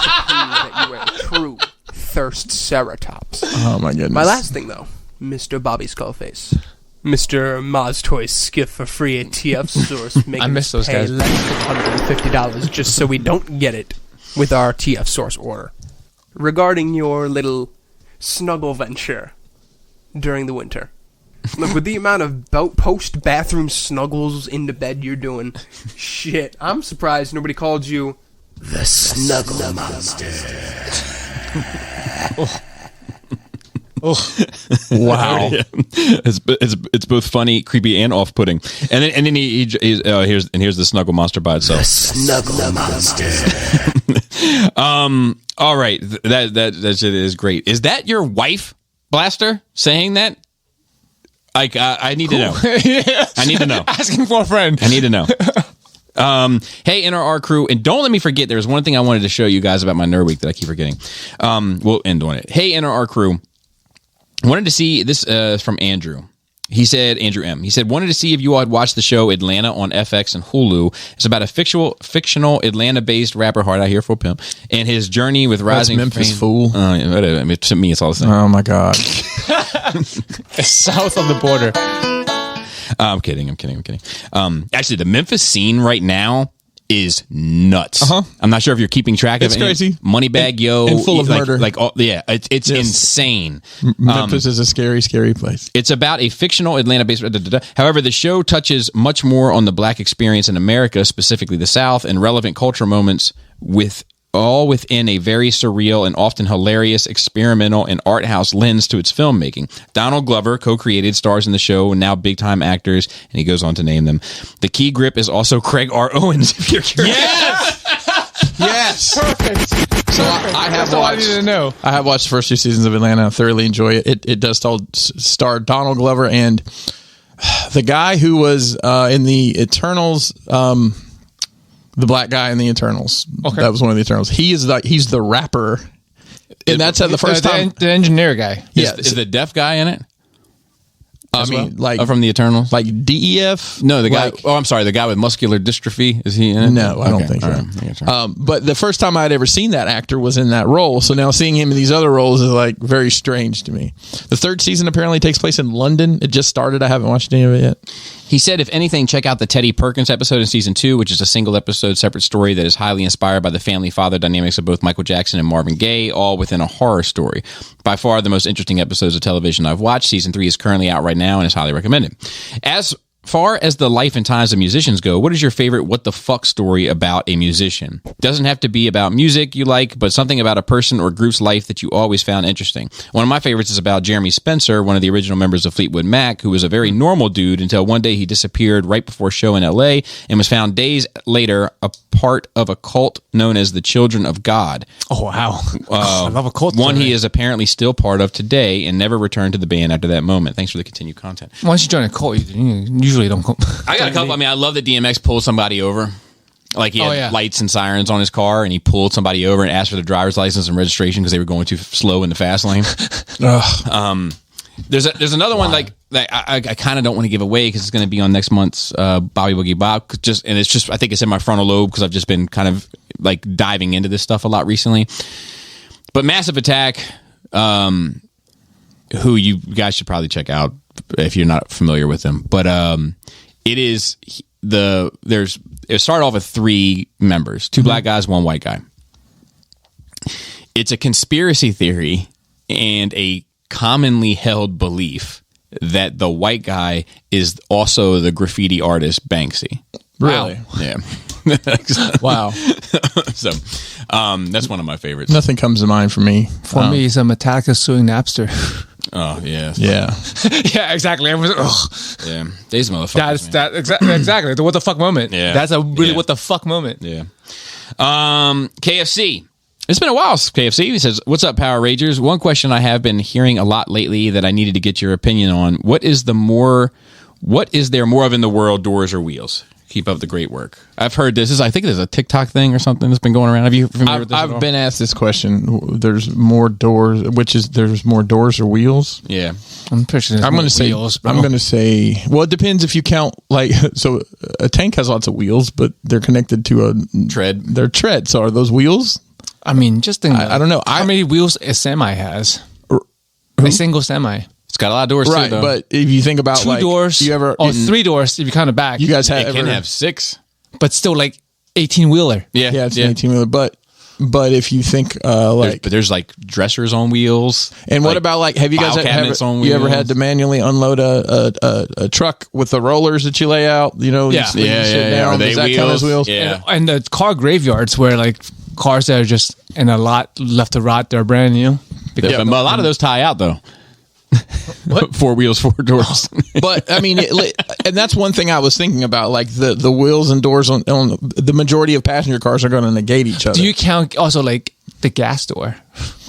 to prove that you are a true thirst ceratops. Oh my goodness. My last thing though, Mr. Bobby Skullface. Mr. Maztoy Skiff for free at TF Source. I miss those guys. Less than $150 just so we don't get it with our TF Source order. Regarding your little snuggle venture during the winter. Look, with the amount of post-bathroom snuggles into bed you're doing, shit, I'm surprised nobody called you the Snuggle Monster. Oh. Wow. It's both funny, creepy, and off-putting. And then here's the Snuggle Monster by itself. The Snuggle Monster. All right, that shit is great. Is that your wife, Blaster, saying that? I need to know. I need to know. Asking for a friend. I need to know. Hey, NRR crew, and don't let me forget, there's one thing I wanted to show you guys about my Nerd Week that I keep forgetting. We'll end on it. Hey, NRR crew, wanted to see this from Andrew. He said, Andrew M. He said, wanted to see if you all had watched the show Atlanta on FX and Hulu. It's about a fictional Atlanta-based rapper, hard out here for pimp, and his journey with rising Memphis fame. fool. To me, it's all the same. Oh my god. It's south of the border. I'm kidding. Actually, the Memphis scene right now is nuts. I'm not sure if you're keeping track of it. It's crazy. Moneybag Yo. And full of murder. It's insane. Memphis is a scary, scary place. It's about a fictional Atlanta-based... However, the show touches much more on the black experience in America, specifically the South, and relevant culture moments with all within a very surreal and often hilarious experimental and art house lens to its filmmaking. Donald Glover co-created, stars in the show, and now big-time actors, and he goes on to name them. The key grip is also Craig R. Owens, if you're curious. Yes! Yes! Perfect. So I have That's all I need to know. I have watched the first 2 seasons of Atlanta. I thoroughly enjoy it. It does star Donald Glover and the guy who was in the Eternals, the black guy in the Eternals. Okay. That was one of the Eternals. He's the rapper. And that's the first time. The engineer guy. Yeah. Is the deaf guy in it? I mean, like from the Eternals, like DEF. No, the guy. I'm sorry, the guy with muscular dystrophy. Is he in it? No, I don't think so. Right. But the first time I'd ever seen that actor was in that role. So now seeing him in these other roles is like very strange to me. The 3rd season apparently takes place in London. It just started. I haven't watched any of it yet. He said, if anything, check out the Teddy Perkins episode in season 2, which is a single episode, separate story that is highly inspired by the family father dynamics of both Michael Jackson and Marvin Gaye, all within a horror story. By far the most interesting episodes of television I've watched. Season 3 is currently out right now and is highly recommended. As far as the life and times of musicians go, what is your favorite what the fuck story about a musician? Doesn't have to be about music you like, but something about a person or group's life that you always found interesting. One of my favorites is about Jeremy Spencer, one of the original members of Fleetwood Mac, who was a very normal dude until one day he disappeared right before a show in LA and was found days later a part of a cult known as the Children of God. Oh, wow. I love a cult. One he is apparently still part of today and never returned to the band after that moment. Thanks for the continued content. Once you join a cult, you usually don't come. I got a couple. I mean, I love that DMX pulled somebody over. Like he had lights and sirens on his car, and he pulled somebody over and asked for their driver's license and registration because they were going too slow in the fast lane. There's another one like that I kind of don't want to give away because it's going to be on next month's Bobby Boogie Bob. I think it's in my frontal lobe because I've just been kind of like diving into this stuff a lot recently. But Massive Attack, who you guys should probably check out if you're not familiar with them, but it started off with 3 members, 2 black guys, 1 white guy. It's a conspiracy theory and a commonly held belief that the white guy is also the graffiti artist Banksy. Really? Wow. Yeah. Wow. So that's one of my favorites. Nothing comes to mind for me. For me, it's a Metallica suing Napster. Oh, yeah. Yeah. Yeah, exactly. Everyone's Yeah. These motherfuckers. Exactly. The what the fuck moment. Yeah. That's a really what the fuck moment. Yeah. KFC. It's been a while, KFC. He says, what's up, Power Rangers? One question I have been hearing a lot lately that I needed to get your opinion on. What is there more of in the world, doors or wheels? Keep up the great work. I've heard this. I think there's a TikTok thing or something that's been going around. Have you familiar with this? I've been asked this question. There's more doors, there's more doors or wheels? Yeah. I'm pretty sure I'm going to say wheels, bro. I'm going to say, well, it depends if you count so a tank has lots of wheels, but they're connected to a tread. They're tread. So are those wheels? I mean, just think I don't know. How many wheels a semi has? A single semi. It's got a lot of doors right, too, though. But if you think about 2 doors, you ever 3 doors if you count it back. You guys can have 6, but still like 18-wheeler. Yeah, it's an 18-wheeler. But if you think there's like dressers on wheels. And what about have you guys ever had to manually unload a truck with the rollers that you lay out? You know, yeah. Down. Does that count as wheels? Yeah. And the car graveyards where cars that are just in a lot left to rot, they're brand new. But a lot of those tie out though. What? 4 wheels, 4 doors. But I mean, and that's one thing I was thinking about. Like the wheels and doors on the majority of passenger cars are going to negate each other. Do you count also the gas door?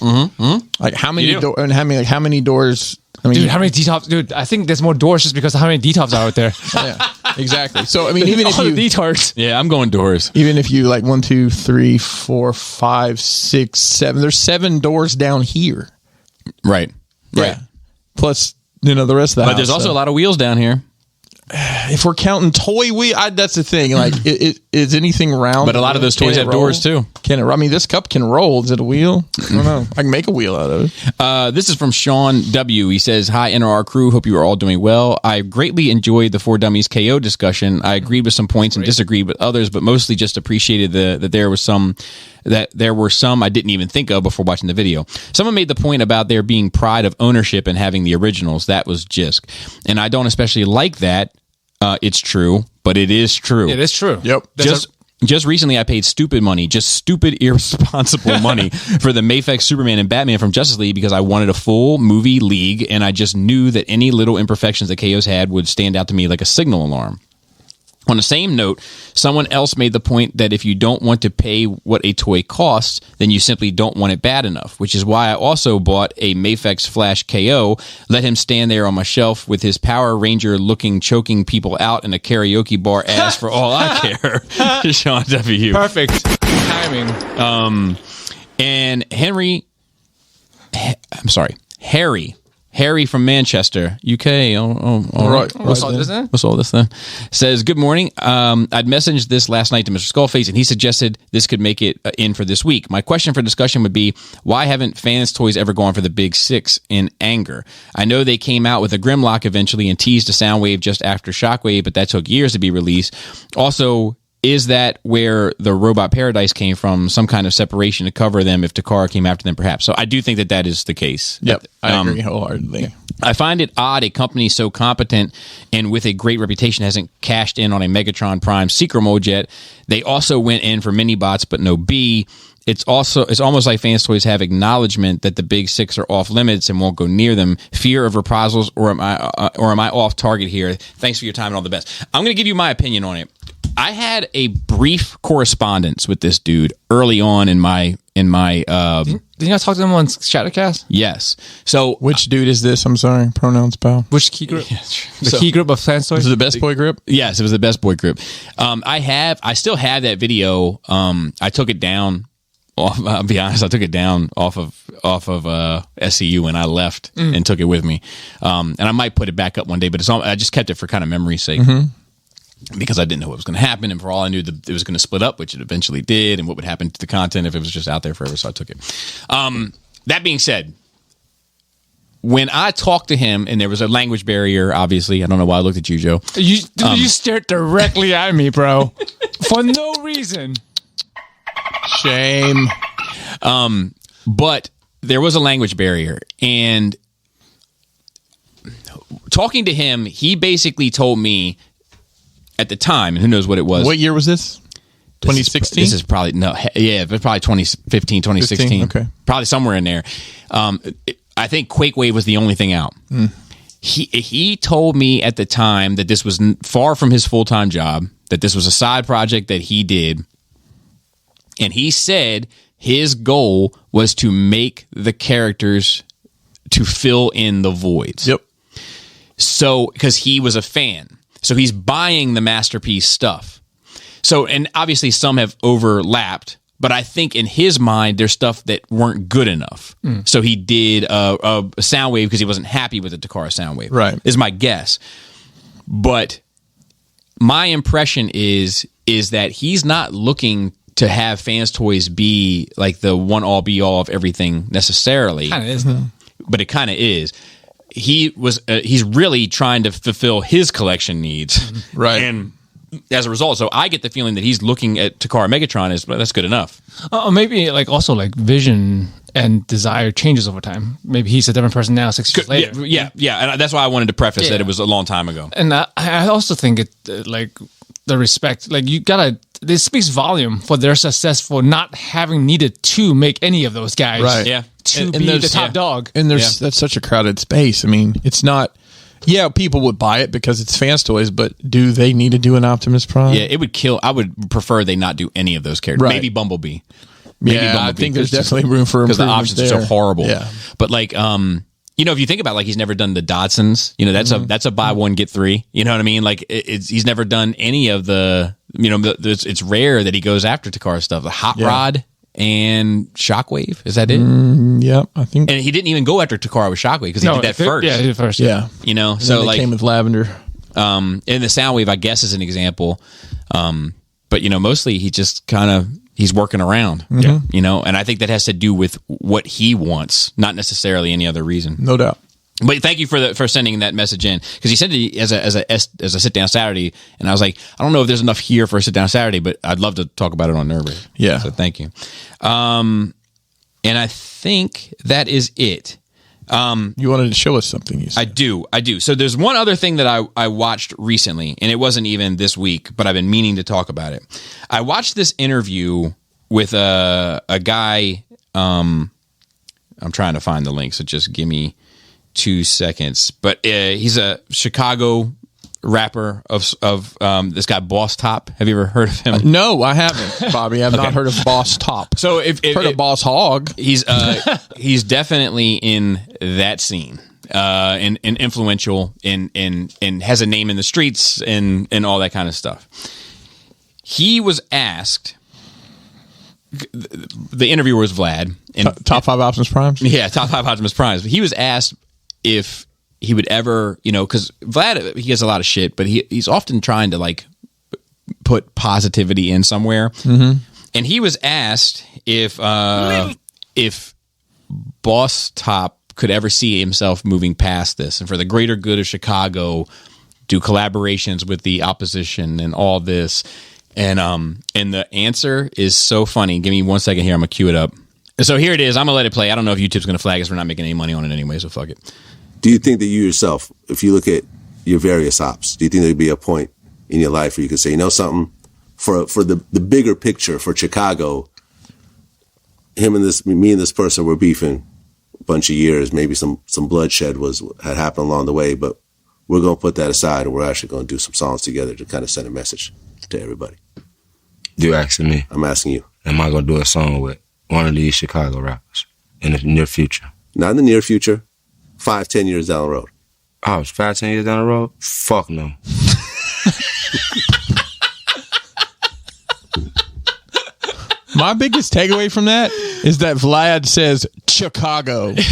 Mm-hmm. Like how many doors? And how many doors? I mean, dude, how many D-tops? Dude, I think there's more doors just because of how many D-tops are out there. Yeah, exactly. So I mean, even if you D-tarts. Yeah, I'm going doors. Even if you 1, 2, 3, 4, 5, 6, 7. There's 7 doors down here. Right. Yeah. Plus, the rest of the house. But there's also a lot of wheels down here. If we're counting toy wheel, that's the thing. Is anything round? But a lot of those toys have doors too. Can it? I mean, this cup can roll. Is it a wheel? I don't know. I can make a wheel out of it. This is from Sean W. He says, "Hi, NRR crew. Hope you are all doing well. I greatly enjoyed the 4 Dummies KO discussion. I agreed with some points and disagreed with others, but mostly just appreciated that there were some I didn't even think of before watching the video. Someone made the point about there being pride of ownership in having the originals. That was Jisk, and I don't especially like that. It's true, but it is true. It is true. Yep. Just recently, I paid stupid money, just stupid, irresponsible money for the Mafex Superman and Batman from Justice League because I wanted a full movie league, and I just knew that any little imperfections that KO's had would stand out to me like a signal alarm. On the same note, someone else made the point that if you don't want to pay what a toy costs, then you simply don't want it bad enough, which is why I also bought a Mafex Flash KO, let him stand there on my shelf with his Power Ranger-looking choking people out in a karaoke bar ass for all I care. Sean W. Perfect timing. And Harry from Manchester, UK. All right. What's all this then? What's all this then? Says, good morning. I'd messaged this last night to Mr. Skullface, and he suggested this could make it in for this week. My question for discussion would be, why haven't Fans Toys ever gone for the Big Six in anger? I know they came out with a Grimlock eventually and teased a Soundwave just after Shockwave, but that took years to be released. Also, is that where the Robot Paradise came from? Some kind of separation to cover them if Takara came after them, perhaps. So I do think that is the case. Yep, I agree wholeheartedly. I find it odd a company so competent and with a great reputation hasn't cashed in on a Megatron Prime Secret Mode yet. They also went in for mini-bots, but no B. It's almost like Fans Toys have acknowledgement that the Big Six are off limits and won't go near them. Fear of reprisals, or am I off target here? Thanks for your time and all the best. I'm going to give you my opinion on it. I had a brief correspondence with this dude early on in my. Didn't I talk to him on Shadowcast? Yes. So which dude is this? I'm sorry. Pronouns, pal. Which key group? The key group of Fans Toys? Was it the Best Boy group? Yes, it was the Best Boy group. I still have that video. I took it down. I'll be honest. I took it down off of SCU when I left and took it with me. And I might put it back up one day, but I just kept it for kind of memory's sake. Mm-hmm. Because I didn't know what was going to happen, and for all I knew, it was going to split up, which it eventually did, and what would happen to the content if it was just out there forever, so I took it. That being said, when I talked to him, and there was a language barrier, obviously, I don't know why I looked at you, Joe. You stared directly at me, bro, for no reason. Shame. But there was a language barrier, and talking to him, he basically told me at the time, and who knows what it was. What year was this? 2016? This is probably, it was probably 2015, 2016. Okay. Probably somewhere in there. I think Quakewave was the only thing out. He told me at the time that this was far from his full-time job, that this was a side project that he did. And he said his goal was to make the characters to fill in the voids. Yep. So, because he was a fan. So he's buying the Masterpiece stuff. So, and obviously some have overlapped, but I think in his mind, there's stuff that weren't good enough. So he did a Soundwave because he wasn't happy with the Takara Soundwave. Right. Is my guess. But my impression is that he's not looking to have Fans Toys be like the one-all be-all of everything necessarily. Kind of is, though. But it kind of is. He's really trying to fulfill his collection needs, right? And as a result, so I get the feeling that he's looking at Takara Megatron as, well, that's good enough. Maybe also vision and desire changes over time. Maybe he's a different person now 6 years later. Yeah, and that's why I wanted to preface that it was a long time ago. And I also think it the respect, you gotta. This speaks volume for their success for not having needed to make any of those guys, right? Yeah, to be the top dog. And that's such a crowded space. I mean, it's not. Yeah, people would buy it because it's Fans Toys, but do they need to do an Optimus Prime? Yeah, it would kill. I would prefer they not do any of those characters. Right. Maybe Bumblebee. I think there's definitely room for improvement because the options are so horrible. Yeah, but if you think about he's never done the Dodsons. That's a buy one get three. You know what I mean? He's never done any of the. It's rare that he goes after Takara stuff. The Hot Rod and Shockwave, is that it? Yeah, I think. And he didn't even go after Takara with Shockwave because he did that first. Yeah, he did first. Yeah, so came with Lavender. And the Soundwave, I guess, is an example. But mostly he just kind of. He's working around, and I think that has to do with what he wants, not necessarily any other reason. No doubt. But thank you for sending that message in, because he sent it as a sit down Saturday, and I was like, I don't know if there's enough here for a sit down Saturday, but I'd love to talk about it on Nervous. Yeah. So thank you. And I think that is it. You wanted to show us something. You said. I do. So there's one other thing that I watched recently, and it wasn't even this week, but I've been meaning to talk about it. I watched this interview with a guy. I'm trying to find the link, so just give me 2 seconds. But he's a Chicago rapper of this guy Boss Top. Have you ever heard of him? No, I haven't, Bobby. I've not heard of Boss Top. So if heard of Boss Hog. He's definitely in that scene. And influential and has a name in the streets and all that kind of stuff. He was asked. The interviewer was Vlad. And top 5 Optimus Primes? Yeah, top 5 Optimus Primes. He was asked if he would ever, because Vlad, he gets a lot of shit, but he's often trying to like put positivity in somewhere. Mm-hmm. And he was asked if Boss Top could ever see himself moving past this and for the greater good of Chicago, do collaborations with the opposition and all this. And the answer is so funny. Give me 1 second here. I'm going to cue it up. So here it is. I'm going to let it play. I don't know if YouTube's going to flag us. We're not making any money on it anyway, so fuck it. Do you think that you yourself, if you look at your various ops, do you think there'd be a point in your life where you could say, something for the bigger picture for Chicago, me and this person were beefing a bunch of years, maybe some bloodshed had happened along the way, but we're going to put that aside and we're actually going to do some songs together to kind of send a message to everybody. You asking me? I'm asking you. Am I going to do a song with one of these Chicago rappers in the near future? Not in the near future. 5-10 years down the road. Oh, it's 5-10 years down the road? Fuck no. My biggest takeaway from that is that Vlad says Chicago. Dude,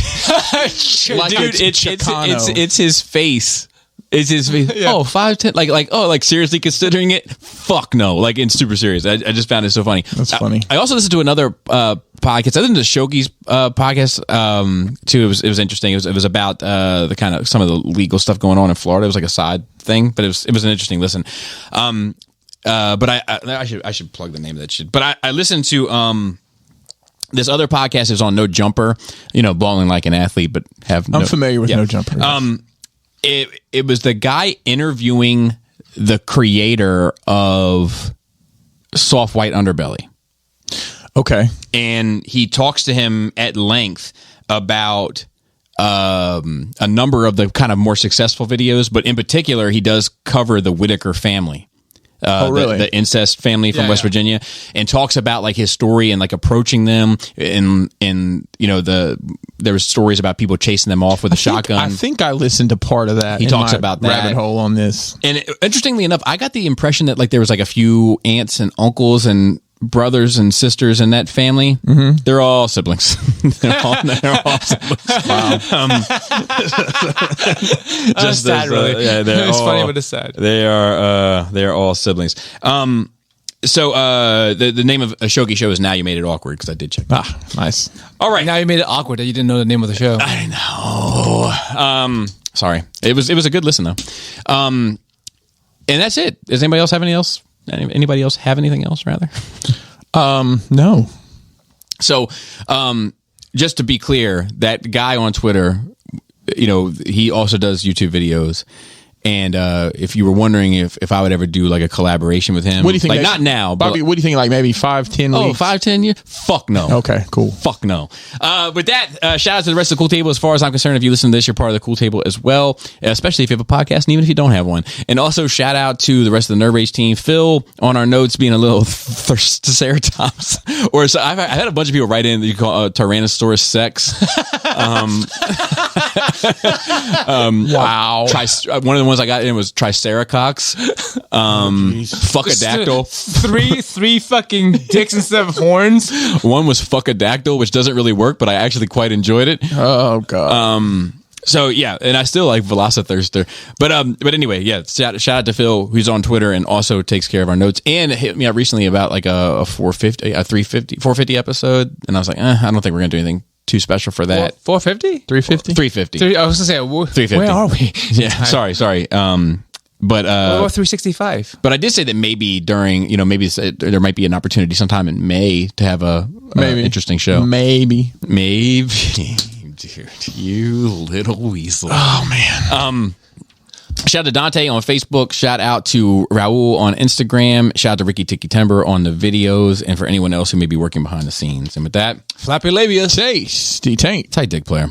it's his face. It's his face. Yeah. Oh, 5-10. Like seriously considering it? Fuck no. Like, it's super serious. I just found it so funny. That's funny. I also listened to another podcast. I listened to Shoki's podcast too. It was interesting. It was about the kind of some of the legal stuff going on in Florida. It was like a side thing, but it was an interesting listen. But I should plug the name of that shit. But I listened to this other podcast. It was on No Jumper. Balling like an athlete, but I'm familiar with No Jumper. Yes. It was the guy interviewing the creator of Soft White Underbelly. Okay. And he talks to him at length about a number of the kind of more successful videos, but in particular, he does cover the Whitaker family. Really? The incest family from West Virginia, and talks about like his story and like approaching them, and there was stories about people chasing them off with a shotgun. I think I listened to part of that. He talks about that rabbit hole on this. And interestingly enough, I got the impression that like there was like a few aunts and uncles and brothers and sisters in that family. Mm-hmm. They're all siblings. they're all siblings. Wow. Just sad, really. It's funny, but it's sad. They are all siblings. So the name of a Shoki show is Now You Made It Awkward, because I did check that. Nice. All right. Now you made it awkward that you didn't know the name of the show. I know. Sorry. It was a good listen though. And that's it. Does anybody else have anything else? Anybody else have anything else, rather? No. So, just to be clear, that guy on Twitter, he also does YouTube videos. And if you were wondering if I would ever do like a collaboration with him, what do you think? Like, not now, Bobby. But, what do you think? Like maybe 5-10 weeks? 5-10 years? Fuck no. Okay, cool. Fuck no. With that, shout out to the rest of the Cool Table. As far as I'm concerned, if you listen to this, you're part of the Cool Table as well, especially if you have a podcast, and even if you don't have one. And also shout out to the rest of the Nerve Rage team. Phil on our notes being a little triceratops, or so I've had a bunch of people write in that you call Tyrannosaurus sex. Wow. One of the ones I got in was Triceratops. Fuckadactyl. Three fucking dicks instead of horns. One was fuckadactyl, which doesn't really work, but I actually quite enjoyed it. Oh god. So yeah, and I still like Velocithirster. But anyway, yeah, shout out to Phil, who's on Twitter and also takes care of our notes, and hit me up recently about like a 450 episode, and I was like, I don't think we're gonna do anything too special for that. 450? 350? 350. I was gonna say 350. Where are we? Yeah, sorry. But what about 365? But I did say that maybe during, maybe there might be an opportunity sometime in May to have a interesting show. Maybe. Dude, you little weasel. Oh man. Shout out to Dante on Facebook. Shout out to Raul on Instagram. Shout out to Ricky Tiki Timber on the videos, and for anyone else who may be working behind the scenes. And with that, Flappy labia. Tasty taint. tight dick player.